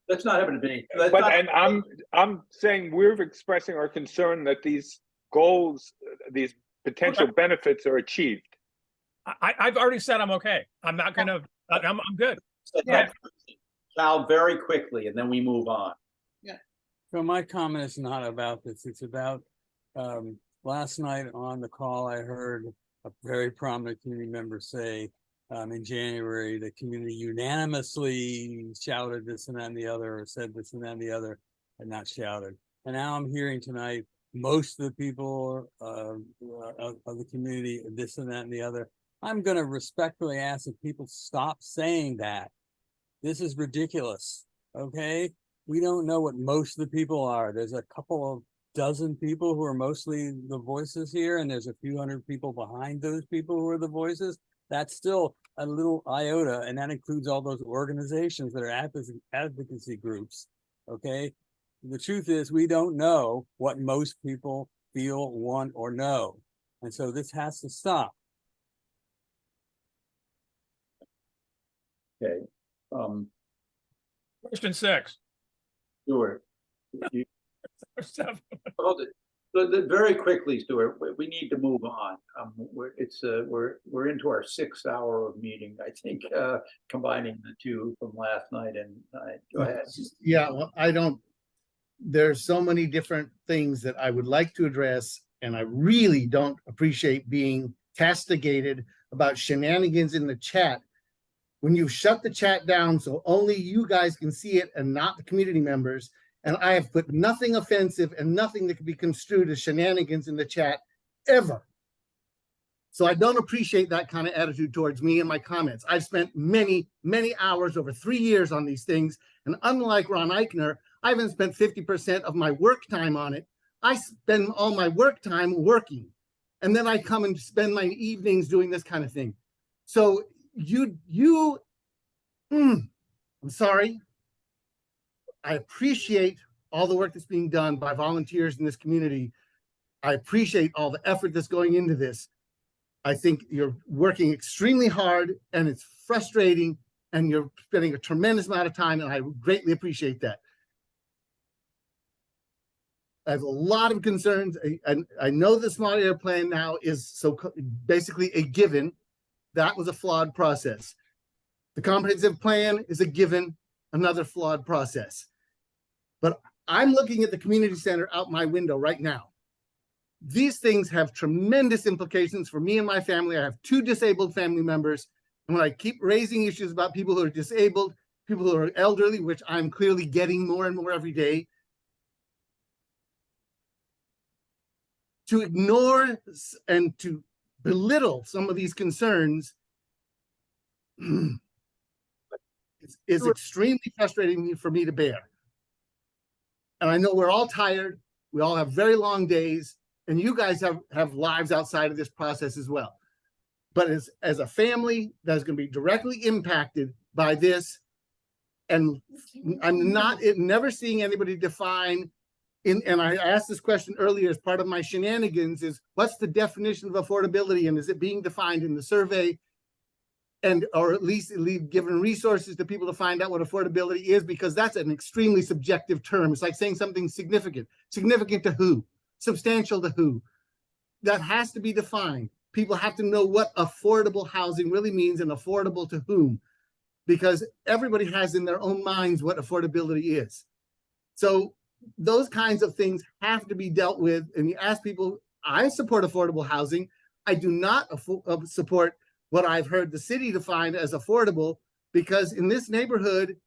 That's not having to be. And I'm saying we're expressing our concern that these goals, these potential benefits are achieved. I've already said I'm okay. I'm not gonna. I'm good. Yeah. Cal, very quickly, and then we move on. Yeah. So my comment is not about this. It's about last night on the call, I heard a very prominent community member say in January, the community unanimously shouted this and that and the other, or said this and that and the other, and not shouted. And now I'm hearing tonight, most of the people of the community, this and that and the other. I'm going to respectfully ask that people stop saying that. This is ridiculous, okay? We don't know what most of the people are. There's a couple of dozen people who are mostly the voices here, and there's a few hundred people behind those people who are the voices. That's still a little iota, and that includes all those organizations that are advocacy groups, okay? The truth is, we don't know what most people feel, want, or know. And so this has to stop. Okay. Question 6. Stuart. Hold it. Very quickly, Stuart, we need to move on. We're into our 6th hour of meeting, I think, combining the two from last night and tonight. Go ahead. Yeah, well, there's so many different things that I would like to address, and I really don't appreciate being castigated about shenanigans in the chat. When you shut the chat down so only you guys can see it and not the community members, and I have put nothing offensive and nothing that can be construed as shenanigans in the chat ever. So I don't appreciate that kind of attitude towards me and my comments. I've spent many, many hours over 3 years on these things. And unlike Ron Eichner, I haven't spent 50% of my work time on it. I spend all my work time working. And then I come and spend my evenings doing this kind of thing. So I'm sorry. I appreciate all the work that's being done by volunteers in this community. I appreciate all the effort that's going into this. I think you're working extremely hard, and it's frustrating and you're spending a tremendous amount of time, and I greatly appreciate that. I have a lot of concerns. I know the smart air plan now is basically a given. That was a flawed process. The comprehensive plan is a given, another flawed process. But I'm looking at the community center out my window right now. These things have tremendous implications for me and my family. I have 2 disabled family members. And when I keep raising issues about people who are disabled, people who are elderly, which I'm clearly getting more and more every day, to ignore and to belittle some of these concerns is extremely frustrating for me to bear. And I know we're all tired. We all have very long days, and you guys have lives outside of this process as well. But as a family that's going to be directly impacted by this, and I'm never seeing anybody define and I asked this question earlier as part of my shenanigans is, what's the definition of affordability, and is it being defined in the survey? And or at least given resources to people to find out what affordability is, because that's an extremely subjective term. It's like saying something significant. Significant to who? Substantial to who? That has to be defined. People have to know what affordable housing really means and affordable to whom, because everybody has in their own minds what affordability is. So those kinds of things have to be dealt with. And you ask people, I support affordable housing. I do not support what I've heard the city define as affordable, because in this neighborhood,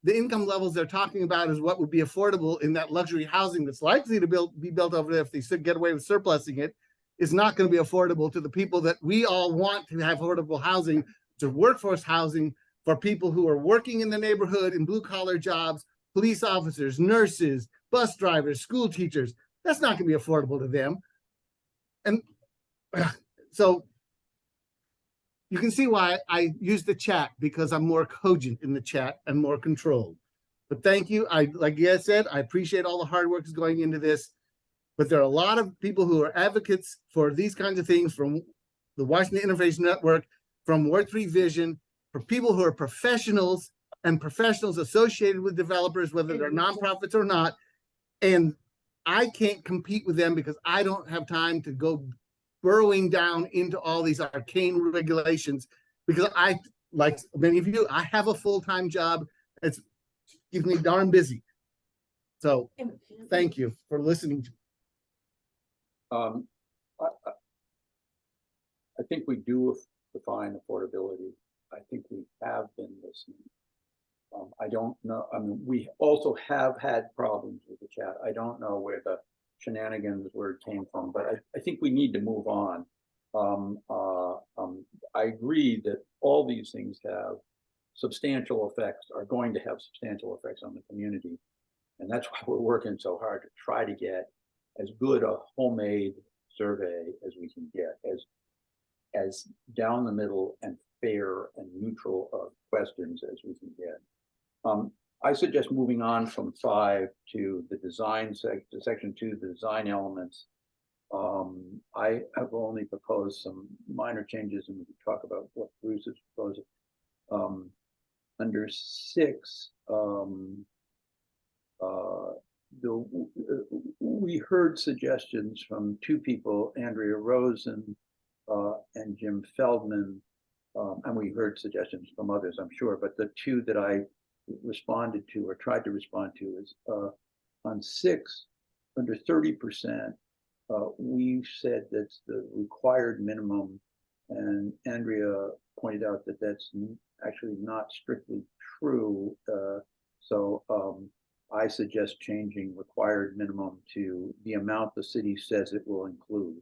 the income levels they're talking about is what would be affordable in that luxury housing that's likely to be built over there if they get away with surplusing it, is not going to be affordable to the people that we all want to have affordable housing, to workforce housing for people who are working in the neighborhood in blue collar jobs, police officers, nurses, bus drivers, school teachers. That's not going to be affordable to them. And so you can see why I use the chat, because I'm more cogent in the chat and more controlled. But thank you. Like I said, I appreciate all the hard work that's going into this. But there are a lot of people who are advocates for these kinds of things, from the Washington Interface Network, from Ward 3 Vision, for people who are professionals and professionals associated with developers, whether they're nonprofits or not. And I can't compete with them because I don't have time to go burrowing down into all these arcane regulations, because I, like many of you, I have a full-time job. It's keeps me darn busy. So thank you for listening to me. I think we do define affordability. I think we have been listening. I don't know. I mean, we also have had problems with the chat. I don't know where the shenanigans word came from, but I think we need to move on. I agree that all these things have substantial effects, are going to have substantial effects on the community. And that's why we're working so hard to try to get as good a homemade survey as we can get, as down the middle and fair and neutral of questions as we can get. I suggest moving on from 5 to the design to section 2, the design elements. I have only proposed some minor changes, and we can talk about what Bruce is proposing. Under 6, we heard suggestions from 2 people, Andrea Rosen and Jim Feldman, and we heard suggestions from others, I'm sure, but the 2 that I responded to or tried to respond to is on 6, under 30%, we said that's the required minimum, and Andrea pointed out that that's actually not strictly true. So I suggest changing required minimum to the amount the city says it will include.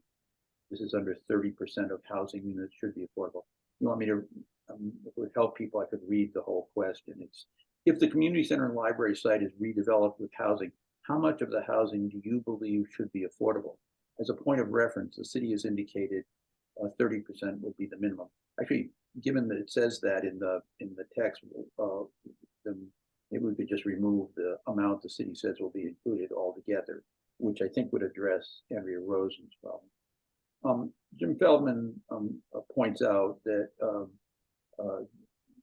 This is under 30% of housing units should be affordable. You want me to, if it would help people, I could read the whole question. It's, if the community center and library site is redeveloped with housing, how much of the housing do you believe should be affordable? As a point of reference, the city has indicated 30% would be the minimum. Actually, given that it says that in the text, then maybe we could just remove the amount the city says will be included altogether, which I think would address Andrea Rosen's problem. Jim Feldman points out that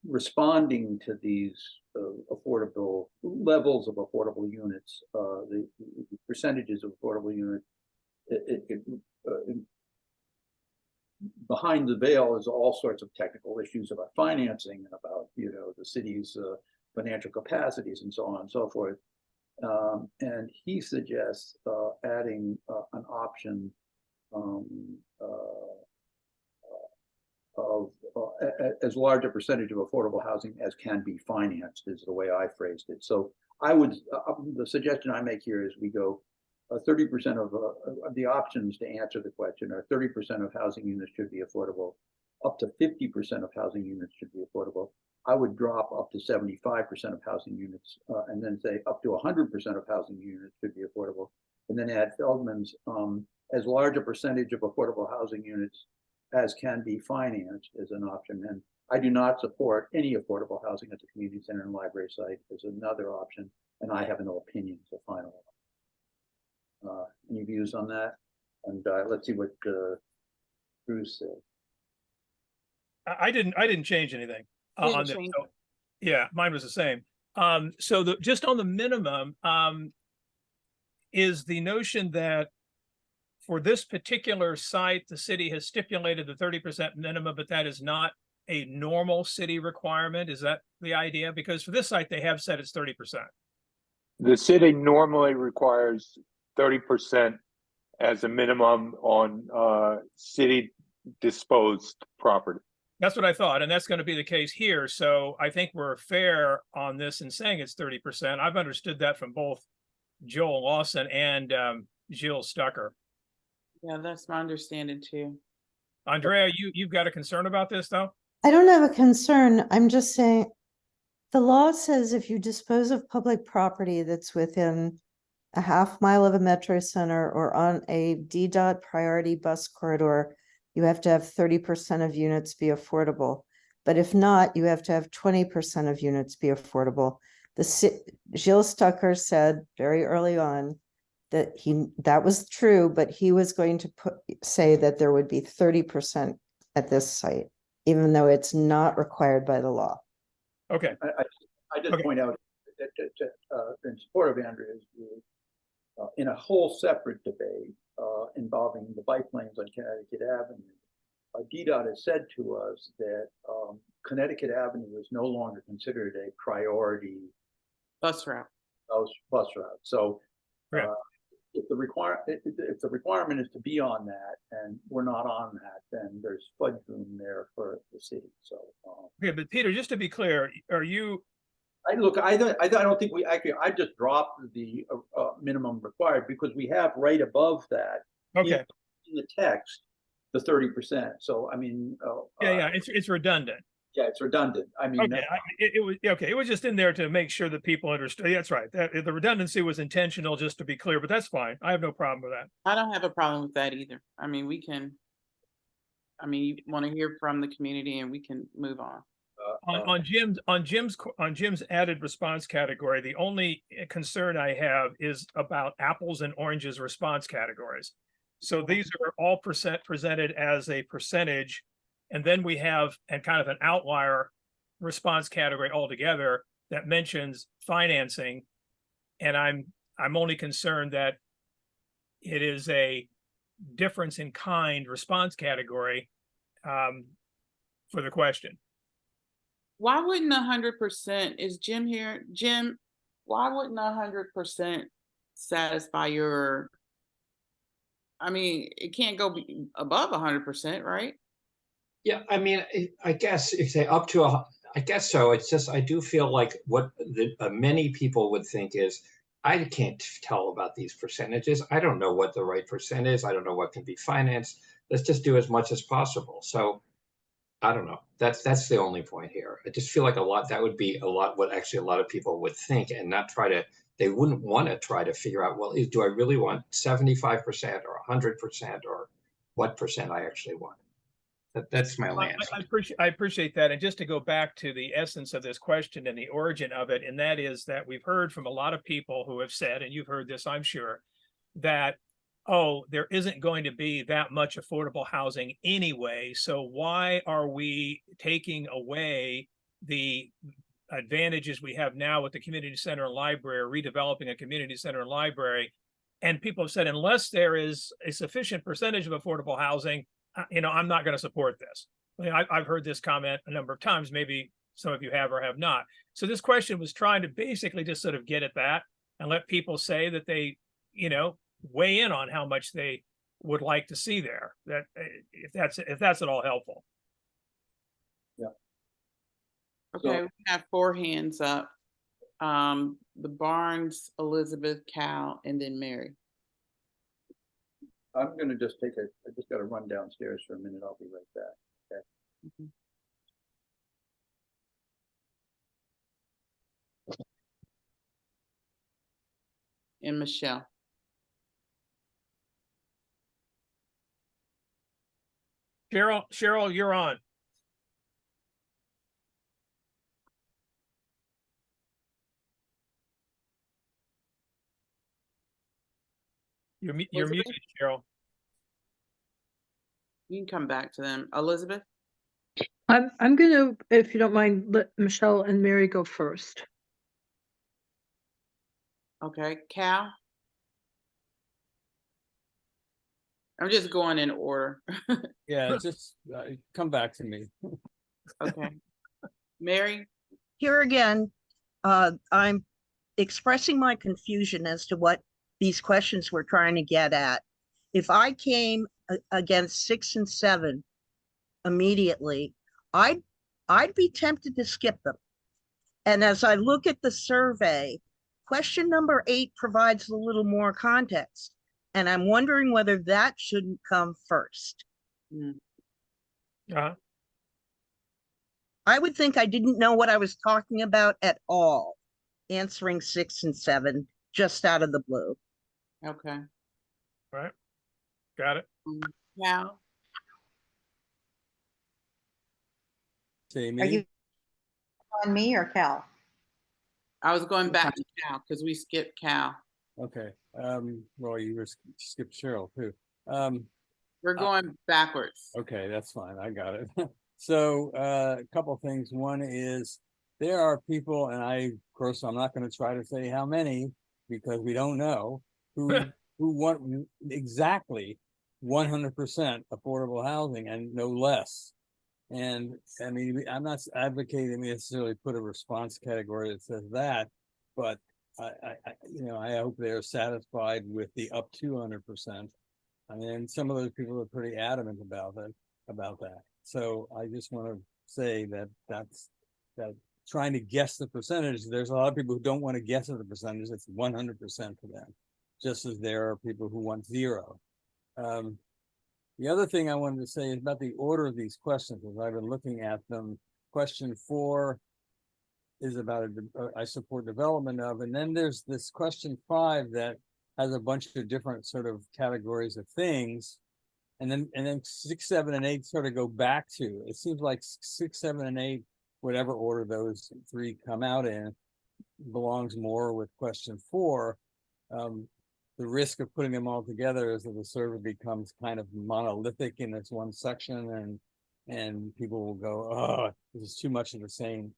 responding to these affordable levels of affordable units, the percentages of affordable units, behind the veil is all sorts of technical issues about financing and about, you know, the city's financial capacities and so on and so forth. And he suggests adding an option of as large a percentage of affordable housing as can be financed, is the way I phrased it. So I would, the suggestion I make here is we go 30% of the options to answer the question are 30% of housing units should be affordable, up to 50% of housing units should be affordable. I would drop up to 75% of housing units and then say up to 100% of housing units should be affordable. And then add Feldman's as large a percentage of affordable housing units as can be financed as an option. And I do not support any affordable housing at the community center and library site as another option. And I have no opinion to final. Any views on that? And let's see what Bruce said. I didn't change anything on this. So, yeah, mine was the same. So just on the minimum, is the notion that for this particular site, the city has stipulated the 30% minimum, but that is not a normal city requirement? Is that the idea? Because for this site, they have said it's 30%. The city normally requires 30% as a minimum on city disposed property. That's what I thought, and that's going to be the case here. So I think we're fair on this in saying it's 30%. I've understood that from both Joel Lawson and Jill Stucker. Yeah, that's my understanding too. Andrea, you've got a concern about this though? I don't have a concern. I'm just saying the law says if you dispose of public property that's within a half mile of a metro center or on a DDOT priority bus corridor, you have to have 30% of units be affordable. But if not, you have to have 20% of units be affordable. Jill Stucker said very early on that that was true, but he was going to say that there would be 30% at this site, even though it's not required by the law. Okay. I just point out that in support of Andrea's view, in a whole separate debate involving the bike lanes on Connecticut Avenue, DDOT has said to us that Connecticut Avenue is no longer considered a priority bus route. Bus route. So right. If the requirement is to be on that and we're not on that, then there's fudge room there for the city. So okay, but Peter, just to be clear, are you? I don't think we actually. I just dropped the minimum required because we have right above that. Okay. In the text, the 30%. So I mean. Yeah, it's redundant. Yeah, it's redundant. I mean, okay, it was okay. It was just in there to make sure that people understood. Yeah, that's right. That the redundancy was intentional, just to be clear. But that's fine. I have no problem with that. I don't have a problem with that either. I mean, we can. I mean, you want to hear from the community, and we can move on. On Jim's added response category, the only concern I have is about apples and oranges response categories. So these are all presented as a percentage. And then we have and kind of an outlier response category altogether that mentions financing. And I'm only concerned that it is a difference in kind response category for the question. Why wouldn't 100%, is Jim here? Jim, why wouldn't 100% satisfy your, I mean, it can't go above 100%, right? Yeah, I mean, I guess if you say up to I guess so. It's just, I do feel like what many people would think is, I can't tell about these percentages. I don't know what the right percent is. I don't know what can be financed. Let's just do as much as possible. So I don't know. That's the only point here. I just feel like that would be a lot what actually a lot of people would think and not they wouldn't want to try to figure out, well, do I really want 75% or 100% or what percent I actually want? That's my only answer. I appreciate that. And just to go back to the essence of this question and the origin of it, and that is that we've heard from a lot of people who have said, and you've heard this, I'm sure, that, oh, there isn't going to be that much affordable housing anyway. So why are we taking away the advantages we have now with the community center and library, redeveloping a community center and library. And people have said, unless there is a sufficient percentage of affordable housing, I'm not going to support this. I mean, I've heard this comment a number of times. Maybe some of you have or have not. So this question was trying to basically just sort of get at that and let people say that they, weigh in on how much they would like to see there. That if that's at all helpful. Okay, we have 4 hands up. The Barnes, Elizabeth, Cal, and then Mary. I'm gonna just I just gotta run downstairs for a minute. I'll be right back. Okay. And Michelle. Cheryl, you're on. You're muted, Cheryl. You can come back to them. Elizabeth? I'm gonna, if you don't mind, let Michelle and Mary go first. Okay, Cal? I'm just going in order. Yeah, just come back to me. Okay. Mary? Here again, I'm expressing my confusion as to what these questions were trying to get at. If I came against 6 and 7 immediately, I'd be tempted to skip them. And as I look at the survey, question number 8 provides a little more context. And I'm wondering whether that shouldn't come first. I would think I didn't know what I was talking about at all, answering 6 and 7 just out of the blue. Okay. All right. Got it. Cal? Say Are you me. on me or Cal? I was going back to Cal because we skipped Cal. Okay. Well, you were skipped Cheryl too. We're going backwards. Okay, that's fine. I got it. So a couple of things. One is there are people, and of course, I'm not going to try to say how many because we don't know, who want exactly 100% affordable housing and no less. And I mean, I'm not advocating necessarily put a response category that says that, but I hope they're satisfied with the up to 100%. I mean, some of those people are pretty adamant about that. So I just want to say that trying to guess the percentage, there's a lot of people who don't want to guess at the percentage. It's 100% for them, just as there are people who want 0. The other thing I wanted to say is about the order of these questions, as I've been looking at them. Question 4 is about I support development of, and then there's this question 5 that has a bunch of different sort of categories of things. And then 6, 7, and 8 sort of go back to, it seems like 6, 7, and 8, whatever order those 3 come out in, belongs more with question 4. The risk of putting them all together is that the survey becomes kind of monolithic in its one section, and people will go, oh, this is too much of the same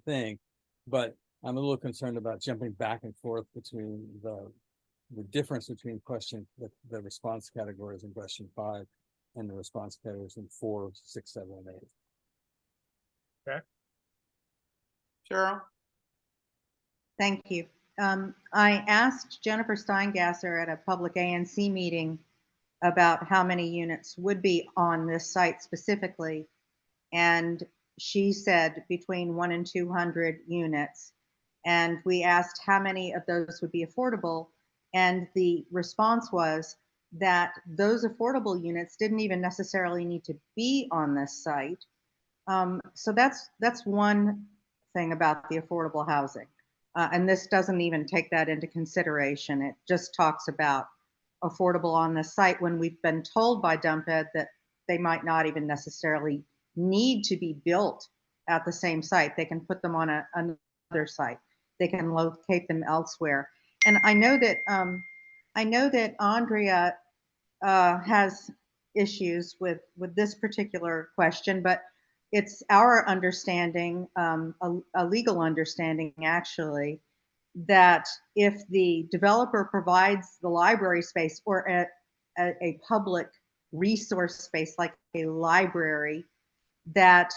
thing. But I'm a little concerned about jumping back and forth between the difference between the response categories in question 5 and the response categories in 4, 6, 7, and 8. Okay. Cheryl? Thank you. I asked Jennifer Steingasser at a public ANC meeting about how many units would be on this site specifically. And she said between 100 and 200 units. And we asked how many of those would be affordable. And the response was that those affordable units didn't even necessarily need to be on this site. So that's one thing about the affordable housing. And this doesn't even take that into consideration. It just talks about affordable on the site when we've been told by DumpEd that they might not even necessarily need to be built at the same site. They can put them on another site. They can locate them elsewhere. And I know that Andrea has issues with this particular question, but it's our understanding, a legal understanding actually, that if the developer provides the library space or a public resource space like a library, that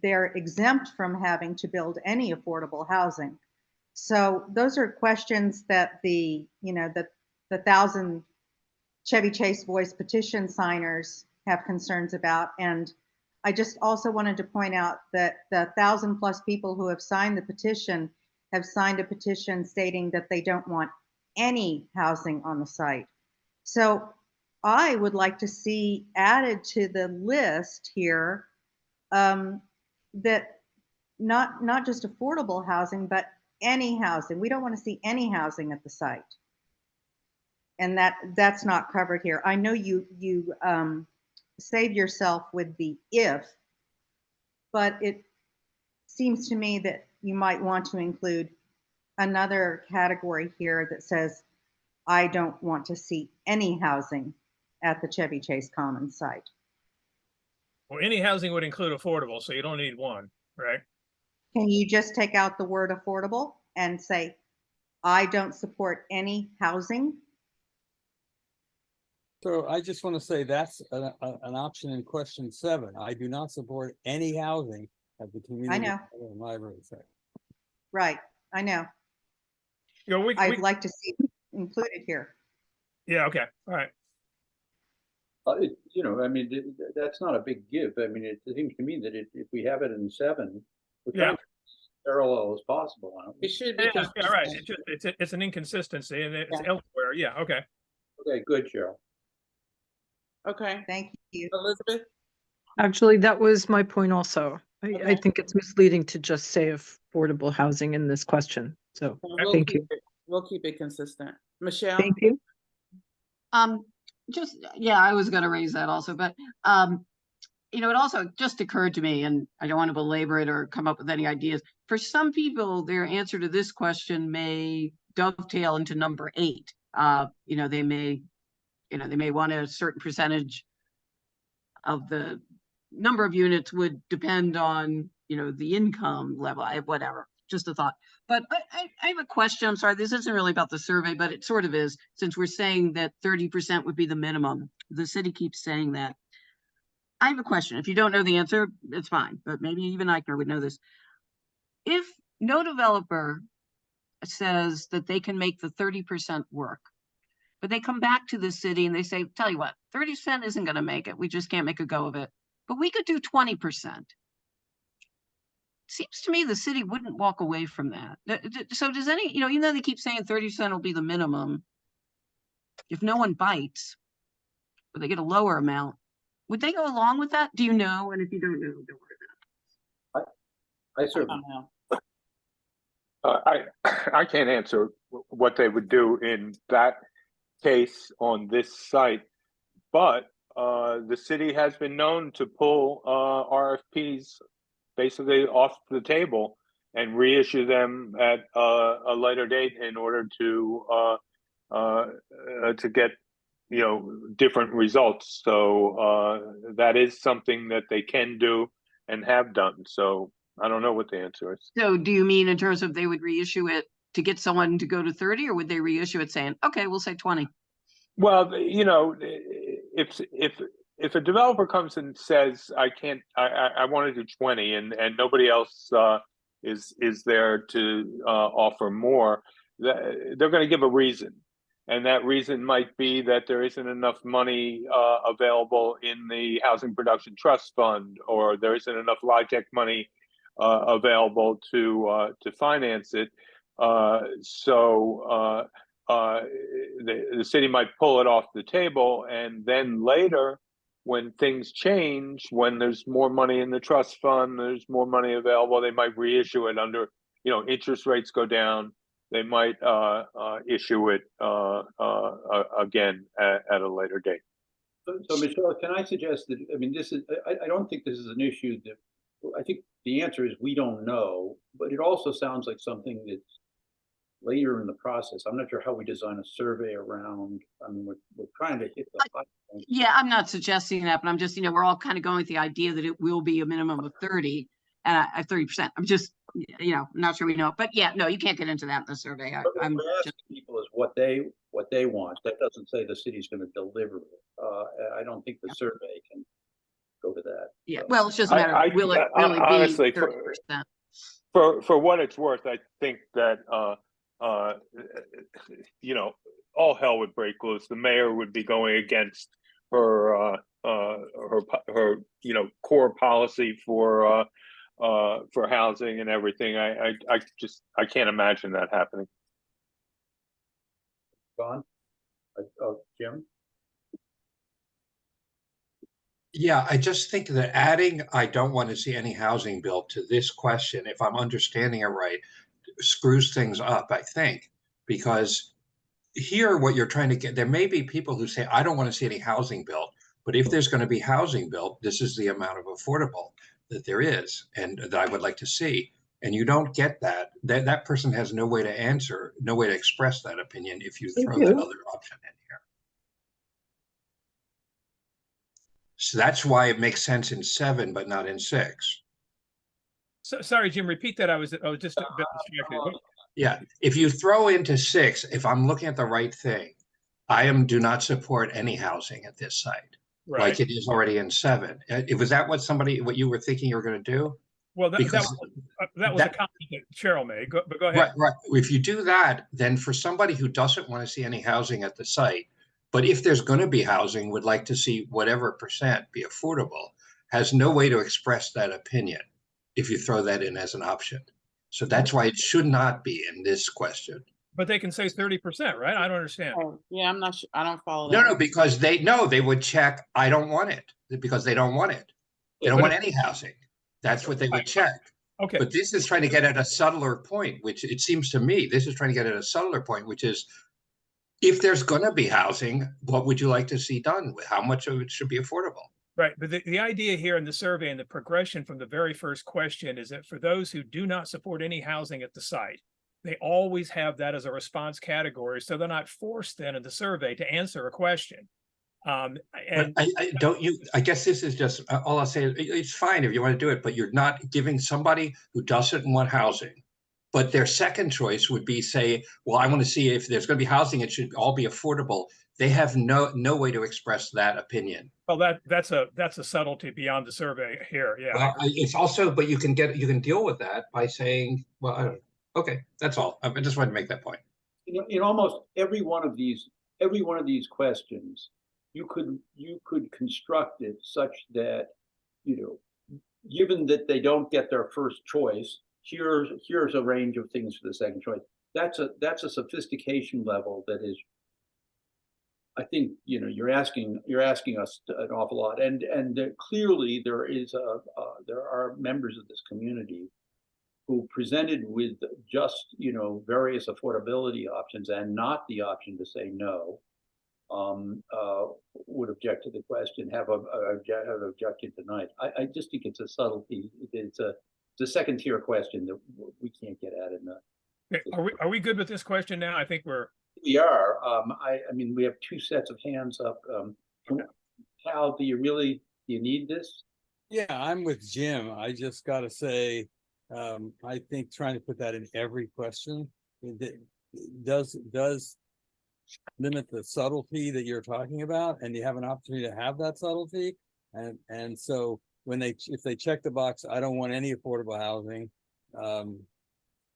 they're exempt from having to build any affordable housing. So those are questions that the 1,000 Chevy Chase Voice petition signers have concerns about. And I just also wanted to point out that the 1,000+ people who have signed the petition have signed a petition stating that they don't want any housing on the site. So I would like to see added to the list here that not just affordable housing, but any housing. We don't want to see any housing at the site. And that's not covered here. I know you save yourself with the if, but it seems to me that you might want to include another category here that says, I don't want to see any housing at the Chevy Chase Commons site. Well, any housing would include affordable, so you don't need one, right? Can you just take out the word affordable and say, I don't support any housing? So I just want to say that's an option in question 7. I do not support any housing at the community library site. Right, I know. You know, I'd like to see it included here. Yeah, okay, all right. I mean, that's not a big give. I mean, it seems to me that if we have it in 7, we're trying to be parallel as possible. It should be. Yeah, right. It's an inconsistency and it's elsewhere. Yeah, okay. Okay, good, Cheryl. Okay. Thank you. Elizabeth? Actually, that was my point also. I think it's misleading to just say affordable housing in this question. So thank you. We'll keep it consistent. Michelle? Thank you. I was going to raise that also, but it also just occurred to me, and I don't want to belabor it or come up with any ideas. For some people, their answer to this question may dovetail into number 8. They may want a certain percentage of the number of units would depend on, the income level, whatever, just a thought. But I have a question. I'm sorry, this isn't really about the survey, but it sort of is, since we're saying that 30% would be the minimum. The city keeps saying that. I have a question. If you don't know the answer, it's fine, but maybe even Eichner would know this. If no developer says that they can make the 30% work, but they come back to the city and they say, tell you what, 30% isn't going to make it. We just can't make a go of it. But we could do 20%. Seems to me the city wouldn't walk away from that. So does even though they keep saying 30% will be the minimum, if no one bites, but they get a lower amount, would they go along with that? Do you know? And if you don't know, don't worry about it. I certainly know. I can't answer what they would do in that case on this site, but the city has been known to pull RFPs basically off the table and reissue them at a later date in order to get different results. So that is something that they can do and have done. So I don't know what the answer is. So do you mean in terms of they would reissue it to get someone to go to 30, or would they reissue it saying, okay, we'll say 20? Well, if a developer comes and says, I want to do 20 and nobody else is there to offer more, they're going to give a reason. And that reason might be that there isn't enough money available in the Housing Production Trust Fund, or there isn't enough LIHTC money available to finance it. So the city might pull it off the table, and then later, when things change, when there's more money in the trust fund, there's more money available, they might reissue it under, interest rates go down. They might issue it again at a later date. So Michelle, can I suggest that, I don't think this is an issue that, I think the answer is we don't know, but it also sounds like something that's later in the process. I'm not sure how we design a survey around, I mean, we're trying to hit the. Yeah, I'm not suggesting that, but I'm just, we're all kind of going with the idea that it will be a minimum of 30 and 30%. I'm just, not sure we know. But yeah, no, you can't get into that in the survey. I'm What we're asking people is what they want. That doesn't say the city's going to deliver it. I don't think the survey can go to that. Yeah, well, it's just a matter of will it really honestly, be 30%? For what it's worth, I think that all hell would break loose. The mayor would be going against her core policy for housing and everything. I can't imagine that happening. John, Jim. Yeah, I just think that adding, I don't want to see any housing built to this question, if I'm understanding it right, screws things up, I think, because here what you're trying to get, there may be people who say, I don't want to see any housing built, but if there's going to be housing built, this is the amount of affordable that there is and that I would like to see. And you don't get that. That person has no way to answer, no way to express that opinion if you throw that other option in here. So that's why it makes sense in 7, but not in 6. So sorry, Jim, repeat that. I was just a bit distracted. Yeah, if you throw into 6, if I'm looking at the right thing, do not support any housing at this site, Right. like it is already in 7. Was that what you were thinking you were going to do? Well, that was a comment that Cheryl made. But go ahead. Right. If you do that, then for somebody who doesn't want to see any housing at the site, but if there's going to be housing, would like to see whatever % be affordable, has no way to express that opinion if you throw that in as an option. So that's why it should not be in this question. But they can say 30%, right? I don't understand. Oh, yeah, I'm not sure. I don't follow that. No, because they would check, I don't want it, because they don't want it. They don't want any housing. That's what they would check. Okay. But this is trying to get at a subtler point, which it seems to me, this is trying to get at a subtler point, which is, if there's going to be housing, what would you like to see done with how much of it should be affordable? Right. But the idea here in the survey and the progression from the very first question is that for those who do not support any housing at the site, they always have that as a response category. So they're not forced then in the survey to answer a question. And I guess this is just, all I'll say is it's fine if you want to do it, but you're not giving somebody who doesn't want housing. But their second choice would be say, well, I want to see if there's going to be housing, it should all be affordable. They have no way to express that opinion. Well, that's a subtlety beyond the survey here. Yeah. Well, it's also, but you can deal with that by saying, well, I don't know. Okay, that's all. I just wanted to make that point. In almost every one of these questions, you could construct it such that, given that they don't get their first choice, here's a range of things for the second choice. That's a sophistication level that is, I think, you're asking us an awful lot, and clearly there are members of this community who presented with just various affordability options and not the option to say no, would object to the question, have objected tonight. I just think it's a subtlety. It's a second tier question that we can't get at enough. Okay. Are we good with this question now? I think we are. I mean, we have 2 sets of hands up. Hal, do you need this? Yeah, I'm with Jim. I just got to say, I think trying to put that in every question does limit the subtlety that you're talking about, and you have an opportunity to have that subtlety. And so if they check the box, I don't want any affordable housing,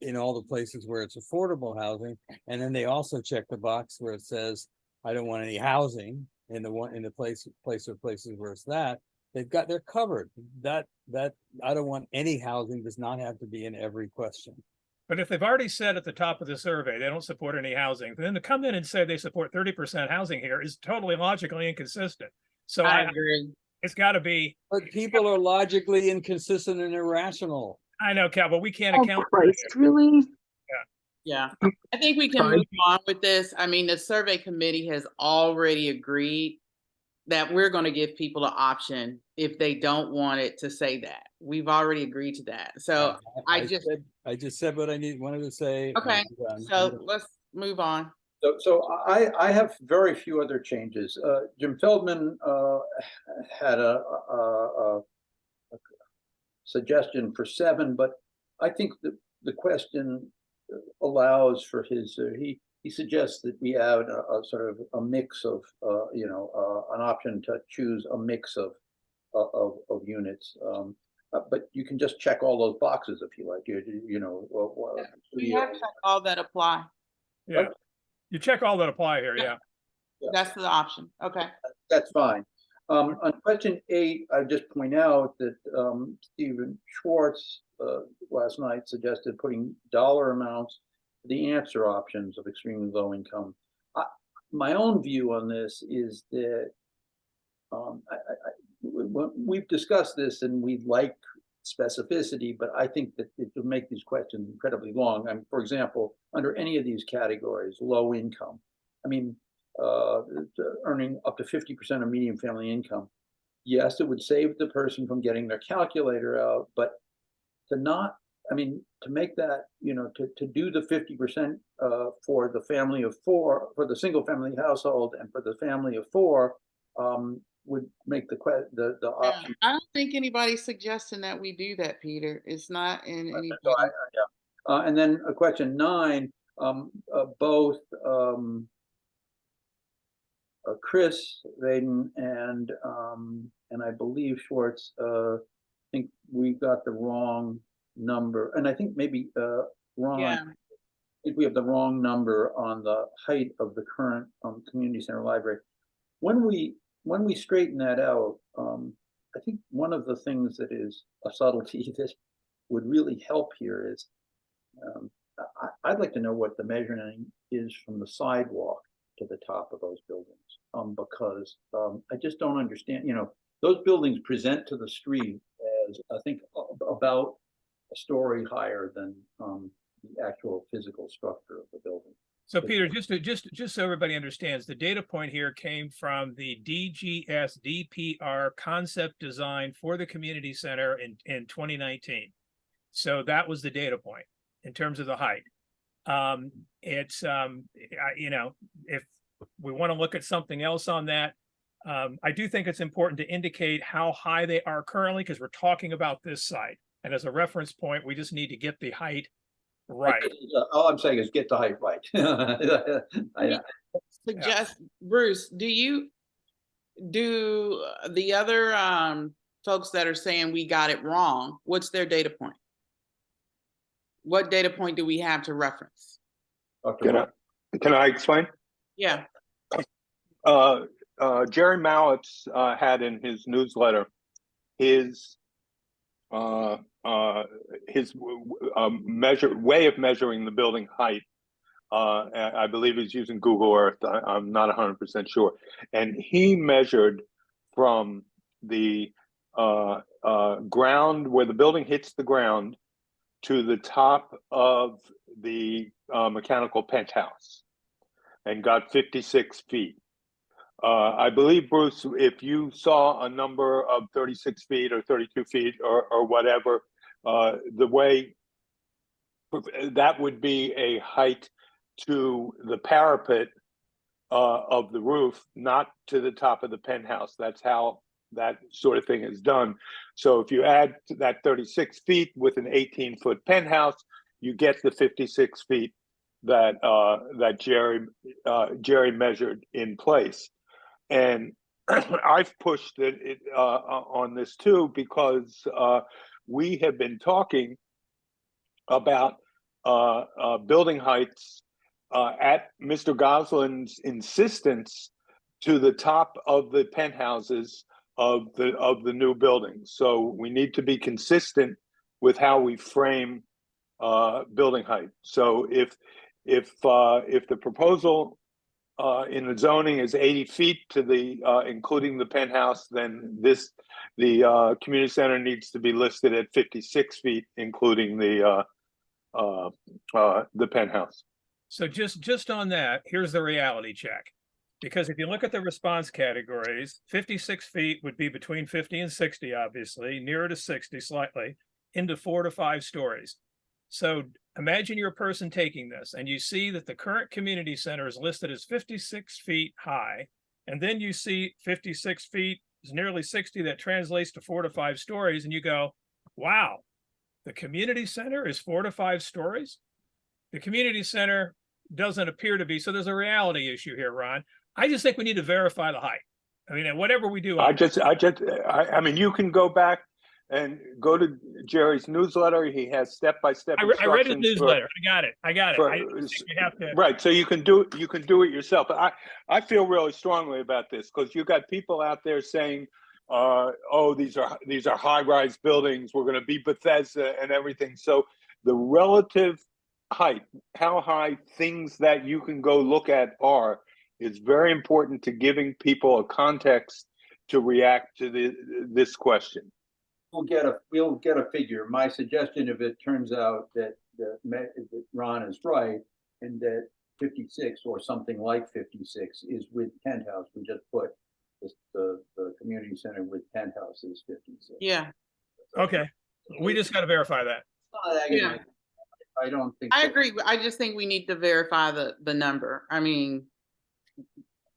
in all the places where it's affordable housing, and then they also check the box where it says, I don't want any housing in the places where it's that, they're covered. That I don't want any housing does not have to be in every question. But if they've already said at the top of the survey they don't support any housing, then to come in and say they support 30% housing here is totally logically inconsistent. So I agree. It's got to be. But people are logically inconsistent and irrational. I know, Cal, but we can't account for it. Really? Yeah. I think we can move on with this. I mean, the survey committee has already agreed that we're going to give people an option if they don't want it to say that. we've already agreed to that. So I just, I just said what I wanted to say. okay, and, so let's move on. So I have very few other changes. Jim Feldman had a suggestion for 7, but I think the question allows for his, he suggests that we add a sort of a mix of, an option to choose a mix of units. But you can just check all those boxes if you like. We have to all that apply. Yeah, you check all that apply here, yeah. That's the option, okay. That's fine. On question 8, I just point out that Stephen Schwartz last night suggested putting dollar amounts for the answer options of extremely low income. My own view on this is that we've discussed this and we like specificity, but I think that it would make these questions incredibly long. For example, under any of these categories, low income, earning up to 50% of median family income. Yes, it would save the person from getting their calculator out, but to make that, to do the 50% for the family of 4, for the single family household and for the family of 4, would make the option. I don't think anybody's suggesting that we do that, Peter. It's not in any. And then question 9, both Chris Vaden and I believe Schwartz think we got the wrong number, and I think maybe wrong. Yeah. I think we have the wrong number on the height of the current community center library. When we straighten that out, I think one of the things that is a subtlety that would really help here is I'd like to know what the measuring is from the sidewalk to the top of those buildings, because I just don't understand. Those buildings present to the street as, I think, about a story higher than the actual physical structure of the building. So Peter, just so everybody understands, the data point here came from the DGS DPR concept design for the community center in 2019. So that was the data point in terms of the height. It's if we want to look at something else on that, I do think it's important to indicate how high they are currently, because we're talking about this site. And as a reference point, we just need to get the height right. All I'm saying is get the height right. Suggest, Bruce, do the other folks that are saying we got it wrong, what's their data point? What data point do we have to reference? Can I explain? Yeah. Jerry Mallitz had in his newsletter his way of measuring the building height. I believe he's using Google Earth. I'm not 100% sure. And he measured from the ground, where the building hits the ground, to the top of the mechanical penthouse, and got 56 feet. I believe, Bruce, if you saw a number of 36 feet or 32 feet or whatever, the way that would be a height to the parapet of the roof, not to the top of the penthouse. That's how that sort of thing is done. So if you add that 36 feet with an 18-foot penthouse, you get the 56 feet that Jerry measured in place. And I've pushed it on this too, because we have been talking about building heights at Mr. Goslin's insistence to the top of the penthouses of the new buildings. So we need to be consistent with how we frame building height. So if the proposal in the zoning is 80 feet to the including the penthouse, then the community center needs to be listed at 56 feet, including the penthouse. So just on that, here's the reality check. Because if you look at the response categories, 56 feet would be between 50 and 60, obviously, nearer to 60 slightly, into 4 to 5 stories. So imagine you're a person taking this and you see that the current community center is listed as 56 feet high. And then you see 56 feet is nearly 60. That translates to 4 to 5 stories. And you go, wow, the community center is 4 to 5 stories. The community center doesn't appear to be. So there's a reality issue here, Ron. I just think we need to verify the height. I mean, whatever we do. I mean, you can go back and go to Jerry's newsletter. He has step-by-step I read his instructions. newsletter. I got it. I think we have to. Right. So you can do it yourself. But I feel really strongly about this because you got people out there saying, oh, these are high-rise buildings. We're going to be Bethesda and everything. So the relative height, how high things that you can go look at are, is very important to giving people a context to react to this question. We'll get a figure. My suggestion, if it turns out that Ron is right and that 56 or something like 56 is with penthouse, we just put the community center with penthouse is 56. Yeah. Okay. We just got to verify that. Yeah. I don't think I agree. I just think we need to verify the number. I mean,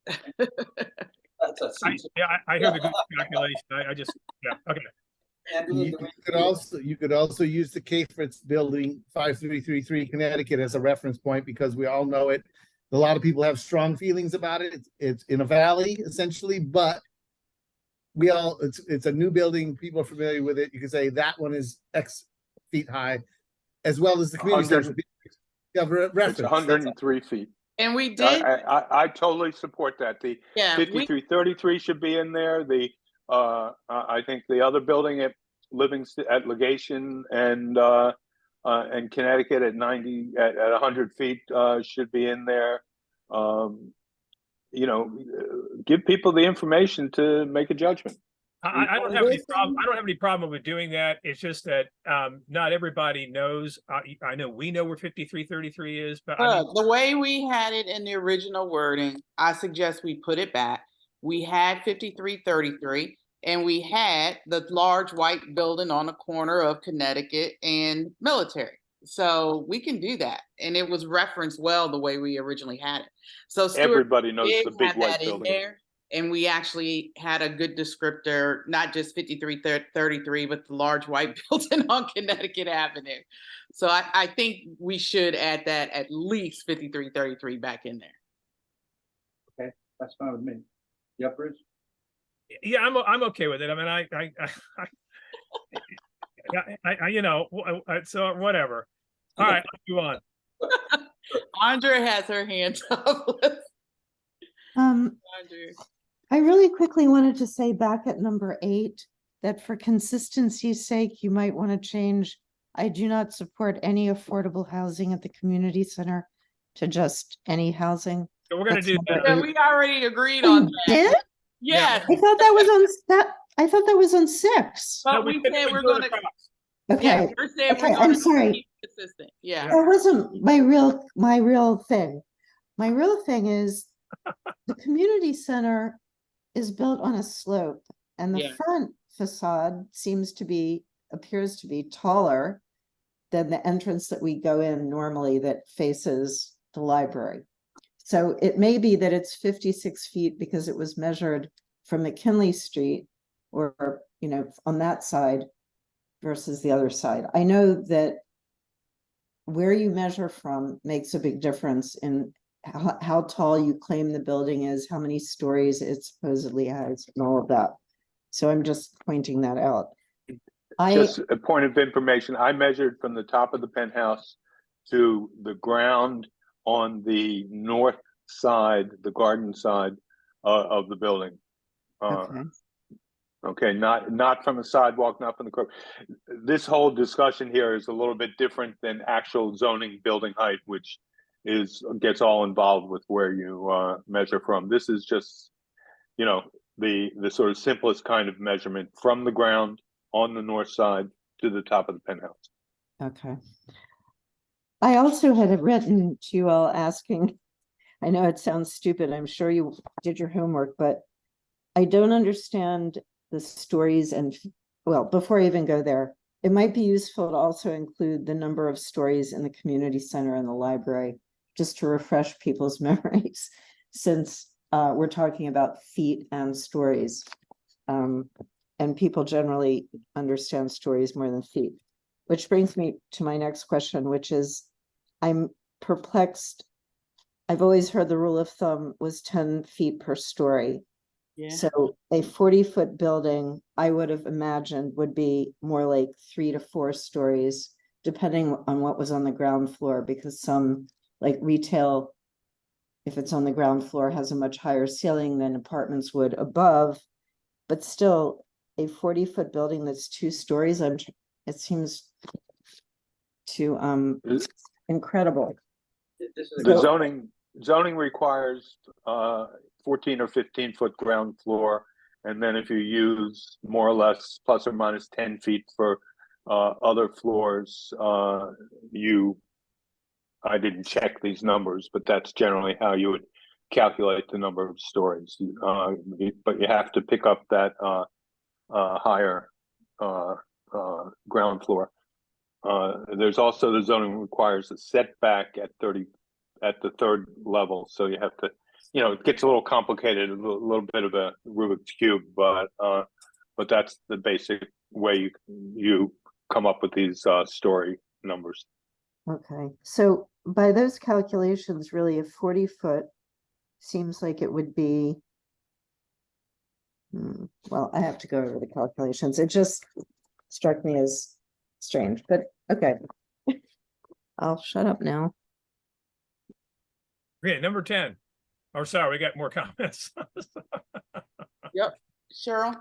I hear the good calculation. I just, yeah, okay. And you could also use the K-Fritz building 5333 Connecticut as a reference point because we all know it. A lot of people have strong feelings about it. It's in a valley essentially, but it's a new building. People are familiar with it. You can say that one is X feet high, as well as the community center. It's 103 feet. And we did. I totally support that. The 5333 should be in there. I think the other building at Legation and Connecticut at 100 feet should be in there. Give people the information to make a judgment. I don't have any problem. I don't have any problem with doing that. It's just that not everybody knows. I know we know where 5333 is, but the way we had it in the original wording, I suggest we put it back. We had 5333, and we had the large white building on the corner of Connecticut and Military. So we can do that, and it was referenced well the way we originally had it. So Stuart, everybody knows the big white building. in there. And we actually had a good descriptor, not just 5333, but the large white building on Connecticut Avenue. So I think we should add that at least 5333 back in there. Okay, that's fine with me. Yep, Bruce? Yeah, I'm okay with it. I mean, so whatever. All right, let's move on. Andrea has her hand up. Andrea. I really quickly wanted to say back at number 8 that for consistency's sake, you might want to change. I do not support any affordable housing at the community center to just any housing. So we're going to do that. Yeah, we already agreed on that. Did? Yes. I thought that was on that. I thought that was on 6. But we said we're going to. Okay. Yeah, we're saying okay. we're I'm sorry. Consistent. Yeah. That wasn't my real thing. My real thing is the community center is built on a slope, and the front facade appears to be taller than the entrance that we go in normally that faces the library. So it may be that it's 56 feet because it was measured from McKinley Street or, on that side versus the other side. I know that where you measure from makes a big difference in how tall you claim the building is, how many stories it supposedly has, and all of that. So I'm just pointing that out. Just a point of information, I measured from the top of the penthouse to the ground on the north side, the garden side of the building. Okay, not from the sidewalk, not from the curb. This whole discussion here is a little bit different than actual zoning building height, which gets all involved with where you measure from. This is just, the sort of simplest kind of measurement from the ground on the north side to the top of the penthouse. Okay. I also had written to you all asking I know it sounds stupid. I'm sure you did your homework, but I don't understand the stories and, well, before I even go there, it might be useful to also include the number of stories in the community center and the library, just to refresh people's memories, since we're talking about feet and stories. And people generally understand stories more than feet. Which brings me to my next question, which is, I'm perplexed. I've always heard the rule of thumb was 10 feet per story. Yeah. So a 40-foot building, I would have imagined, would be more like 3 to 4 stories, depending on what was on the ground floor, because some, like retail, if it's on the ground floor, has a much higher ceiling than apartments would above. But still, a 40-foot building that's 2 stories, it seems too incredible. This is The So- zoning requires 14 or 15-foot ground floor, and then if you use more or less plus or minus 10 feet for other floors, I didn't check these numbers, but that's generally how you would calculate the number of stories. But you have to pick up that higher ground floor. There's also, the zoning requires a setback at the third level, so you have to, it gets a little complicated, a little bit of a Rubik's cube, but that's the basic way you come up with these story numbers. Okay, so by those calculations, really a 40-foot seems like it would be, well, I have to go over the calculations. It just struck me as strange, but okay. I'll shut up now. Okay, number 10. Or sorry, we got more comments. Yep. Cheryl?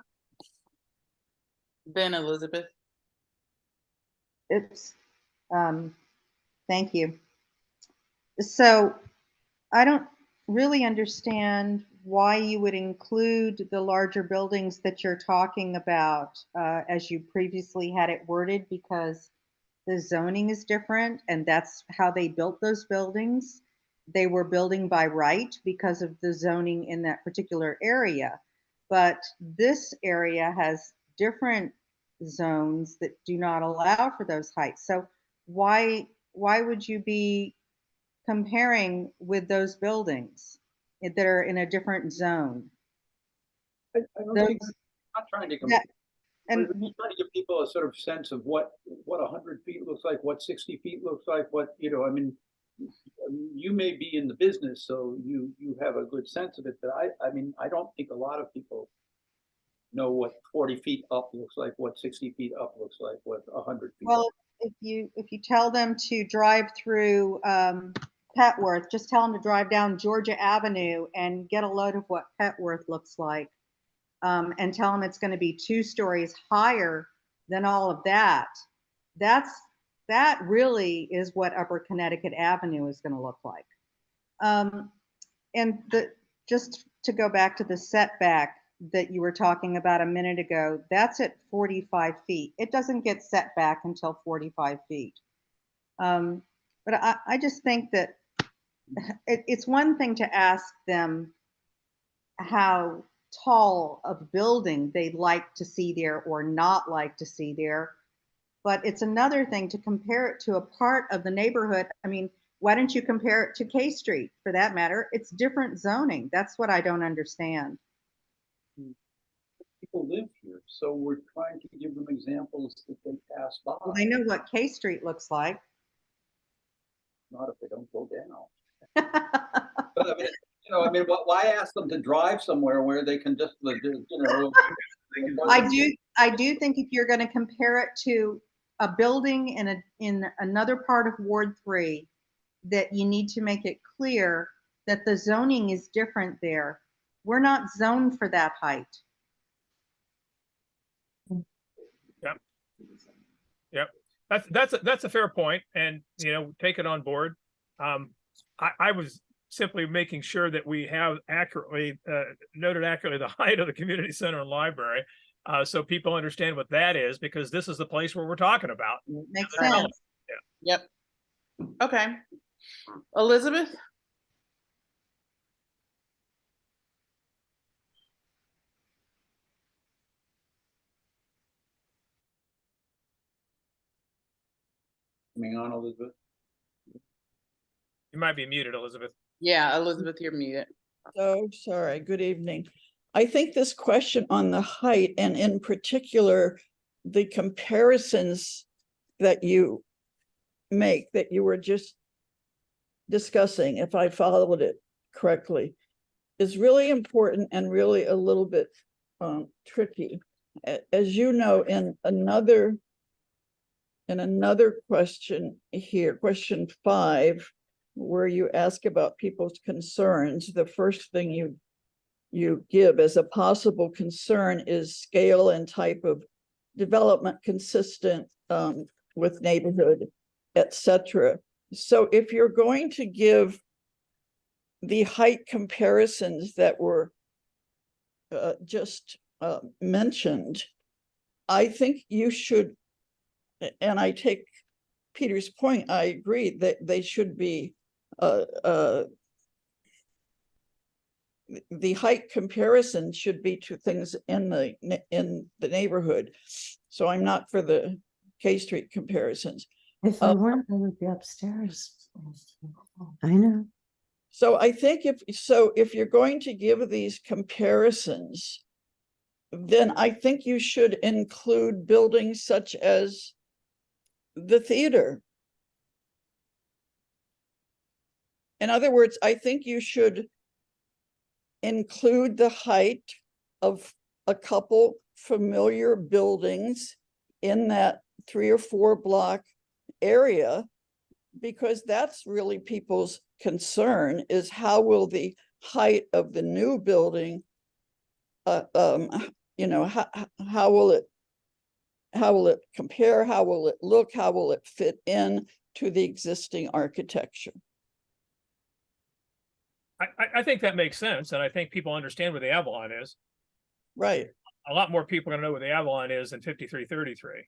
Then Elizabeth. It's, thank you. So I don't really understand why you would include the larger buildings that you're talking about as you previously had it worded, because the zoning is different and that's how they built those buildings. They were building by right because of the zoning in that particular area. But this area has different zones that do not allow for those heights. So why would you be comparing with those buildings that are in a different zone? I don't think, Those, I'm not trying to yeah, and we're trying to give people a sort of sense of what 100 feet looks like, what 60 feet looks like, I mean, you may be in the business, so you have a good sense of it, but I mean, I don't think a lot of people know what 40 feet up looks like, what 60 feet up looks like, what 100 feet well, up. if you tell them to drive through Petworth, just tell them to drive down Georgia Avenue and get a load of what Petworth looks like, and tell them it's going to be 2 stories higher than all of that. That really is what Upper Connecticut Avenue is going to look like. And just to go back to the setback that you were talking about a minute ago, that's at 45 feet. It doesn't get set back until 45 feet. But I just think that it's one thing to ask them how tall of building they'd like to see there or not like to see there, but it's another thing to compare it to a part of the neighborhood. I mean, why don't you compare it to K Street for that matter? It's different zoning. That's what I don't understand. People live here, so we're trying to give them examples that they pass by. Well, they know what K Street looks like. Not if they don't go down. But I mean, why ask them to drive somewhere where they can just, I do think if you're going to compare it to a building in another part of Ward 3, that you need to make it clear that the zoning is different there. We're not zoned for that height. Yep. Yep. That's a fair point, and take it on board. I was simply making sure that we have noted accurately the height of the community center and library, so people understand what that is, because this is the place where we're talking about. Makes sense. Yeah. Yep. Okay. Elizabeth? Coming on, Elizabeth? You might be muted, Elizabeth. Yeah, Elizabeth, you're muted. Oh, sorry. Good evening. I think this question on the height and in particular, the comparisons that you make that you were just discussing, if I followed it correctly, is really important and really a little bit tricky. As you know, in another question here, question 5, where you ask about people's concerns, the first thing you give as a possible concern is scale and type of development consistent with neighborhood, etc. So if you're going to give the height comparisons that were just mentioned, I think you should, and I take Peter's point, I agree that they should be the height comparison should be to things in the neighborhood. So I'm not for the K Street comparisons. If I weren't, I would be upstairs. I know. So I think if you're going to give these comparisons, then I think you should include buildings such as the theater. In other words, I think you should include the height of a couple familiar buildings in that 3 or 4 block area, because that's really people's concern, is how will the height of the new building, you know, how will it compare, how will it look, how will it fit in to the existing architecture? I think that makes sense, and I think people understand where the Avalon is. Right. A lot more people are gonna know where the Avalon is than 5333.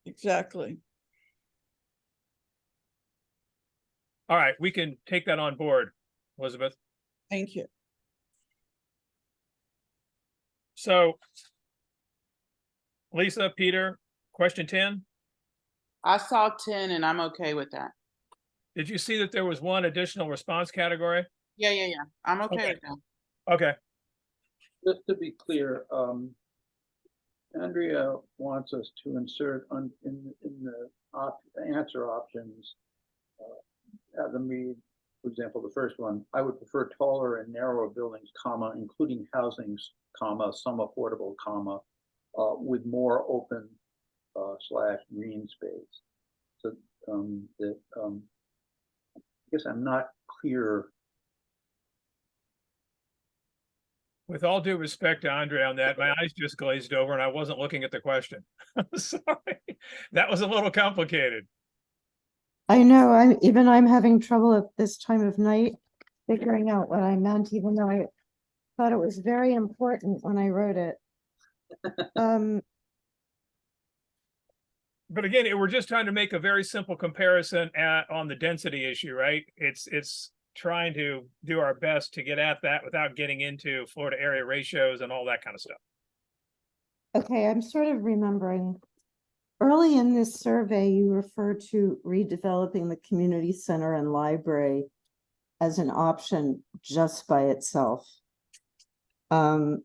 Exactly. All right, we can take that on board, Elizabeth. Thank you. So, Lisa, Peter, question 10. I saw 10 and I'm okay with that. Did you see that there was one additional response category? Yeah. I'm okay Okay. with that. Okay. Just to be clear, Andrea wants us to insert in the answer options, have them read, for example, the first one, I would prefer taller and narrower buildings, comma, including housings, comma, some affordable, comma, with more open / green space. So I guess I'm not clear. With all due respect to Andre on that, my eyes just glazed over and I wasn't looking at the question. Sorry, that was a little complicated. I know, I'm having trouble at this time of night figuring out what I meant, even though I thought it was very important when I wrote it. But again, we're just trying to make a very simple comparison on the density issue, right? It's trying to do our best to get at that without getting into Florida area ratios and all that kind of stuff. Okay, I'm sort of remembering. Early in this survey, you referred to redeveloping the community center and library as an option just by itself. So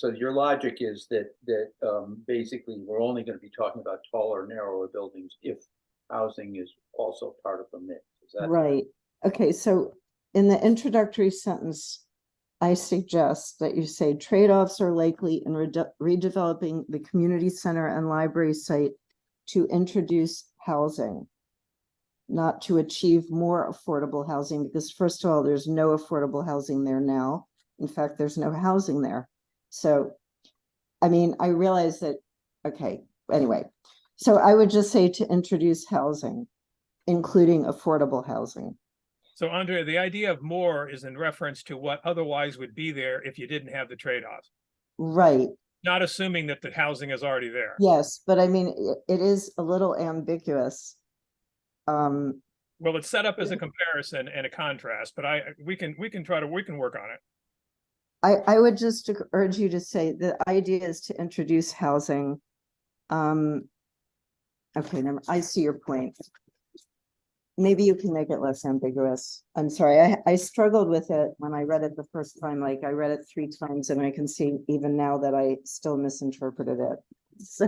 your logic is that basically we're only going to be talking about taller, narrower buildings if housing is also part of the mix. Is that right? Okay, so in the introductory sentence, I suggest that you say trade-offs are likely in redeveloping the community center and library site to introduce housing, not to achieve more affordable housing, because first of all, there's no affordable housing there now. In fact, there's no housing there. So, I mean, I realize that, okay, anyway. So I would just say to introduce housing, including affordable housing. So Andrea, the idea of more is in reference to what otherwise would be there if you didn't have the trade-offs. Right. Not assuming that the housing is already there. Yes, but I mean, it is a little ambiguous. Well, it's set up as a comparison and a contrast, but we can work on it. I would just urge you to say the idea is to introduce housing. Okay, I see your point. Maybe you can make it less ambiguous. I'm sorry, I struggled with it when I read it the first time, like I read it 3 times and I can see even now that I still misinterpreted it. So,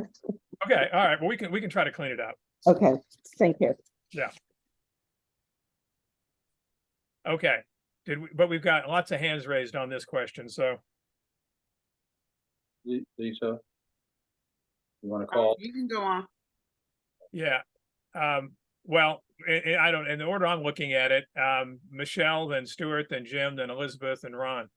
Okay, all right, well, we can try to clean it up. okay, thank you. Yeah. Okay, but we've got lots of hands raised on this question, so. Lisa? You want to call? You can go on. Yeah, well, I don't, in the order I'm looking at it, Michelle, then Stuart, then Jim, then Elizabeth, and Ron.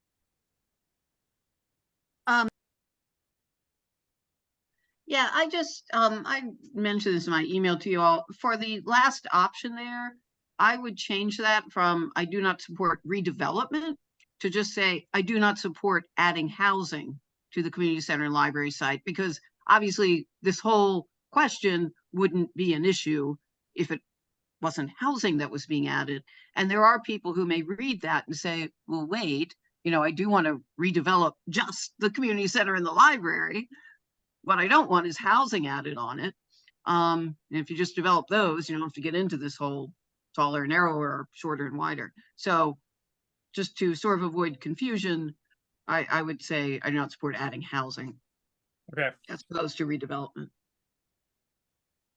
Yeah, I mentioned this in my email to you all. For the last option there, I would change that from I do not support redevelopment to just say I do not support adding housing to the community center and library site, because obviously this whole question wouldn't be an issue if it wasn't housing that was being added. And there are people who may read that and say, well, wait, I do want to redevelop just the community center and the library. What I don't want is housing added on it. And if you just develop those, you don't have to get into this whole taller, narrower, shorter, and wider. So just to sort of avoid confusion, I would say I do not support adding housing. Okay. As opposed to redevelopment.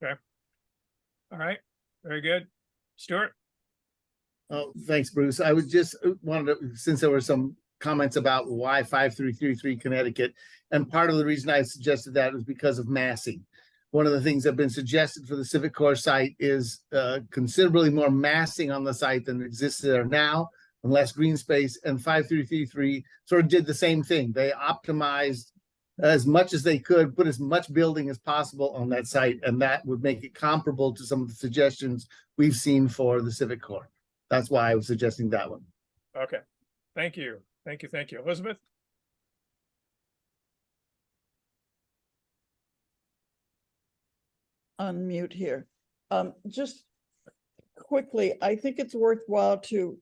Okay. All right. Very good. Stuart? Oh, thanks, Bruce. I was just wanted to, since there were some comments about why 5333 Connecticut, and part of the reason I suggested that was because of massing. One of the things that have been suggested for the Civic Corps site is considerably more massing on the site than exists there now, and less green space, and 5333 sort of did the same thing. They optimized as much as they could, put as much building as possible on that site, and that would make it comparable to some of the suggestions we've seen for the Civic Corps. That's why I was suggesting that one. Okay. Thank you. Thank you. Thank you. Elizabeth? Unmute here. Just quickly, I think it's worthwhile to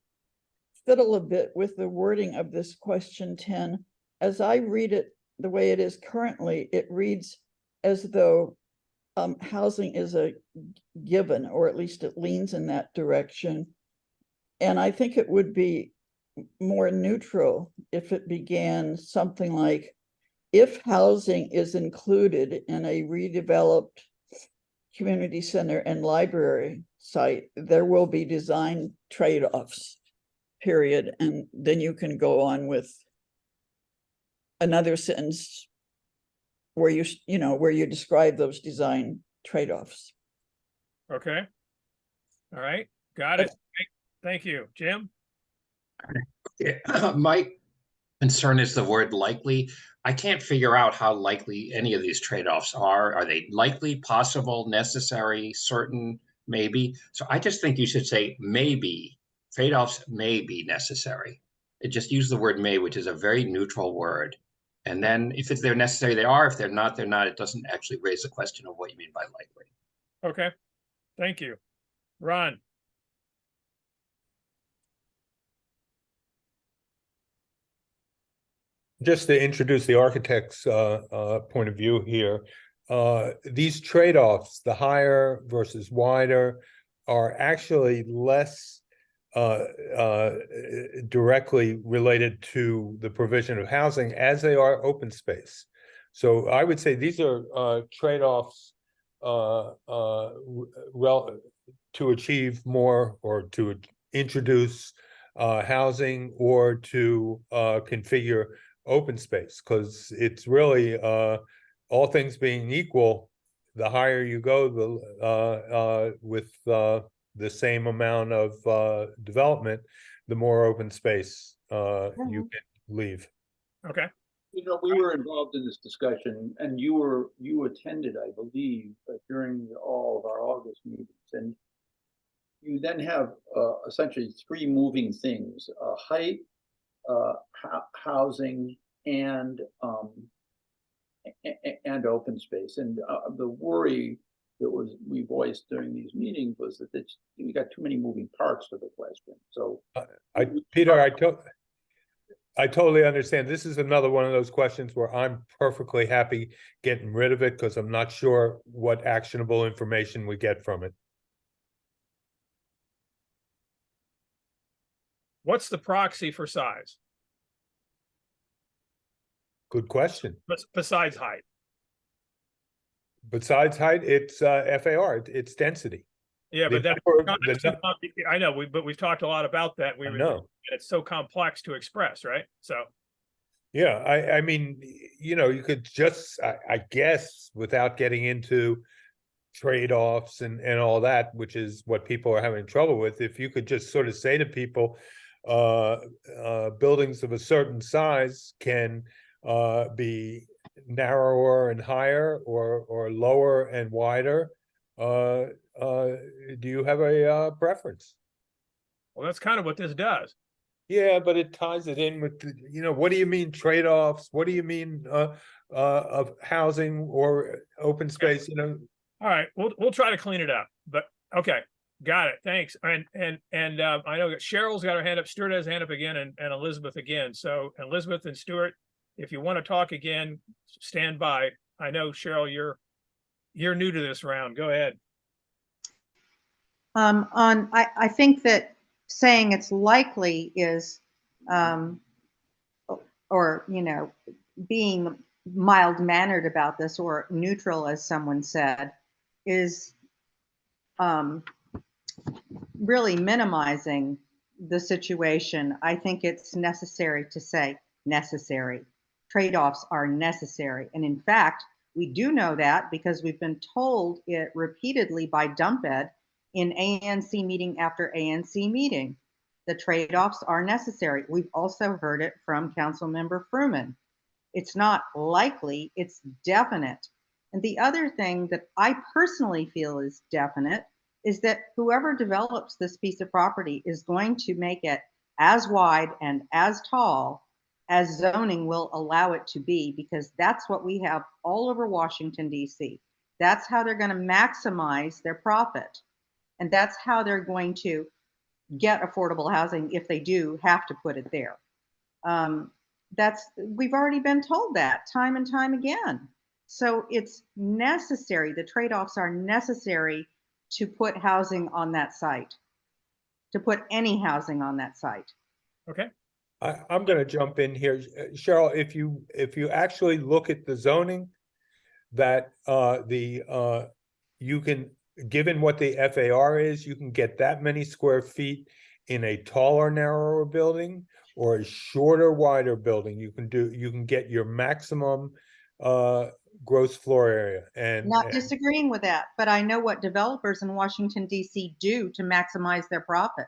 fiddle a bit with the wording of this question 10. As I read it, the way it is currently, it reads as though housing is a given, or at least it leans in that direction. And I think it would be more neutral if it began something like, if housing is included in a redeveloped community center and library site, there will be design trade-offs, period. And then you can go on with another sentence where you describe those design trade-offs. Okay. All right. Got it. Thank you. Jim? My concern is the word likely. I can't figure out how likely any of these trade-offs are. Are they likely, possible, necessary, certain, maybe? So I just think you should say maybe. Trade-offs may be necessary. Just use the word may, which is a very neutral word. And then if they're necessary, they are. If they're not, they're not. It doesn't actually raise the question of what you mean by likely. Okay. Thank you. Ron? Just to introduce the architect's point of view here, these trade-offs, the higher versus wider, are actually less directly related to the provision of housing as they are open space. So I would say these are trade-offs to achieve more, or to introduce housing, or to configure open space, because it's really all things being equal, the higher you go, the with the same amount of development, the more open space you can leave. Okay. We were involved in this discussion, and you attended, I believe, during all of our August meetings, and you then have essentially 3 moving things: height, housing, and open space. And the worry that we voiced during these meetings was that we got too many moving parts to the question. So Peter, I totally understand. This is another one of those questions where I'm perfectly happy getting rid of it because I'm not sure what actionable information we get from it. What's the proxy for size? Good question. Besides height. Besides height, it's FAR, it's density. Yeah, The but that number- the that's nu- I know, but we've talked a lot about that. I know. It's so complex to express, right? So Yeah, I mean, you know, you could just, I guess, without getting into trade-offs and all that, which is what people are having trouble with, if you could just sort of say to people, buildings of a certain size can be narrower and higher or lower and wider. Do you have a preference? well, that's kind of what this does. Yeah, but it ties it in with, you know, what do you mean trade-offs? What do you mean of housing or open space, you know? All right, we'll try to clean it up, but okay, got it. Thanks. And I know that Cheryl's got her hand up, Stuart has her hand up again, and Elizabeth again. So Elizabeth and Stuart, if you want to talk again, stand by. I know Cheryl, you're new to this round. Go ahead. I think that saying it's likely is, or, you know, being mild mannered about this, or neutral, as someone said, is really minimizing the situation. I think it's necessary to say necessary. Trade-offs are necessary. And in fact, we do know that because we've been told it repeatedly by Dumped in ANC meeting after ANC meeting. The trade-offs are necessary. We've also heard it from Councilmember Fruman. It's not likely, it's definite. And the other thing that I personally feel is definite is that whoever develops this piece of property is going to make it as wide and as tall as zoning will allow it to be, because that's what we have all over Washington, D.C. That's how they're going to maximize their profit. And that's how they're going to get affordable housing if they do have to put it there. We've already been told that time and time again. So it's necessary. The trade-offs are necessary to put housing on that site, to put any housing on that site. Okay. I'm going to jump in here, Cheryl. If you actually look at the zoning, that you can, given what the FAR is, you can get that many square feet in a taller, narrower building or a shorter, wider building. You can get your maximum gross floor area. And not disagreeing with that, but I know what developers in Washington, D.C. do to maximize their profit.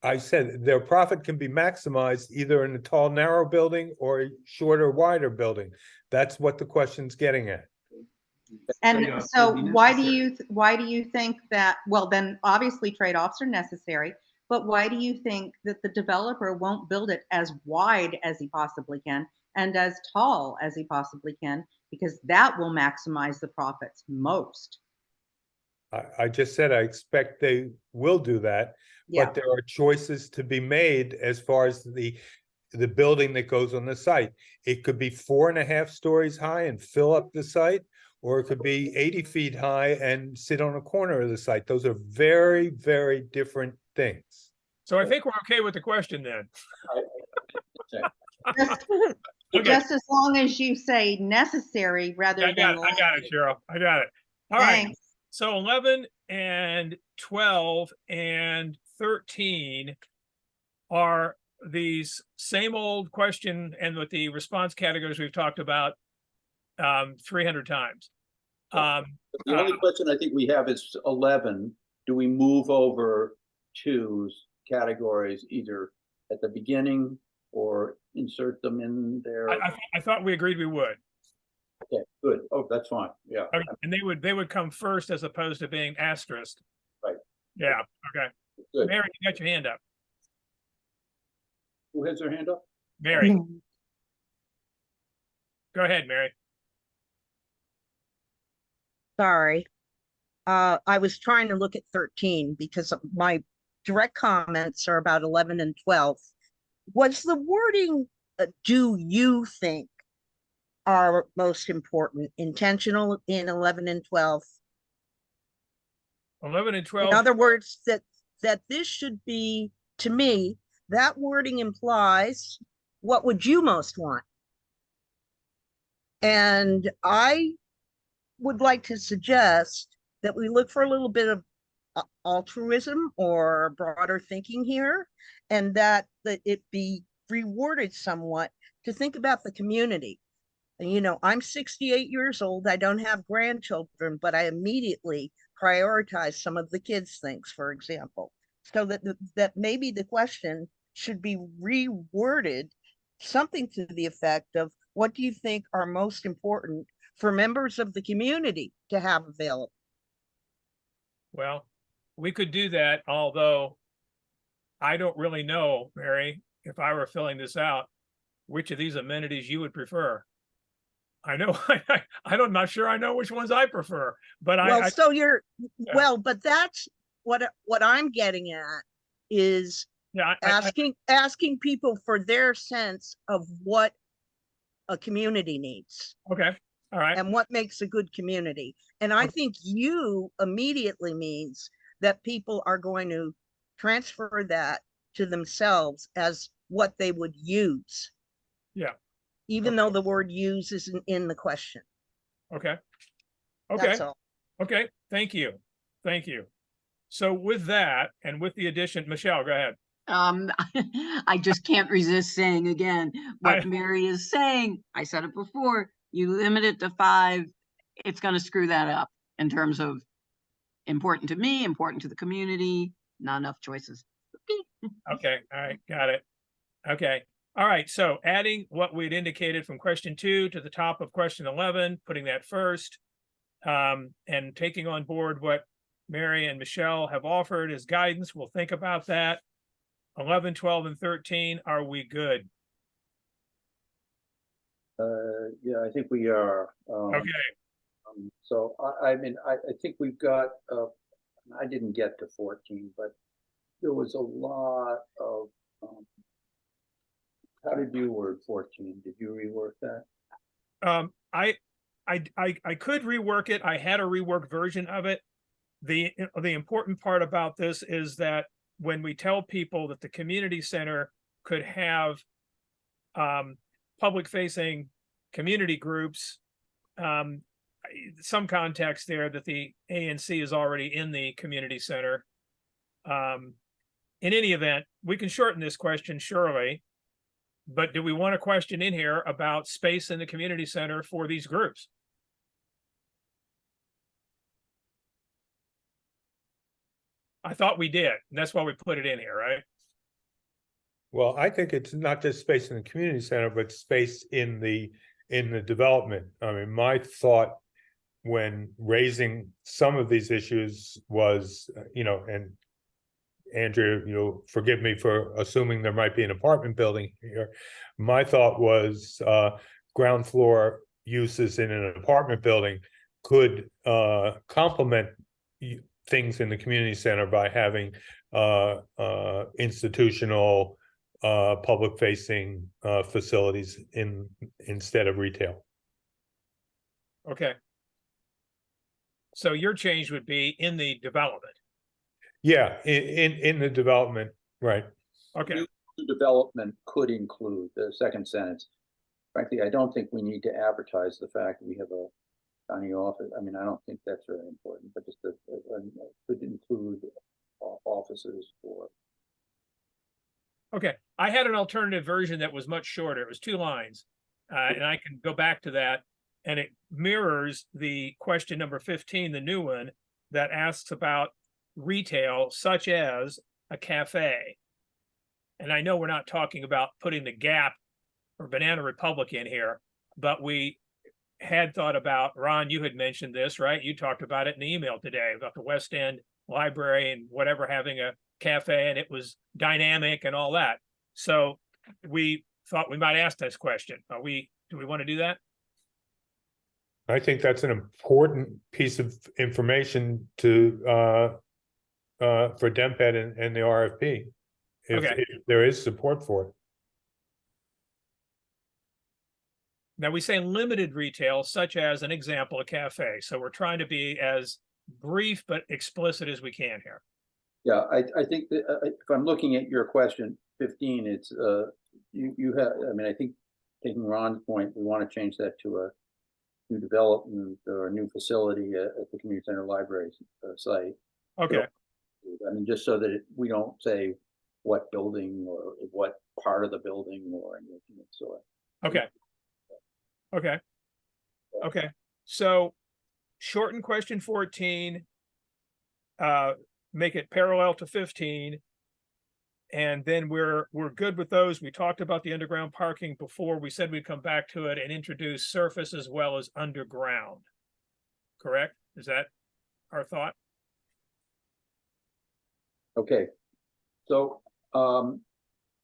I said their profit can be maximized either in a tall, narrow building or a shorter, wider building. That's what the question's getting at. And so why do you think that, well, then obviously trade-offs are necessary, but why do you think that the developer won't build it as wide as he possibly can and as tall as he possibly can? Because that will maximize the profits most. I just said I expect they will do that, Yeah. but there are choices to be made as far as the building that goes on the site. It could be 4.5 stories high and fill up the site, or it could be 80 feet high and sit on a corner of the site. Those are very, very different things. So I think we're okay with the question then. Just as long as you say necessary rather than. I got it, Cheryl. I got it. All right. So 11 and 12 and 13 are these same old question, and with the response categories we've talked about 300 times. The only question I think we have is 11. Do we move over to categories either at the beginning or insert them in there? I thought we agreed we would. Okay, good. Oh, that's fine. Yeah. Okay. And they would come first as opposed to being asterisked. Right. Yeah. Okay. Good. Mary, you got your hand up. Who has their hand up? Mary. Go ahead, Mary. Sorry. I was trying to look at 13 because my direct comments are about 11 and 12. was the wording, do you think are most important, intentional in 11 and 12? 11 and In 12. other words, that this should be, to me, that wording implies what would you most want? And I would like to suggest that we look for a little bit of altruism or broader thinking here, and that it be rewarded somewhat to think about the community. And, you know, I'm 68 years old. I don't have grandchildren, but I immediately prioritize some of the kids' things, for example. So that maybe the question should be reworded something to the effect of, what do you think are most important for members of the community to have available? Well, we could do that, although I don't really know, Mary, if I were filling this out, which of these amenities you would prefer. I know I'm not sure I know which ones I prefer, but well, so you're well, but that's what I'm getting at is asking people for their sense of what a community needs. Okay. All right. And what makes a good community. And I think you immediately means that people are going to transfer that to themselves as what they would use. Yeah. Even though the word use isn't in the question. Okay. Okay. That's all. Okay. Thank you. Thank you. So with that, and with the addition, Michelle, go ahead. I just can't resist saying again what Mary is saying. I said it before. You limit it to 5, it's going to screw that up in terms of important to me, important to the community, not enough choices. Okay. All right. Got it. Okay. All right. So adding what we'd indicated from question 2 to the top of question 11, putting that first, and taking on board what Mary and Michelle have offered as guidance. We'll think about that. 11, 12, and 13, are we good? Yeah, I think we are. Okay. So I mean, I think we've got, I didn't get to 14, but there was a lot of, how did you word 14? Did you rework that? I could rework it. I had a reworked version of it. The important part about this is that when we tell people that the community center could have public facing community groups, some context there that the ANC is already in the community center. In any event, we can shorten this question surely, but do we want a question in here about space in the community center for these groups? I thought we did, and that's why we put it in here, right? Well, I think it's not just space in the community center, but space in the development. I mean, my thought when raising some of these issues was, and Andrea, you'll forgive me for assuming there might be an apartment building here. My thought was ground floor uses in an apartment building could complement things in the community center by having institutional public facing facilities instead of retail. Okay. So your change would be in the development. Yeah, in the development, right. Okay. The development could include the second sentence. Frankly, I don't think we need to advertise the fact that we have a county office. I mean, I don't think that's really important, but just could include offices for. Okay, I had an alternative version that was much shorter. It was 2 lines, and I can go back to that, and it mirrors the question number 15, the new one, that asks about retail, such as a cafe. And I know we're not talking about putting the Gap or Banana Republic in here, but we had thought about, Ron, you had mentioned this, right? You talked about it in the email today about the West End Library and whatever having a cafe, and it was dynamic and all that. So we thought we might ask this question. Do we want to do that? I think that's an important piece of information to for DEMPED and the RFP, if there is support for it. Now we say limited retail, such as an example, a cafe. So we're trying to be as brief but explicit as we can here. Yeah, I think that if I'm looking at your question 15, it's you have, I mean, I think taking Ron's point, we want to change that to a new development or a new facility at the community center library site. Okay. I mean, just so that we don't say what building or what part of the building or anything of the sort. Okay. Okay. Okay. So shorten question 14, make it parallel to 15. And then we're good with those. We talked about the underground parking before. We said we'd come back to it and introduce surface as well as underground. Correct? Is that our thought? Okay. So,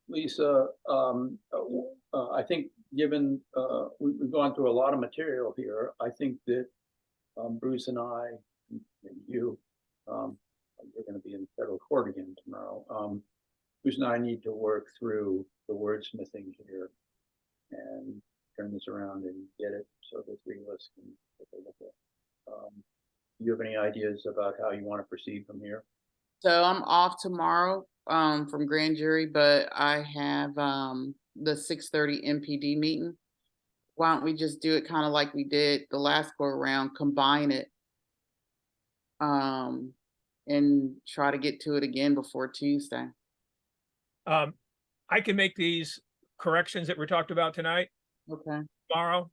Lisa, I think given we've gone through a lot of material here, I think that Bruce and I, and you, you're going to be in federal court again tomorrow. Bruce and I need to work through the wordsmithing here and turn this around and get it so the three of us can take a look at it. Do you have any ideas about how you want to proceed from here? So I'm off tomorrow from grand jury, but I have the 6:30 MPD meeting. Why don't we just do it kind of like we did the last go around, combine it and try to get to it again before Tuesday. I can make these corrections that we talked about tonight. Okay. Tomorrow,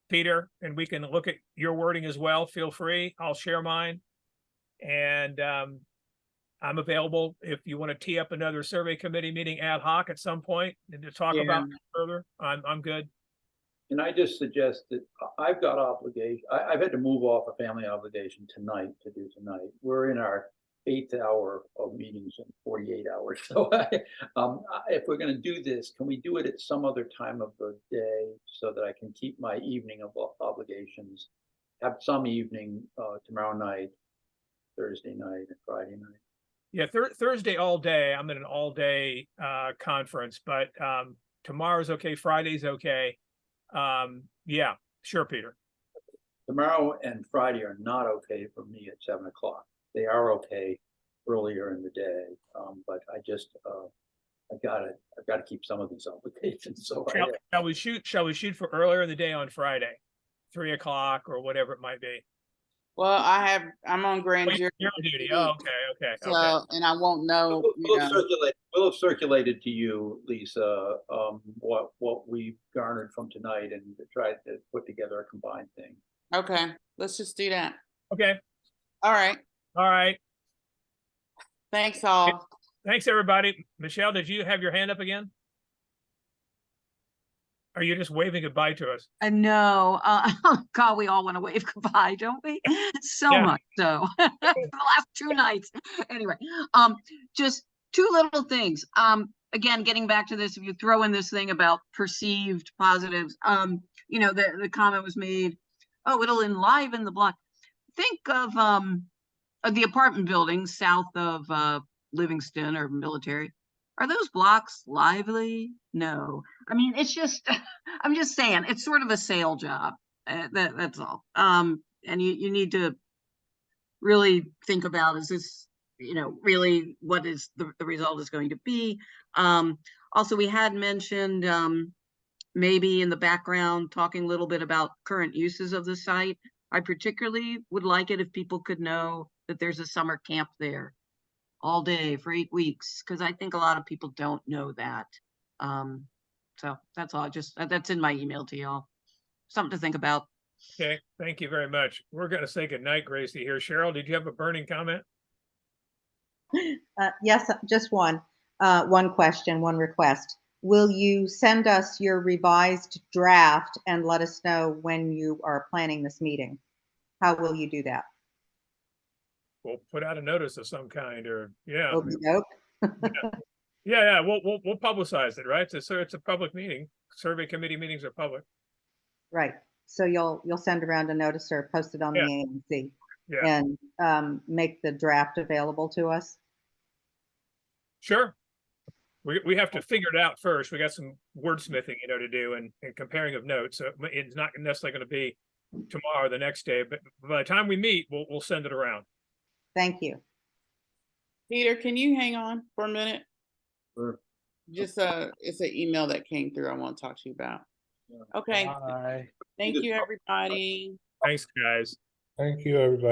Peter, and we can look at your wording as well. Feel free. I'll share mine. And I'm available if you want to tee up another survey committee meeting ad hoc at some point and to talk about it further. I'm good. And I just suggest that I've got obligation. I've had to move off a family obligation tonight to do tonight. We're in our 8th hour of meetings in 48 hours. So if we're going to do this, can we do it at some other time of the day so that I can keep my evening of obligations, have some evening tomorrow night, Thursday night, and Friday night? Yeah, Thursday all day. I'm in an all day conference, but tomorrow's okay. Friday's okay. Yeah, sure, Peter. Tomorrow and Friday are not okay for me at 7 o'clock. They are okay earlier in the day, but I just I've got to keep some of these obligations. So shall we shoot for earlier in the day on Friday, 3 o'clock or whatever it might be? Well, I'm on grand jury. You're on duty. Oh, okay. So, and I won't know. We'll have circulated to you, Lisa, what we garnered from tonight and try to put together a combined thing. Okay, let's just do that. Okay. All right. All right. Thanks all. Thanks everybody. Michelle, did you have your hand up again? Are you just waving goodbye to us? No, God, we all want to wave goodbye, don't we? So much so. For the last 2 nights. Anyway, just 2 little things. Again, getting back to this, if you throw in this thing about perceived positives, you know, the comment was made, oh, it'll enliven the block. Think of the apartment buildings south of Livingston or Military. Are those blocks lively? No. I mean, it's just, I'm just saying, it's sort of a sale job. That's all. And you need to really think about, is this, you know, really what is the result is going to be. Also, we had mentioned maybe in the background talking a little bit about current uses of the site. I particularly would like it if people could know that there's a summer camp there all day for 8 weeks, because I think a lot of people don't know that. So that's all. That's in my email to y'all. Something to think about. Okay, thank you very much. We're going to say goodnight, Gracie here. Cheryl, did you have a burning comment? Yes, just one question, one request. Will you send us your revised draft and let us know when you are planning this meeting? How will you do that? We'll put out a notice of some kind, or yeah. Yeah. We'll publicize it, right? So it's a public meeting. Survey committee meetings are public. Right. So you'll send around a notice or post it on the ANC and make the draft available to us. Sure. we have to figure it out first. We got some wordsmithing, to do and comparing of notes. So it's not necessarily going to be tomorrow or the next day, but by the time we meet, we'll send it around. Thank you. Peter, can you hang on for a minute? Sure. Just it's an email that came through I want to talk to you about. Okay. Bye. Thank you, everybody. Thanks, guys. Thank you, everybody.